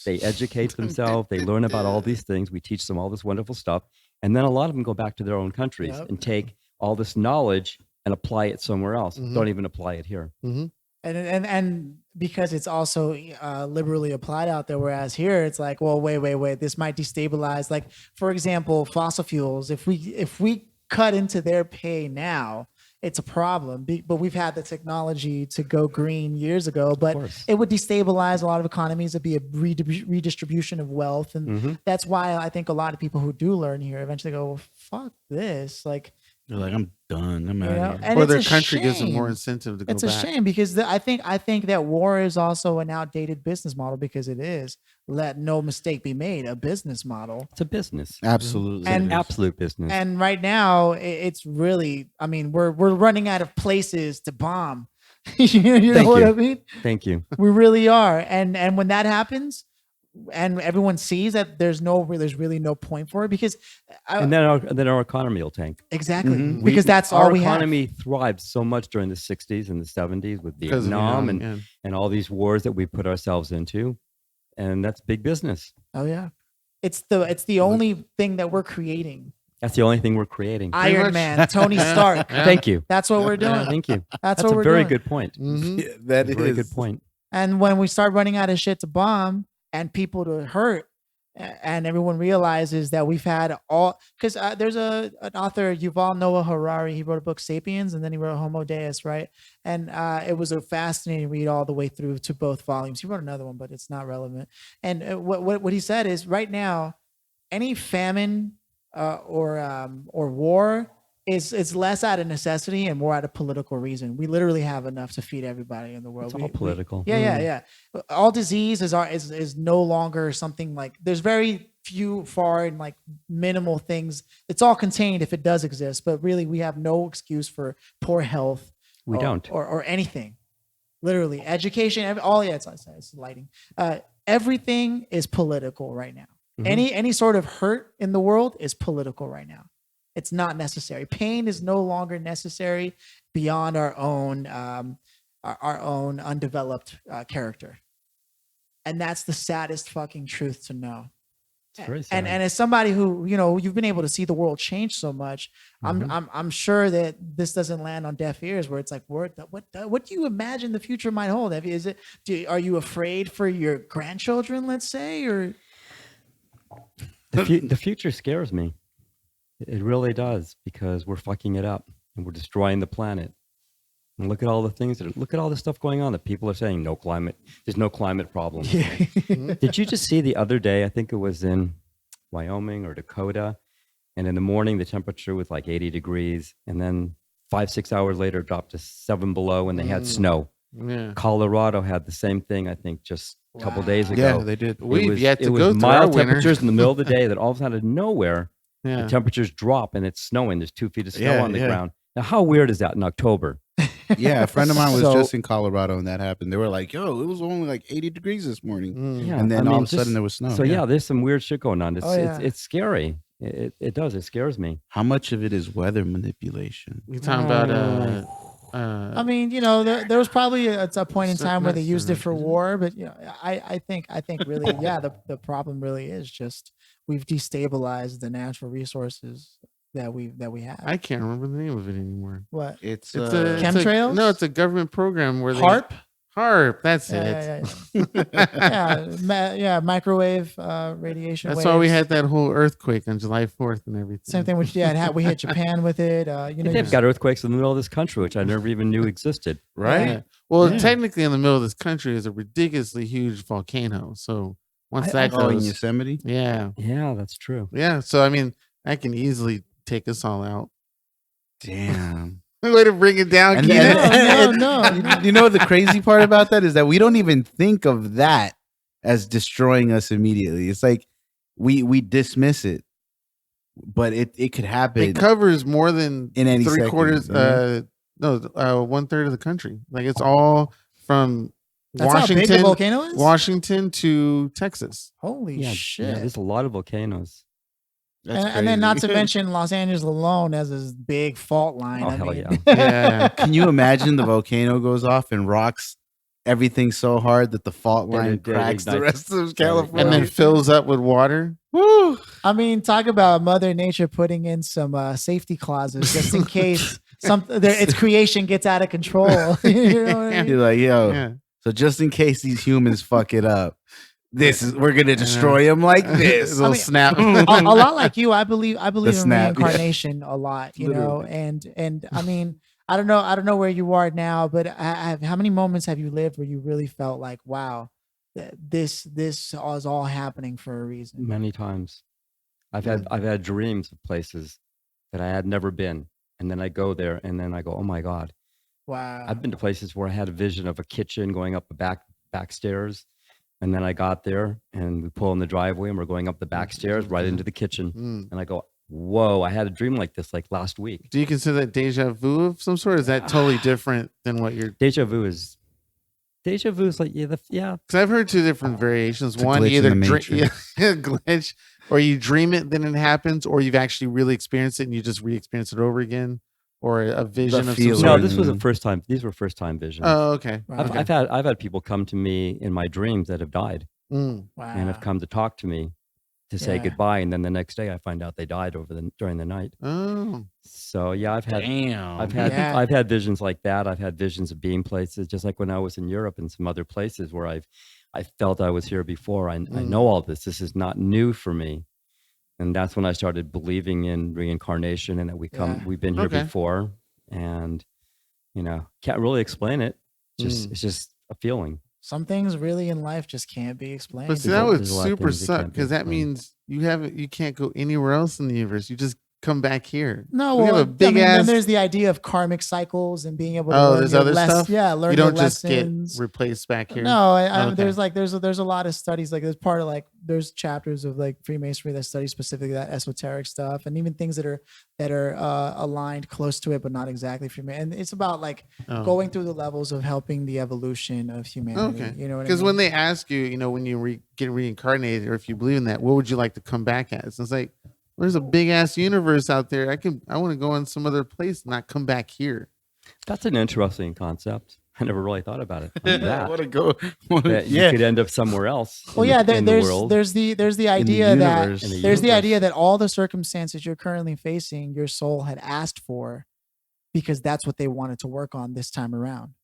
educate themselves. They learn about all these things. We teach them all this wonderful stuff, and then a lot of them go back to their own countries and take all this knowledge and apply it somewhere else. Don't even apply it here. And because it's also liberally applied out there, whereas here it's like, well, wait, this might destabilize. Like, for example, fossil fuels. If we cut into their pay now, it's a problem, but we've had the technology to go green years ago, but it would destabilize a lot of economies. It'd be a redistribution of wealth. And that's why I think a lot of people who do learn here eventually go, well, fuck this. Like, they're like, I'm done. I'm out of here. Or their country gives them more incentive to go back. It's a shame because I think that war is also an outdated business model because it is. Let no mistake be made, a business model. It's a business. Absolutely. And an absolute business. And right now it's really, I mean, we're running out of places to bomb. you know what I mean? Thank you. We really are. And when that happens, and everyone sees that there's really no point for it because and then our economy will tank. Exactly. Because that's all we have. Our economy thrived so much during the 60s and the 70s with Vietnam and all these wars that we put ourselves into, and that's big business. Oh yeah. It's the only thing that we're creating. That's the only thing we're creating. Iron Man, Tony Stark. Thank you. That's what we're doing. Thank you. That's what we're doing. That's a very good point. That is a very good point. And when we start running out of shit to bomb and people to hurt, and everyone realizes that we've had because there's an author, Yuval Noah Harari. He wrote a book, Sapiens, and then he wrote Homo Deus, right? And it was a fascinating read all the way through to both volumes. He wrote another one, but it's not relevant. And what he said is, right now, any famine or war is less out of necessity and more out of political reason. We literally have enough to feed everybody in the world. It's all political. Yeah. All disease is no longer something like, there's very few, far, and like minimal things. It's all contained if it does exist, but really we have no excuse for poor health. We don't. Or anything. Literally, education, it's lighting. Everything is political right now. Any sort of hurt in the world is political right now. It's not necessary. Pain is no longer necessary beyond our own undeveloped character. And that's the saddest fucking truth to know. It's very sad. And as somebody who, you've been able to see the world change so much, I'm sure that this doesn't land on deaf ears where it's like, what do you imagine the future might hold? Are you afraid for your grandchildren, let's say, or the future scares me. It really does, because we're fucking it up and we're destroying the planet. And look at all the things look at all the stuff going on that people are saying there's no climate problem. Did you just see the other day, I think it was in Wyoming or Dakota, and in the morning the temperature was like 80 degrees, and then 5-6 hours later it dropped to 7 below and they had snow. Yeah. Colorado had the same thing, I think, just a couple days ago. Yeah, they did. We've yet to it go was through our mild winter. temperatures in the middle of the day that all of a sudden, out of nowhere, Yeah. the temperatures drop and it's snowing. There's 2 feet of snow on the yeah. ground. Now, how weird is that in October? Yeah, a friend of mine was So- just in Colorado and that happened. They were like, "Yo, it was only like 80 degrees this morning," Yeah, and then I mean, all of a sudden there was snow. So yeah, there's some weird shit going on. yeah. It's scary. It does. It scares me. How much of it is weather manipulation? You're talking about I mean, there was probably a point in time where they used it for Isn't it? war, but I think really, the problem really is just we've destabilized the natural resources that we have. I can't remember the name of it anymore. What? It's Chemtrails? No, it's a government program where HARP? That's Yeah, it. microwave radiation. That's waves. why we had that whole earthquake on July 4th and everything. Same thing with we hit Japan with it. They've got earthquakes in the middle of this country, which I never even knew existed. right. Yeah. Well, Yeah. technically, in the middle of this country is a ridiculously huge volcano. So once that Oh, in goes, Yosemite. yeah, Yeah, that's true. yeah. So I mean, that can easily take us all out. Damn. Way to bring it down, And Keenan. then- No. You know the crazy part about that is that we don't even think of that as destroying us immediately. It's like we dismiss it, but it could happen It covers more than in any 3/4. second, No, 1/3 of the country. Like it's all from That's how big the Washington, volcano is. Washington to Texas. Holy Yeah, shit! yeah, there's a lot of volcanoes. And then not to mention Los Angeles alone has this big fault line. Oh, I hell mean, yeah. Yeah. Can you imagine the volcano goes off and rocks everything so hard that the fault Yeah, line it cracks the ignites- rest of California? And then fills up with water. Woo! I mean, talk about Mother Nature putting in some safety clauses just in case its creation gets out of control. You know what I mean? You're like, yo, Yeah. so just in case these humans fuck it up, we're gonna destroy them like this. Little snap. a lot like you, I believe in snap, yeah. reincarnation a lot, and I mean, I don't know where you are now, but how many moments have you lived where you really felt like, wow, this is all happening for a reason? Many times. I've had dreams of places that I had never been. And then I go there and then I go, oh my God. Wow. I've been to places where I had a vision of a kitchen going up the back stairs. And then I got there and we pull in the driveway and we're going up the back stairs right into the kitchen. And I go, whoa, I had a dream like this like last week. Do you consider that deja vu of some sort? Or is that totally different than what you're? Deja vu is like, yeah. Because I've heard two different variations. It's a One, glitch in either the Matrix. Glitch, or you dream it, then it happens, or you've actually really experienced it and you just re-experience it over again, or a vision of some feeling. No, sort. this was a first time. These were first time visions. Oh, okay. Wow. I've had people come to me in my dreams that have died Mm. Wow. and have come to talk to me to say Yeah. goodbye, and then the next day I find out they died during the night. Oh, So yeah, I've had Yeah. I've had visions like that. I've had visions of being places, just like when I was in Europe and some other places where I felt I was here before. I know all this. This is not new for me, and that's when I started believing in reincarnation and that we've been here Okay. before, and can't really explain it. It's just a feeling. Some things really in life just can't be explained. but see, There's that a- would there's a lot of super things that suck can't be because that explained. means you can't go anywhere else in the universe. You just come back here. No, We have well, a big then ass. there's the idea of karmic cycles and being able to Oh, learn there's your other stuff? Yeah, learn You don't your just lessons. get replaced back here. No, Okay. there's a lot of studies like there's part of like there's chapters of like Freemasonry that study specifically that esoteric stuff and even things that are aligned close to it but not exactly Freemasonry. And it's about like Oh. going through the levels of helping the evolution of humanity. Okay. You know what I mean? Because when they ask you, when you get reincarnated, or if you believe in that, what would you like to come back as? It's like, there's a big ass universe out there. I want to go in some other place, not come back here. That's an interesting concept. I never really thought about it like that. That you could end up somewhere else. Well, there's the idea that all the circumstances you're currently facing, your soul had asked for, because that's what they wanted to work on this time around.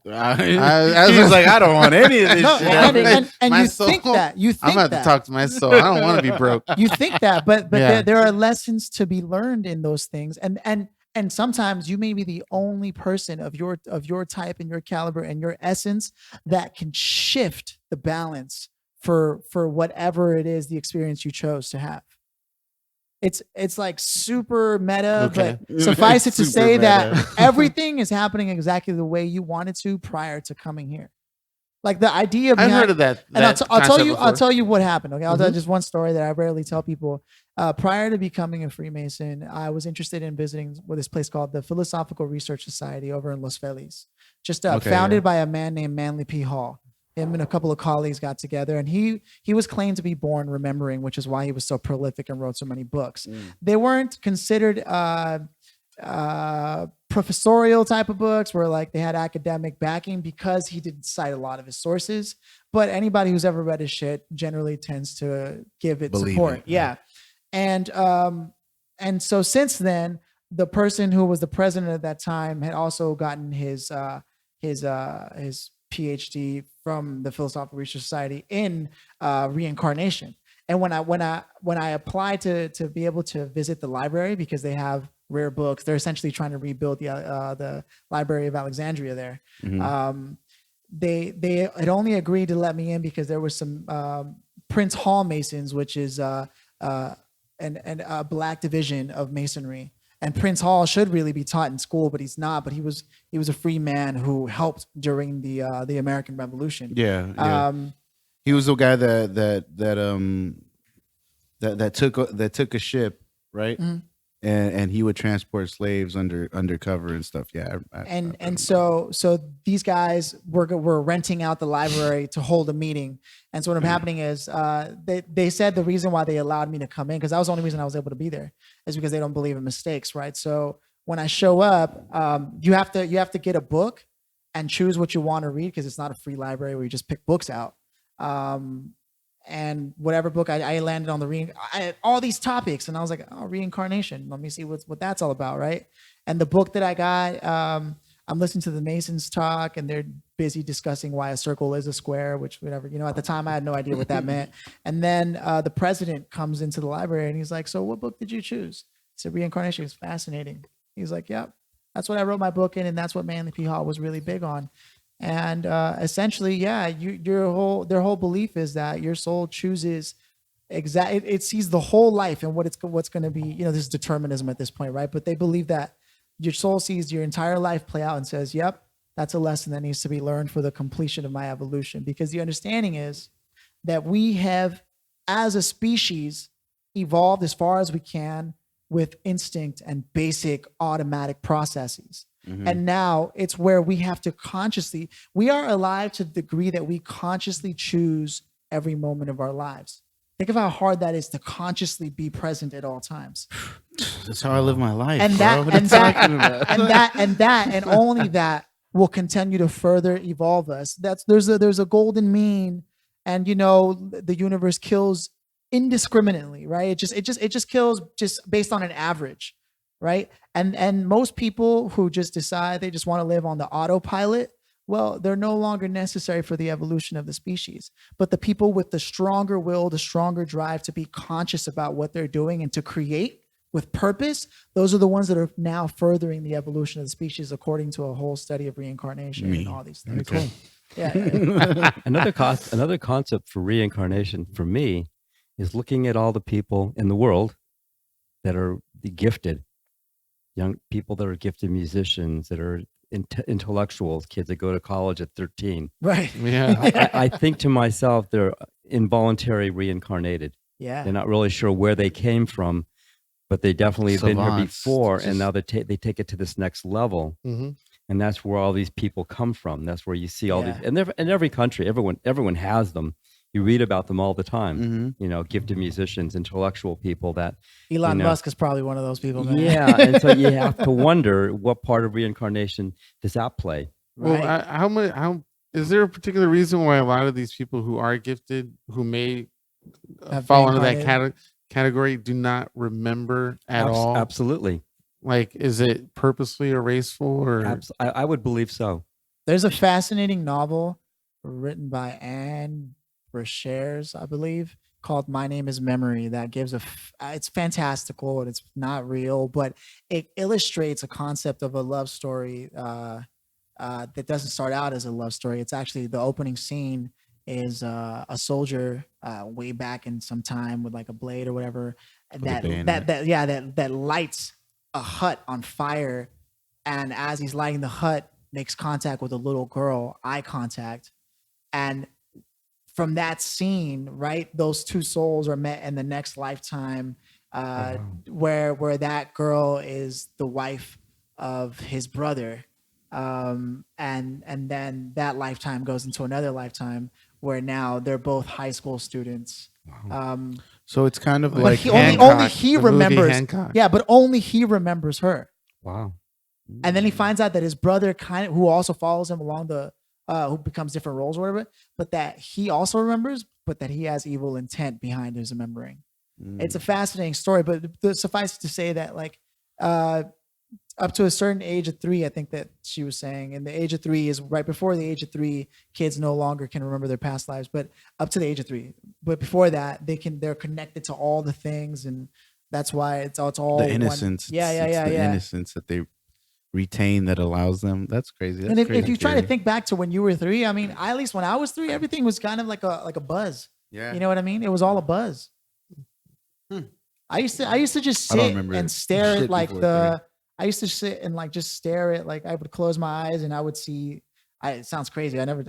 I was like, I don't want any of this shit. And you think that. I'm about to talk to my soul. I don't want to be broke. You think that, but there are lessons to be learned in those things, and sometimes you may be the only person of your type and your caliber and your essence that can shift the balance for whatever it is, the experience you chose to have. It's like super meta, but suffice it to say that everything is happening exactly the way you wanted to prior to coming here. Like the idea behind, I've heard of that. And I'll tell you what happened. Okay, I'll tell just one story that I rarely tell people. Prior to becoming a Freemason, I was interested in visiting this place called the Philosophical Research Society over in Los Feliz, founded by a man named Manly P. Hall. Him and a couple of colleagues got together, and he was claimed to be born remembering, which is why he was so prolific and wrote so many books. They weren't considered professorial type of books where like they had academic backing because he didn't cite a lot of his sources. But anybody who's ever read his shit generally tends to give it support. Yeah. And so since then, the person who was the president at that time had also gotten his PhD from the Philosophical Research Society in reincarnation. And when I applied to be able to visit the library, because they have rare books, they're essentially trying to rebuild the Library of Alexandria there. They had only agreed to let me in because there was some Prince Hall Masons, which is a black division of Masonry. And Prince Hall should really be taught in school, but he's not. But he was a free man who helped during the American Revolution. Yeah. He was the guy that took a ship, right? Mm-hmm. And he would transport slaves undercover and stuff. Yeah. So these guys were renting out the library to hold a meeting. And so what happening is they said the reason why they allowed me to come in, because that was the only reason I was able to be there, is because they don't believe in mistakes, right? So when I show up, you have to get a book and choose what you want to read, because it's not a free library where you just pick books out. And whatever book I landed on all these topics, and I was like, oh, reincarnation. Let me see what that's all about, right? And the book that I got, I'm listening to the Masons talk, and they're busy discussing why a circle is a square, which whatever, at the time I had no idea what that meant. And then the president comes into the library and he's like, so what book did you choose? I said, reincarnation. It's fascinating. He's like, yep, that's what I wrote my book in, and that's what Manly P. Hall was really big on. And essentially, yeah, their whole belief is that your soul chooses it sees the whole life and what's going to be. This is determinism at this point, right? But they believe that your soul sees your entire life play out and says, "Yep, that's a lesson that needs to be learned for the completion of my evolution." Because the understanding is that we have, as a species, evolved as far as we can with instinct and basic automatic processes. Mm-hmm. And now it's where we have to we are alive to the degree that we consciously choose every moment of our lives. Think of how hard that is to consciously be present at all times. That's how I live my life. And and only that will continue to further evolve us. There's a golden mean, and the universe kills indiscriminately, right? It just kills just based on an average. Right. And most people who just decide they just want to live on the autopilot, well, they're no longer necessary for the evolution of the species. But the people with the stronger will, the stronger drive to be conscious about what they're doing and to create with purpose, those are the ones that are now furthering the evolution of the species, according to a whole study of reincarnation and all these things. Okay. Yeah. Another concept for reincarnation for me is looking at all the people in the world that are the gifted. Young people that are gifted musicians, that are intellectuals, kids that go to college at 13. Right. Yeah. I think to myself, they're involuntary reincarnated. Yeah. They're not really sure where they came from, but they definitely have been here before, and now they take it to this next level. Mm-hmm. And that's where all these people come from. That's where you see all these, and in every country, everyone has them. you read about them all the time. Mm-hmm. You know, gifted musicians, intellectual people that Elon you know, Musk is probably one of those people, man. Yeah, and so you have to wonder what part of reincarnation does that play. Well, Right. how is there a particular reason why a lot of these people who are gifted, who may Have fall under that reincarnated? category, do not remember at all? Absolutely. Like, is it purposely or wasteful, or I would believe so. There's a fascinating novel written by Anne Brashares, I believe, called My Name is Memory, that gives it's fantastical and it's not real, but it illustrates a concept of a love story that doesn't start out as a love story. It's actually, the opening scene is a soldier way back in some time with like a blade or whatever that lights a hut on fire, and as he's lighting the hut, makes contact with a little girl, eye contact, and from that scene, right, those two souls are met in the next lifetime, where that girl is the wife of his brother, and then that lifetime goes into another lifetime where now they're both high school students. So it's kind of But like only he the movie remembers. Hancock. Yeah, but only he remembers her. Wow. And then he finds out that his brother who also follows him along who becomes different roles or whatever, but that he also remembers, but that he has evil intent behind his remembering. It's a fascinating story, but suffice to say that like up to a certain age of 3, I think that she was saying, and the age of 3 is right before the age of 3, kids no longer can remember their past lives, but up to the age of 3. But before that, they're connected to all the things, and that's why it's all the innocence. One. Yeah. The innocence that they retain that allows them. That's crazy. That's and crazy if you try to think back to when you were 3, I mean, at least when I was 3, everything was kind of like a buzz. Yeah. You know what I mean? It was all a buzz. I used to just sit and stare at like I used to sit and like just stare at, like, I would close my eyes and I would see. It sounds crazy. I've never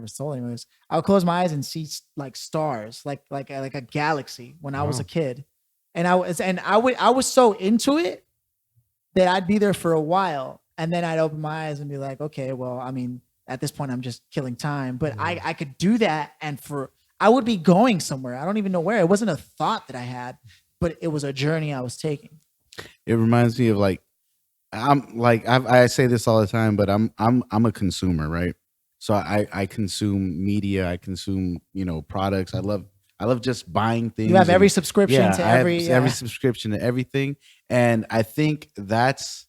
told anyone this. I would close my eyes and see like stars, like a galaxy when I was a kid, and I was so into it that I'd be there for a while, and then I'd open my eyes and be like, okay, well, I mean, at this point, I'm just killing time. But I could do that, and I would be going somewhere. I don't even know where. It wasn't a thought that I had, but it was a journey I was taking. It reminds me of like, I say this all the time, but I'm a consumer, right? So I consume media, I consume, products. I love just buying things. You have every subscription to every subscription to everything, and I think that's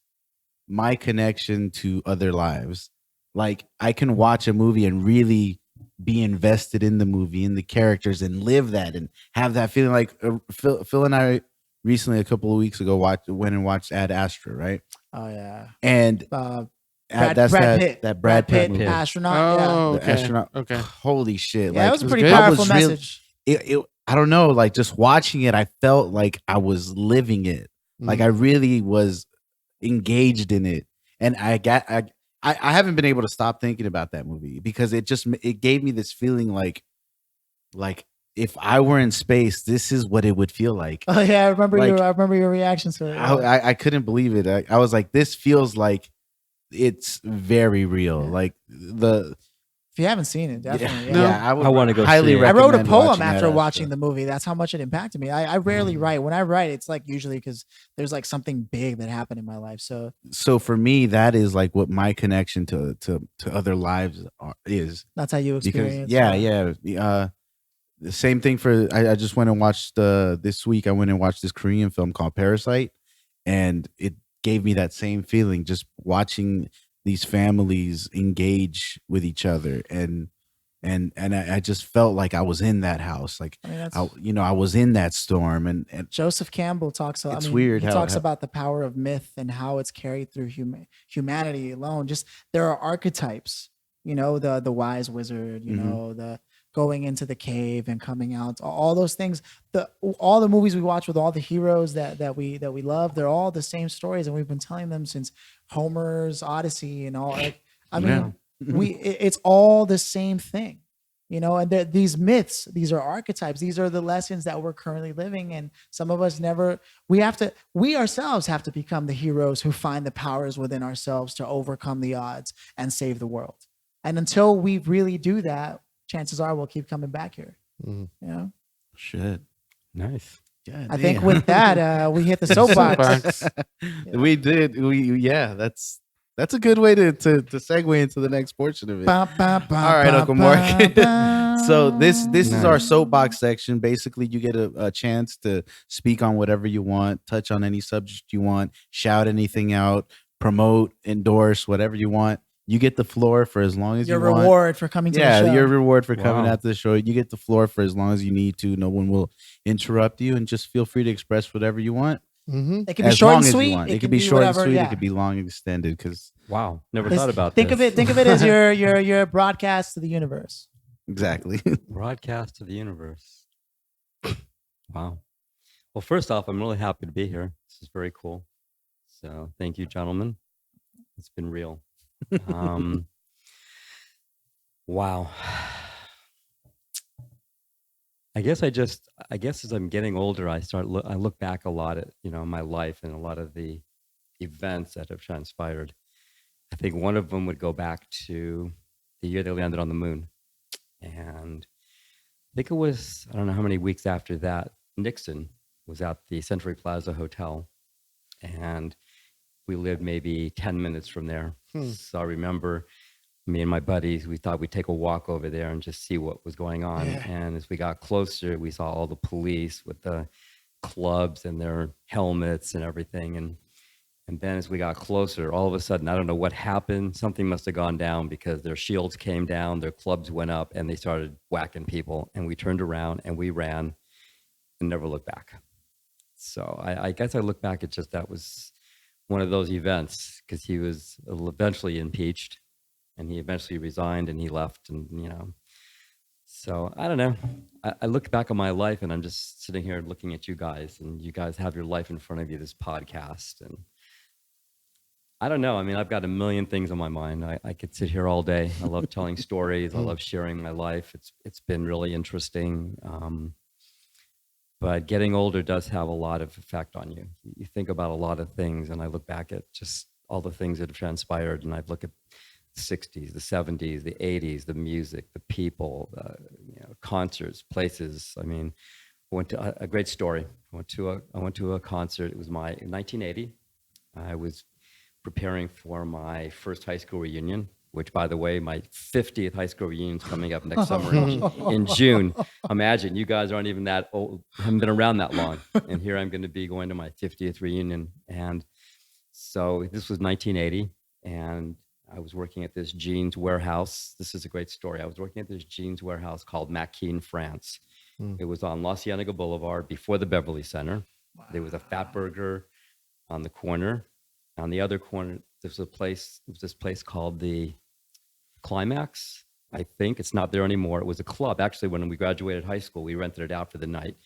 my connection to other lives. Like, I can watch a movie and really be invested in the movie, in the characters, and live that and have that feeling. Like Phil and I recently, a couple of weeks ago, went and watched Ad Astra, right? Oh yeah, and Brad Pitt, Brad Pitt astronaut. Oh, the astronaut. Okay. Holy shit! Yeah, like, it was a pretty good. powerful message. I don't know. Like, just watching it, I felt like I was living it. Like, I really was engaged in it, and I haven't been able to stop thinking about that movie because it gave me this feeling like if I were in space, this is what it would feel like. Oh yeah, I remember your reaction to it. Yeah. I couldn't believe it. I was like, this feels like it's very real. Yeah. Like if you haven't seen it, definitely. I want to go highly see it. I wrote a recommend poem watching after that watching the movie. That's how much it impacted me. I rarely write. When I write, it's like usually because there's like something big that happened in my life. So for me, that is like what my connection to other lives is. That's how you experience. Because the same thing I just went and watched this week. I went and watched this Korean film called Parasite, and it gave me that same feeling just watching these families engage with each other, and I just felt like I was in that house, like I was in that storm. And Joseph Campbell talks. It's weird. He talks about the power of myth and how it's carried through humanity alone. Just there are archetypes. The wise wizard. The going into the cave and coming out, all those things. All the movies we watch with all the heroes that we love, they're all the same stories, and we've been telling them since Homer's Odyssey and all. It's all the same thing, And these myths, these are archetypes, these are the lessons that we're currently living, and some of us never. We ourselves have to become the heroes who find the powers within ourselves to overcome the odds and save the world. And until we really do that, chances are we'll keep coming back here. Yeah. Shit. Nice. God I think damn. with that, we hit the soapbox. We did. That's a good way to segue into the next portion of it. All right, Uncle Mark. So this is our soapbox section. Basically, you get a chance to speak on whatever you want, touch on any subject you want, shout anything out, promote, endorse, whatever you want. You get the floor for as long as you want. Your reward for coming to the show. Yeah, your reward for coming out to the show. You get the floor for as long as you need to. No one will interrupt you, and just feel free to express whatever you want. It can be short and sweet. It can be short and sweet. It could be long and extended. Because wow, never thought about think this. Think of it as your broadcast to the universe. Exactly. Broadcast to the universe. Wow. Well, first off, I'm really happy to be here. This is very cool. So thank you, gentlemen. It's been real. Wow. I guess as I'm getting older, I look back a lot at, my life and a lot of the events that have transpired. I think one of them would go back to the year they landed on the moon. And I think it was, I don't know how many weeks after that, Nixon was at the Century Plaza Hotel. And we lived maybe 10 minutes from there. So I remember me and my buddies, we thought we'd take a walk over there and just see what was going on. Yeah. And as we got closer, we saw all the police with the clubs and their helmets and everything. And then as we got closer, all of a sudden, I don't know what happened. Something must have gone down because their shields came down, their clubs went up, and they started whacking people. And we turned around and we ran and never looked back. So I guess I look back at just that was one of those events, because he was eventually impeached and he eventually resigned and he left. And, so I don't know. I look back on my life and I'm just sitting here looking at you guys, and you guys have your life in front of you, this podcast. And I don't know. I mean, I've got a million things on my mind. I could sit here all day. I love telling stories. I love sharing my life. It's been really interesting. But getting older does have a lot of effect on you. You think about a lot of things, and I look back at just all the things that have transpired, and I look at the 60s, the 70s, the 80s, the music, the people, concerts, places. I mean, I went to a great story. I went to a concert. It was in 1980. I was preparing for my first high school reunion, which, by the way, my 50th high school reunion is coming up next summer in June. Imagine, you guys aren't even that old, haven't been around that long. And here I'm going to be going to my 50th reunion. And so this was 1980, and I was working at this jeans warehouse. This is a great story. I was working at this jeans warehouse called Macquin, France. It was on La Cienega Boulevard before the Beverly Center. Wow. There was a Fat Burger on the corner. On the other corner, there was this place called the Climax. I think it's not there anymore. It was a club. Actually, when we graduated high school, we rented it out for the night.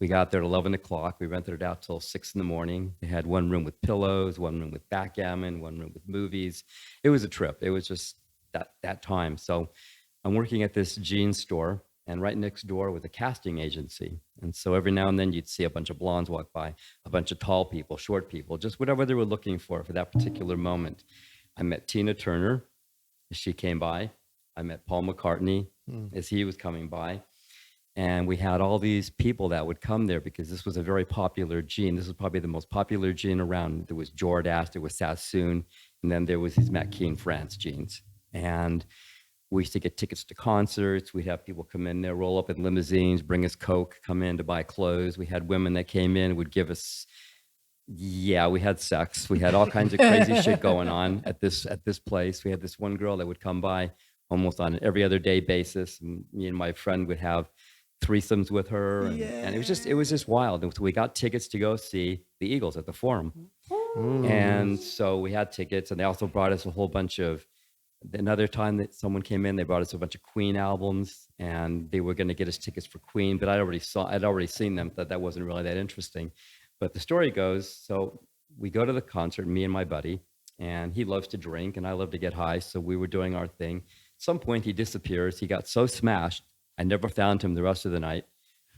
We got there at 11 o'clock. We rented it out till 6 in the morning. They had one room with pillows, one room with backgammon, one room with movies. It was a trip. It was just that time. So I'm working at this jeans store, and right next door was a casting agency. And so every now and then you'd see a bunch of blondes walk by, a bunch of tall people, short people, just whatever they were looking for that particular moment. I met Tina Turner as she came by. I met Paul McCartney as he was coming by. And we had all these people that would come there because this was a very popular jean. This was probably the most popular jean around. There was Jordache, there was Sassoon, and then there was these Macquin France jeans. And we used to get tickets to concerts. We'd have people come in there, roll up in limousines, bring us Coke, come in to buy clothes. We had women that came in, would give us, we had sex. We had all kinds of crazy shit going on at this place. We had this one girl that would come by almost on an every other day basis. And me and my friend would have threesomes with her. And it was just wild. And so we got tickets to go see the Eagles at the Forum. And so we had tickets, and they also brought us a whole bunch of, another time that someone came in, they brought us a bunch of Queen albums, and they were going to get us tickets for Queen, but I'd already seen them, that wasn't really that interesting. But the story goes, so we go to the concert, me and my buddy, and he loves to drink and I love to get high. So we were doing our thing. At some point he disappears. He got so smashed, I never found him the rest of the night.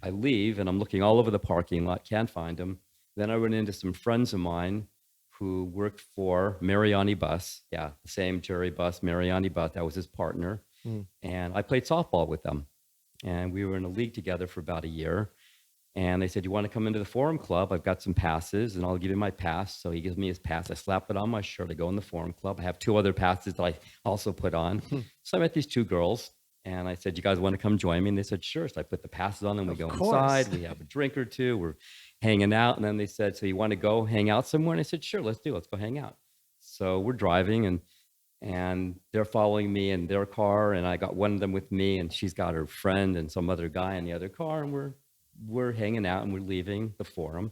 I leave and I'm looking all over the parking lot, can't find him. Then I run into some friends of mine who worked for Mariani Bus. Yeah, the same Jerry Bus, Mariani Bus, that was his partner. And I played softball with them. and we were in a league together for about a year. And they said, you want to come into the Forum Club? I've got some passes and I'll give you my pass. So he gives me his pass. I slap it on my shirt. I go in the Forum Club. I have 2 other passes that I also put on. So I met these 2 girls and I said, you guys want to come join me? And they said, sure. So I put the passes on and we go inside. We have a drink or 2. We're hanging out. And then they said, so you want to go hang out somewhere? And I said, sure, let's do it. Let's go hang out. So we're driving and they're following me in their car. And I got one of them with me and she's got her friend and some other guy in the other car. And we're hanging out and we're leaving the Forum.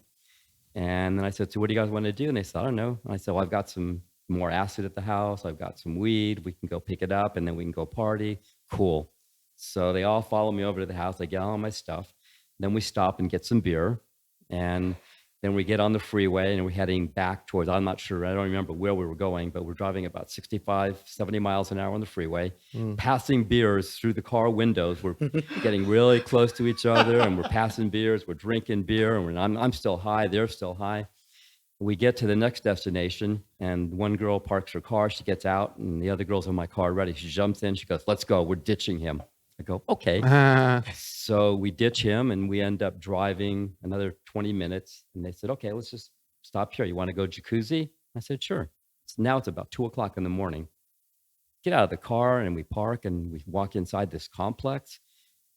And then I said, so what do you guys want to do? And they said, I don't know. And I said, well, I've got some more acid at the house. I've got some weed. We can go pick it up and then we can go party. Cool. So they all follow me over to the house. I get all my stuff. Then we stop and get some beer. And then we get on the freeway and we're heading back towards, I'm not sure, I don't remember where we were going, but we're driving about 65, 70 miles an hour on the freeway, passing beers through the car windows. We're getting really close to each other and we're passing beers, we're drinking beer, and I'm still high, they're still high. We get to the next destination and one girl parks her car, she gets out and the other girl's in my car ready. She jumps in, she goes, let's go, we're ditching him. I go, okay. So we ditch him and we end up driving another 20 minutes. And they said, okay, let's just stop here. You want to go jacuzzi? I said, sure. So now it's about 2:00 in the morning. Get out of the car and we park and we walk inside this complex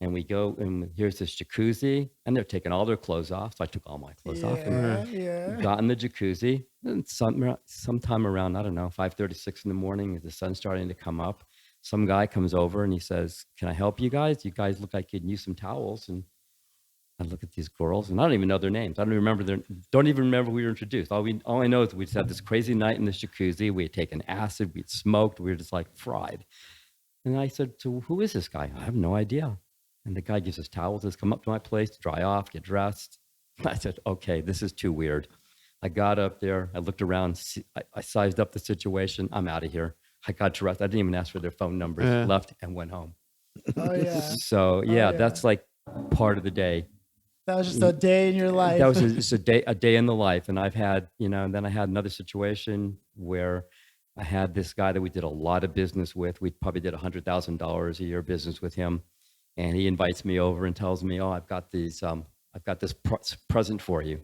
and we go and here's this jacuzzi and they're taking all their clothes off. So I took all my clothes off and got in the jacuzzi. And sometime around, I don't know, 5:36 in the morning, as the sun's starting to come up, some guy comes over and he says, can I help you guys? You guys look like you'd use some towels. And I look at these girls and I don't even know their names. I don't even remember we were introduced. All I know is we just had this crazy night in this jacuzzi. We had taken acid, we'd smoked, we were just like fried. And I said, so who is this guy? I have no idea. And the guy gives us towels, says, come up to my place to dry off, get dressed. I said, okay, this is too weird. I got up there, I looked around, I sized up the situation, I'm out of here. I got dressed. I didn't even ask for their phone numbers, left and went home. Oh, yeah. So, that's like part of the day. That was just a day in your life. That was just a day in the life. And I've had, and then I had another situation where I had this guy that we did a lot of business with. We probably did $100,000 a year business with him. And he invites me over and tells me, oh, I've got this present for you.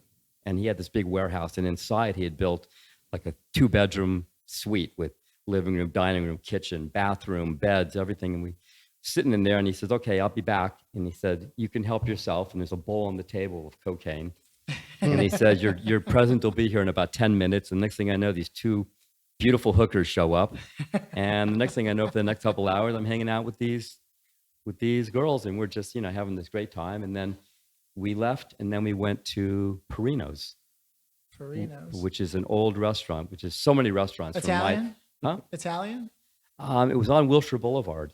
And he had this big warehouse. And inside he had built like a 2-bedroom suite with living room, dining room, kitchen, bathroom, beds, everything. And we sitting in there and he says, okay, I'll be back. And he said, you can help yourself. And there's a bowl on the table of cocaine. And he says, your present will be here in about 10 minutes. And next thing I know, these 2 beautiful hookers show up. And the next thing I know, for the next couple hours, I'm hanging out with these girls and we're just, having this great time. And then we left and then we went to Perino's, which is an old restaurant, which is so many restaurants. Italian? Italian? It was on Wilshire Boulevard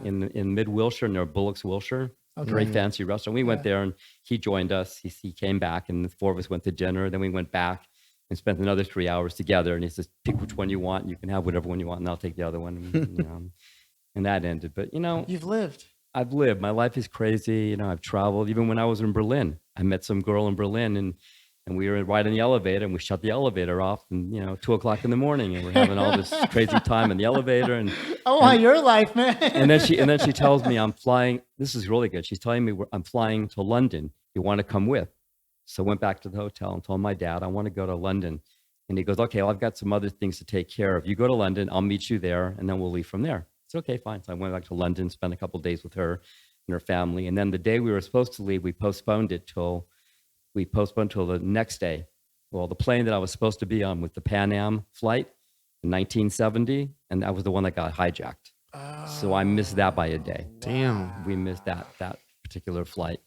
in mid-Wilshire near Bullock's Wilshire. Okay. Very fancy restaurant. We went there and he joined us. He came back and the 4 of us went to dinner. Then we went back and spent another 3 hours together. And he says, pick which one you want. You can have whatever one you want and I'll take the other one. And that ended. But, you've lived. I've lived. My life is crazy. I've traveled. Even when I was in Berlin, I met some girl in Berlin and we were right in the elevator and we shut the elevator off and 2:00 in the morning and we're having all this crazy time in the elevator and your life, man. and then she tells me I'm flying. This is really good. She's telling me I'm flying to London. You want to come with? So I went back to the hotel and told my dad I want to go to London. And he goes, okay, well, I've got some other things to take care of. You go to London, I'll meet you there and then we'll leave from there. It's okay, fine. So I went back to London, spent a couple of days with her and her family. And then the day we were supposed to leave, we postponed till the next day. Well, the plane that I was supposed to be on was the Pan Am flight in 1970, and that was the one that got hijacked. So I missed that by a day. Damn. We missed that particular flight.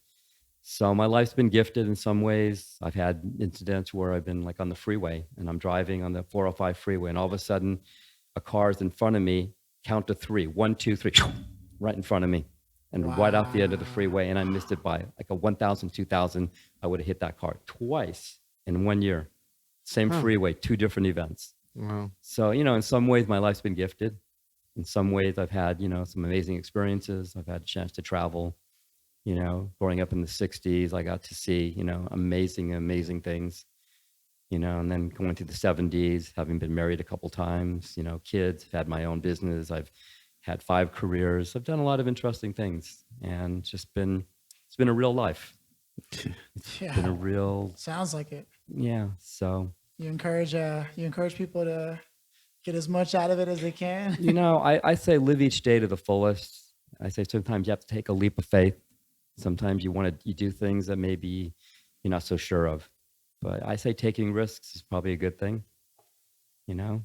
So my life's been gifted in some ways. I've had incidents where I've been like on the freeway, and I'm driving on the 405 freeway, and all of a sudden, a car's in front of me, count to 3, 1, 2, 3, right in front of me. And right off the end of the freeway, and I missed it by like a 1,000, 2,000. I would have hit that car twice in 1 year. Same freeway, 2 different events. Wow. So, in some ways, my life's been gifted. In some ways, I've had, some amazing experiences. I've had a chance to travel. Growing up in the 60s, I got to see, amazing things. And then going through the 70s, having been married a couple times, kids, had my own business. I've had 5 careers. I've done a lot of interesting things, and it's been a real life. It's been a real. Sounds like it. Yeah. So you encourage people to get as much out of it as they can. I say live each day to the fullest. I say sometimes you have to take a leap of faith. Sometimes you do things that maybe you're not so sure of. But I say taking risks is probably a good thing. You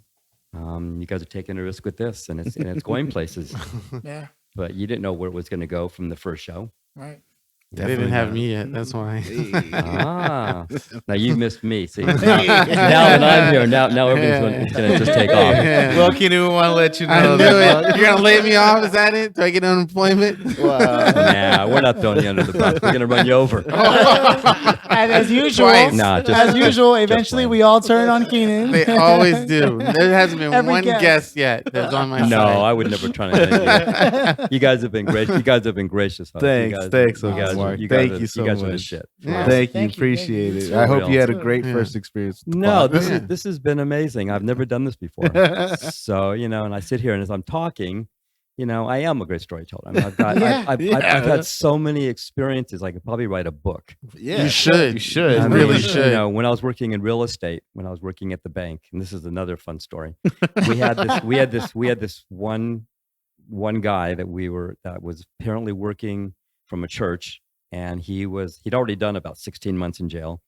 guys are taking a risk with this, and it's going places. Yeah. But you didn't know where it was going to go from the first show. Right. They didn't have me yet. That's why. Now you missed me. See, now that I'm here, now everything's going to just take off. Yeah. Well, Keanu, we want to let you know. I knew it. You're gonna lay me off? Is that it? Do I get unemployment? Nah, we're not throwing you under the bus. We're going to run you over. And as usual, eventually we all turn on Keenan. They always do. There hasn't been Every one guest. guest yet that's on my side. No, I would never try to hit you. You guys have been great. You guys have been gracious. Huh? Thanks so much, Mark. Thank you so You guys are the much. shit. Yeah. Thank you. Thank you. Appreciate Thank it. you. I hope you had a Yeah. great first experience. with the No, pod. this has been amazing. I've never done this before. So, and I sit here, and as I'm talking, I am a great storyteller. I mean, I've had so many experiences. I could probably write a book. Yeah, You should. You should. I You mean, really should. when I was working in real estate, when I was working at the bank, and this is another fun story. We had this one guy that was apparently working from a church, and he'd already done about 16 months in jail,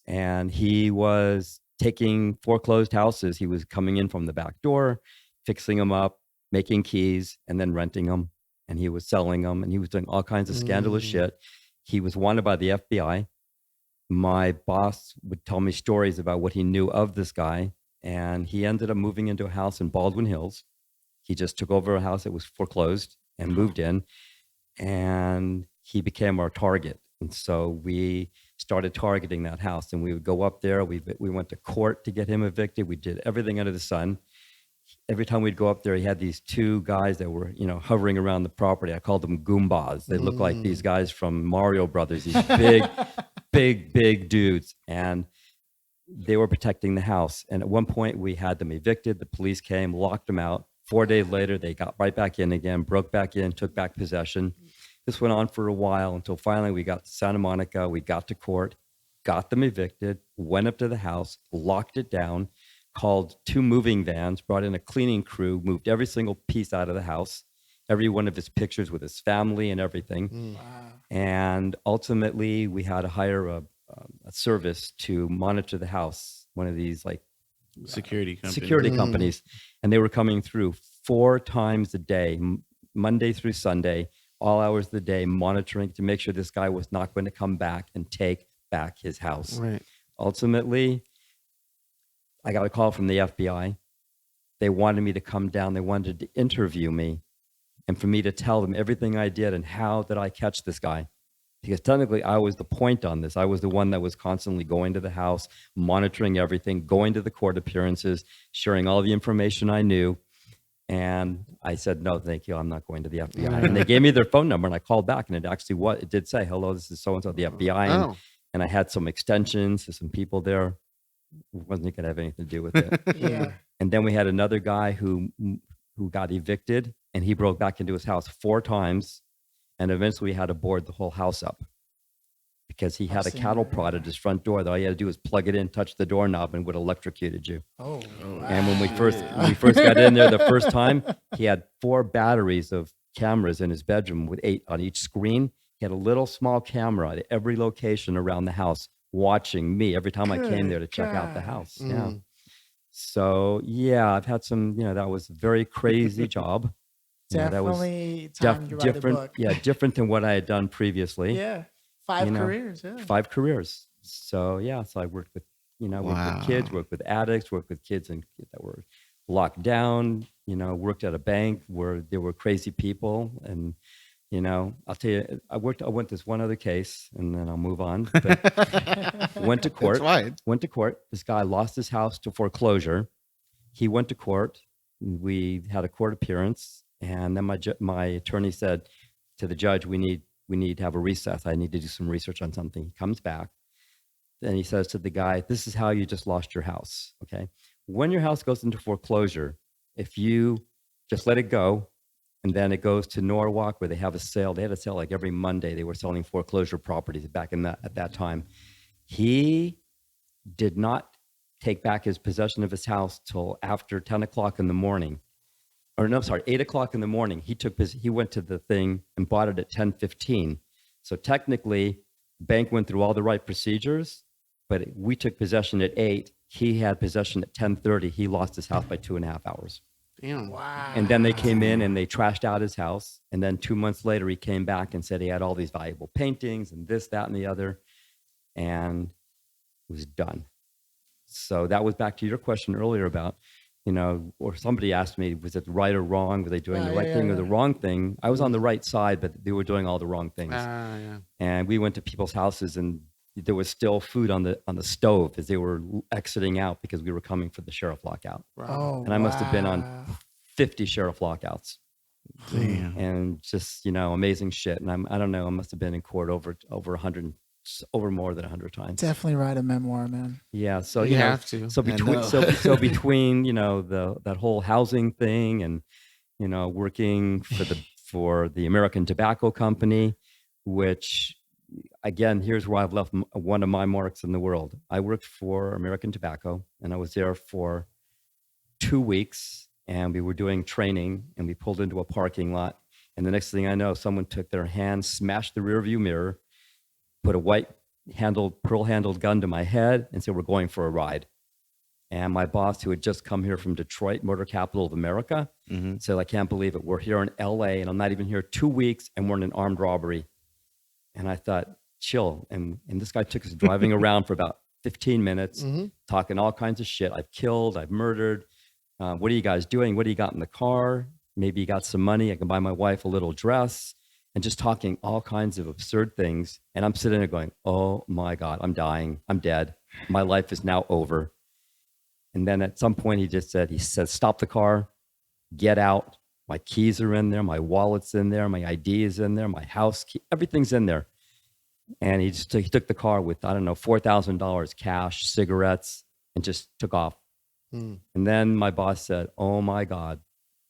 and he was taking foreclosed houses. He was coming in from the back door, fixing them up, making keys, and then renting them, and he was selling them, and he was doing all kinds of scandalous shit. He was wanted by the FBI. My boss would tell me stories about what he knew of this guy, and he ended up moving into a house in Baldwin Hills. He just took over a house that was foreclosed and moved in, and he became our target. And so we started targeting that house, and we would go up there. We went to court to get him evicted. We did everything under the sun. Every time we'd go up there, he had these 2 guys that were, hovering around the property. I called them Goombas. They looked like these guys from Mario Brothers, these big dudes. And they were protecting the house. And at one point, we had them evicted. The police came, locked them out. 4 days later, they got right back in again, broke back in, took back possession. This went on for a while until finally we got to Santa Monica. We got to court, got them evicted, went up to the house, locked it down, called 2 moving vans, brought in a cleaning crew, moved every single piece out of the house, every one of his pictures with his family and everything. Wow. And ultimately, we had to hire a service to monitor the house, one of these Security companies. And they were coming through 4 times a day, Monday through Sunday, all hours of the day, monitoring to make sure this guy was not going to come back and take back his house. Right. Ultimately, I got a call from the FBI. They wanted me to come down. They wanted to interview me and for me to tell them everything I did and how did I catch this guy. Because technically I was the point on this. I was the one that was constantly going to the house, monitoring everything, going to the court appearances, sharing all the information I knew. And I said, no, thank you. I'm not going to the FBI. And they gave me their phone number, and I called back, and it did say, hello, this is so-and-so at the FBI. And I had some extensions to some people there. Wasn't going to have anything to do with it. Yeah. And then we had another guy who got evicted, and he broke back into his house 4 times. And eventually we had to board the whole house up because he had a cattle prod at his front door that all you had to do was plug it in, touch the doorknob, and would electrocuted you. Oh, wow. And when we first got in there the first time, he had 4 batteries of cameras in his bedroom with 8 on each screen. He had a little small camera at every location around the house watching me every time I came there to check out the house. Yeah. So yeah, I've had some, that was a very crazy job. Definitely time to write different. a book. Yeah, different than what I had done previously. Yeah. 5 careers. Yeah. 5 careers. So yeah, so I worked with, worked with kids, worked with addicts, worked with kids that were locked down, worked at a bank where there were crazy people. And, I'll tell you, I went this one other case and then I'll move on. But went to court. Went to court. This guy lost his house to foreclosure. He went to court. We had a court appearance. And then my attorney said to the judge, we need to have a recess. I need to do some research on something. He comes back. Then he says to the guy, this is how you just lost your house. Okay. When your house goes into foreclosure, if you just let it go And then it goes to Norwalk where they have a sale. They had a sale like every Monday. They were selling foreclosure properties back at that time. He did not take back his possession of his house till after 10 o'clock in the morning. Or no, sorry, 8 o'clock in the morning. He went to the thing and bought it at 10:15. So technically, bank went through all the right procedures, but we took possession at 8. He had possession at 10:30. He lost his house by 2.5 hours. Damn. Wow. And then they came in and they trashed out his house. And then 2 months later, he came back and said he had all these valuable paintings and this, that, and the other. And it was done. So that was back to your question earlier about, or somebody asked me, was it right or wrong? Were they doing the right thing or the wrong thing? I was on the right side, but they were doing all the wrong things. Yeah. And we went to people's houses and there was still food on the stove as they were exiting out because we were coming for the sheriff lockout. Oh, and I must have been on 50 sheriff lockouts. Damn. And just, amazing shit. And I don't know, I must have been in court over 100, over more than 100 times. Definitely write a memoir, man. Yeah. So you have to. So between that whole housing thing and, working for the American Tobacco Company, which again, here's where I've left one of my marks in the world. I worked for American Tobacco and I was there for 2 weeks and we were doing training and we pulled into a parking lot. And the next thing I know, someone took their hand, smashed the rearview mirror, put a pearl-handled gun to my head and said, we're going for a ride. And my boss, who had just come here from Detroit, motor capital of America, said, I can't believe it. We're here in LA and I'm not even here 2 weeks and we're in an armed robbery. And I thought, chill. And this guy took us driving around for about 15 minutes, talking all kinds of shit. I've killed, I've murdered. What are you guys doing? What do you got in the car? Maybe you got some money. I can buy my wife a little dress. And just talking all kinds of absurd things. And I'm sitting there going, oh my God, I'm dying. I'm dead. My life is now over. And then at some point he said, stop the car, get out. My keys are in there. My wallet's in there. My ID is in there. My house key, everything's in there. And he took the car with, I don't know, $4,000 cash, cigarettes, and just took off. And then my boss said, oh my God.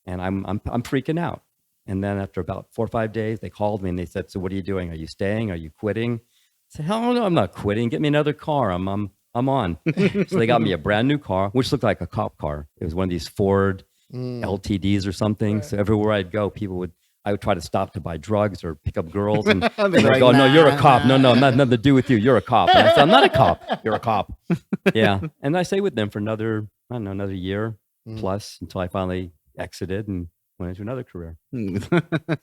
And I'm freaking out. And then after about 4 or 5 days, they called me and they said, so what are you doing? Are you staying? Are you quitting? I said, hell no, I'm not quitting. Get me another car. I'm on. So they got me a brand new car, which looked like a cop car. It was one of these Ford LTDs or something. Right. So everywhere I'd go, I would try to stop to buy drugs or pick up girls. And they'd go, no, you're a cop. No, nothing to do with you. You're a cop. And I said, I'm not a cop. You're a cop. Yeah. And I stayed with them for another year plus until I finally exited and went into another career.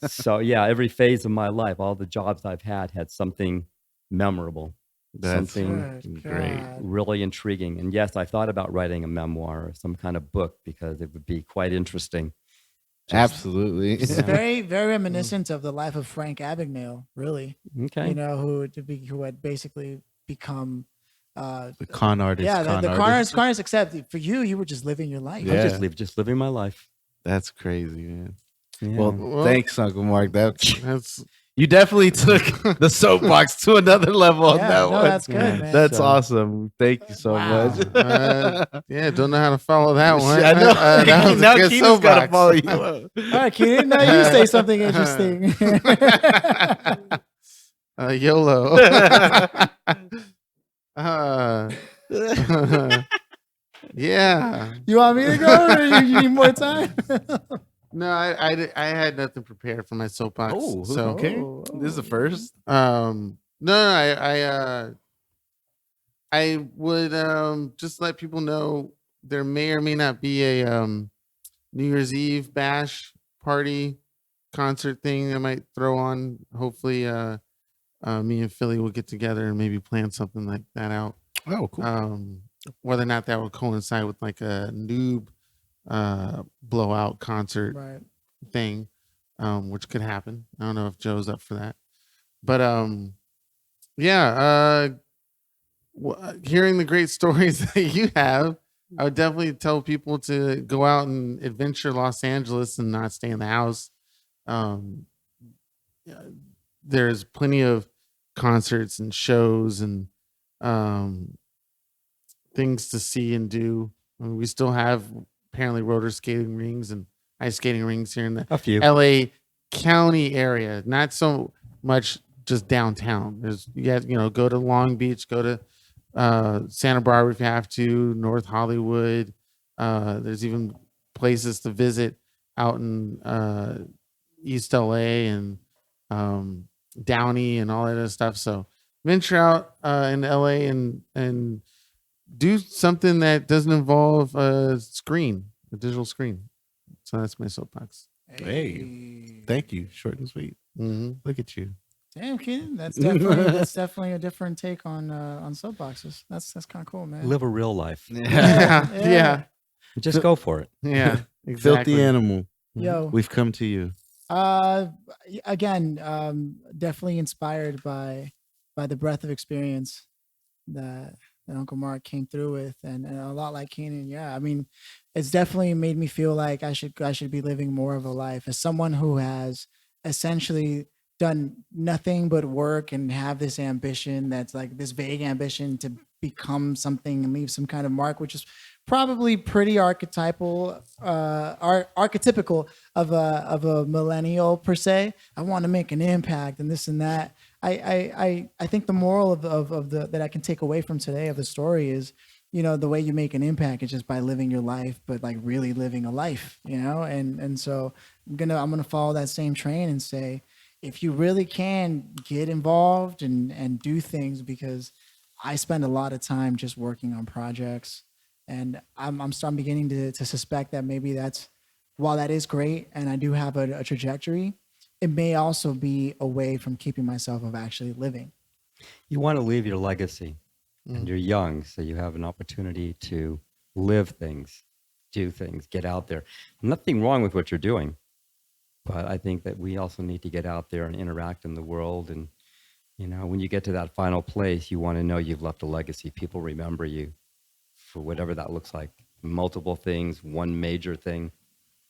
So yeah, every phase of my life, all the jobs I've had something memorable. That's something great, really intriguing. And yes, I thought about writing a memoir or some kind of book because it would be quite interesting. Absolutely. It's very, very reminiscent of the life of Frank Abagnale, really. Okay. Who had basically become the con artist. Yeah, the con artist, except for you were just living your life. Yeah. Just living my life. That's crazy, man. Yeah. Well, thanks, Uncle Mark. That's you definitely took the soapbox to another level on that one. That's good, man. That's awesome. Thank you so much. Don't know how to follow that one. I know. Now Keenan's got to follow you. All right, Keenan, now you say something interesting. YOLO. Yeah. You want me to go or you need more time? No, I had nothing prepared for my soapbox. Oh, so okay. This is the first. I would just let people know there may or may not be a New Year's Eve bash party concert thing I might throw on. Hopefully me and Philly will get together and maybe plan something like that out. Oh, cool. Whether or not that would coincide with like a NOOB blowout concert thing, which could happen. I don't know if Joe's up for that, but hearing the great stories that you have, I would definitely tell people to go out and adventure Los Angeles and not stay in the house. There's plenty of concerts and shows and things to see and do. I mean, we still have apparently roller skating rings and ice skating rinks here in the A few. LA County area, not so much just downtown. There's go to Long Beach, go to Santa Barbara if you have to, North Hollywood. There's even places to visit out in East LA and Downey and all that other stuff. So venture out in LA and do something that doesn't involve a digital screen. So that's my soapbox. Hey, thank you. Short and sweet. Look at you. Damn, kid. That's definitely a different take on soapboxes. That's kind of cool, man. Live a real life. Yeah. Just go for it. Yeah. Exactly. Filthy animal. Yo, We've come to you. again, definitely inspired by the breadth of experience that Uncle Mark came through with, and a lot like Keenan. Yeah, I mean, it's definitely made me feel like I should be living more of a life as someone who has essentially done nothing but work and have this ambition that's like this vague ambition to become something and leave some kind of mark, which is probably pretty archetypical of a millennial per se. I want to make an impact and this and that. I think the moral of the that I can take away from today of the story is, you know, the way you make an impact is just by living your life, but like really living a life, you know? And so I'm gonna follow that same train and say, if you really can, get involved and do things, because I spend a lot of time just working on projects, and I'm beginning to suspect that maybe while that is great and I do have a trajectory, it may also be a way from keeping myself of actually living. You want to leave your legacy, and you're young, so you have an opportunity to live things, do things, get out there. Nothing wrong with what you're doing, but I think that we also need to get out there and interact in the world. And, you know, when you get to that final place, you want to know you've left a legacy. People remember you for whatever that looks like. Multiple things, one major thing,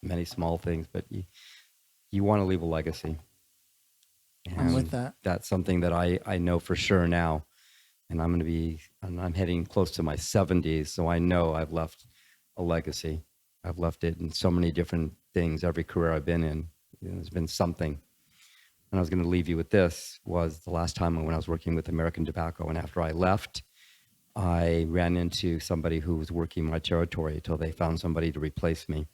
many small things, but you want to leave a legacy. And I'm with that. That's something that I know for sure now. And I'm heading close to my 70s, so I know I've left a legacy. I've left it in so many different things. Every career I've been in, there's been something. And I was going to leave you with this, was the last time when I was working with American Tobacco, and after I left, I ran into somebody who was working my territory until they found somebody to replace me.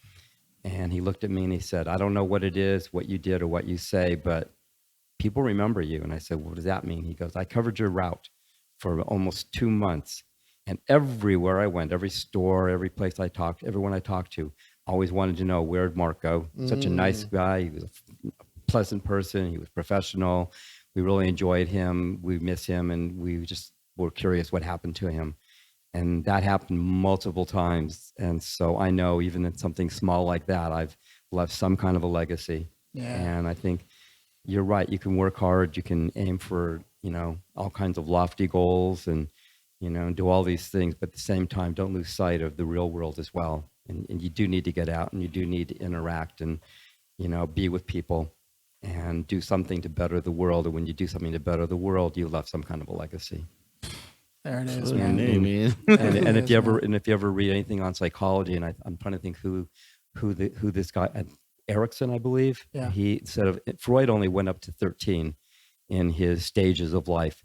And he looked at me and he said, I don't know what it is, what you did or what you say, but people remember you. And I said, what does that mean? He goes, I covered your route for almost 2 months. And everywhere I went, every store, every place I talked, everyone I talked to, always wanted to know, where'd Mark go? Such a nice guy. He was a pleasant person. He was professional. We really enjoyed him. We miss him. And we just were curious what happened to him. And that happened multiple times. And so I know even in something small like that, I've left some kind of a legacy. Yeah. And I think you're right. You can work hard. You can aim for, you know, all kinds of lofty goals and, you know, do all these things. But at the same time, don't lose sight of the real world as well. And you do need to get out and you do need to interact and, you know, be with people and do something to better the world. And when you do something to better the world, you left some kind of a legacy. There it is, man. And if you ever read anything on psychology, and I'm trying to think who this guy, Erickson, I believe. Yeah. He said Freud only went up to 13 in his stages of life,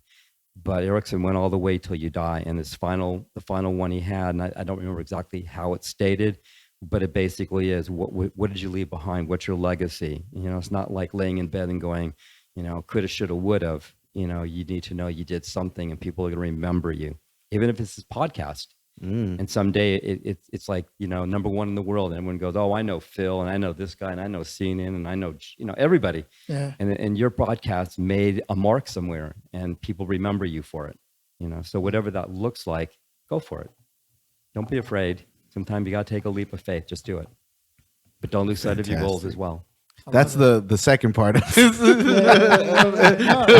but Erickson went all the way till you die. And the final one he had, and I don't remember exactly how it's stated, but it basically is what did you leave behind? What's your legacy? You know, it's not like laying in bed and going, you know, coulda, shoulda, woulda. You know, you need to know you did something and people are going to remember you, even if it's this podcast. And someday it's like, you know, number one in the world. And everyone goes, oh, I know Phil and I know this guy and I know CNN and I know, you know, everybody. Yeah. And your podcast made a mark somewhere and people remember you for it, you know. So whatever that looks like, go for it. Don't be afraid. Sometimes you got to take a leap of faith. Just do it. But don't lose sight of your goals as well. That's the second part of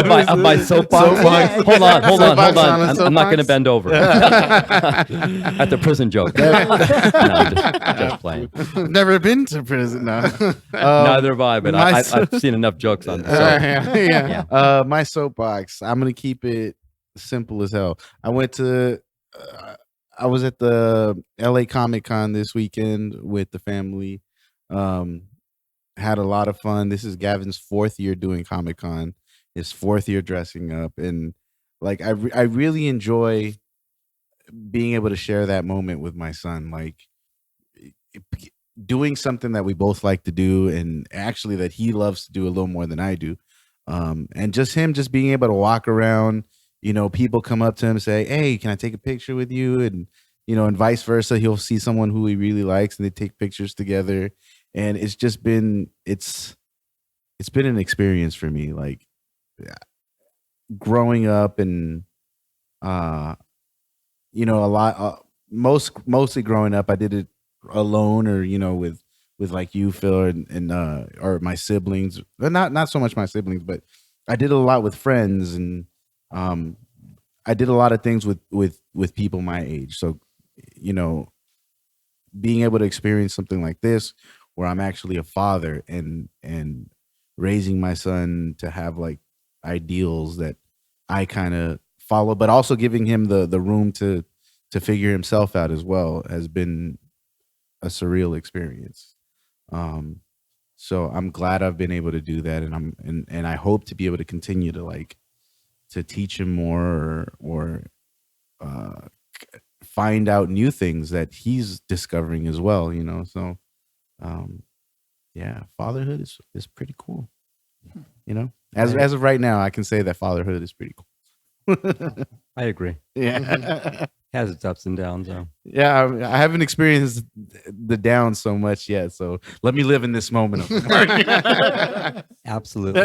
my soapbox. Yeah. Hold on. I'm not going to bend over. At the prison joke. No, just playing. Never been to prison. No. Neither have I, but I've seen enough jokes on this. My soapbox. I'm going to keep it simple as hell. I was at the LA Comic Con this weekend with the family. Had a lot of fun. This is Gavin's 4th year doing Comic-Con, his 4th year dressing up, and like I really enjoy being able to share that moment with my son, like doing something that we both like to do, and actually that he loves to do a little more than I do. And just him just being able to walk around, you know, people come up to him and say, "Hey, can I take a picture with you?" And, you know, and vice versa. He'll see someone who he really likes and they take pictures together. And it's just been, it's been an experience for me, like growing up and, you know, a lot, mostly growing up, I did it alone or, you know, with like you, Phil, and or my siblings, but not so much my siblings, but I did a lot with friends, and I did a lot of things with people my age. So, you know, being able to experience something like this, where I'm actually a father and raising my son to have like ideals that I kind of follow, but also giving him the room to figure himself out as well, has been a surreal experience. So I'm glad I've been able to do that, and I hope to be able to continue to like to teach him more or find out new things that he's discovering as well, you know. So yeah, fatherhood is pretty cool, you know. As of right now, I can say that fatherhood is pretty cool. I agree. Yeah. Has its ups and downs, though. Yeah, I haven't experienced the downs so much yet, so let me live in this moment of the market. Absolutely.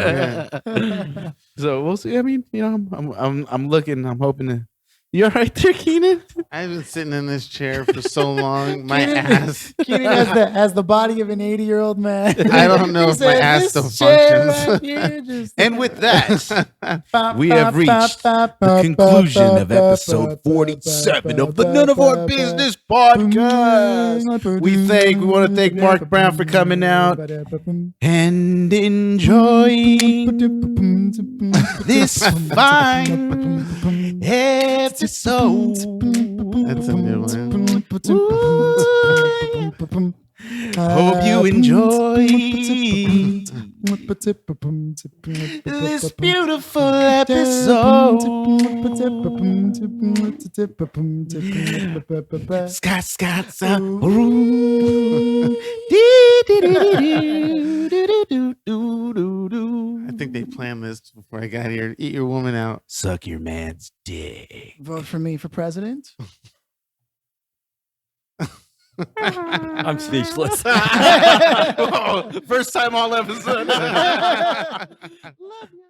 So we'll see. I mean, you know, I'm looking. I'm hoping to. You all right there, Keenan? I've been sitting in this chair for so long. My ass. Keenan has the body of an 80-year-old man. I don't know if my ass still functions. And with that, we have reached the conclusion of episode 47 of the None of Our Business podcast. We want to thank Mark Brown for coming out and enjoying this fine episode. That's a new one. Hope you enjoy this beautiful episode. I think they planned this before I got here. Eat your woman out. Suck your man's dick. Vote for me for president. I'm speechless. First time all episode. Love you.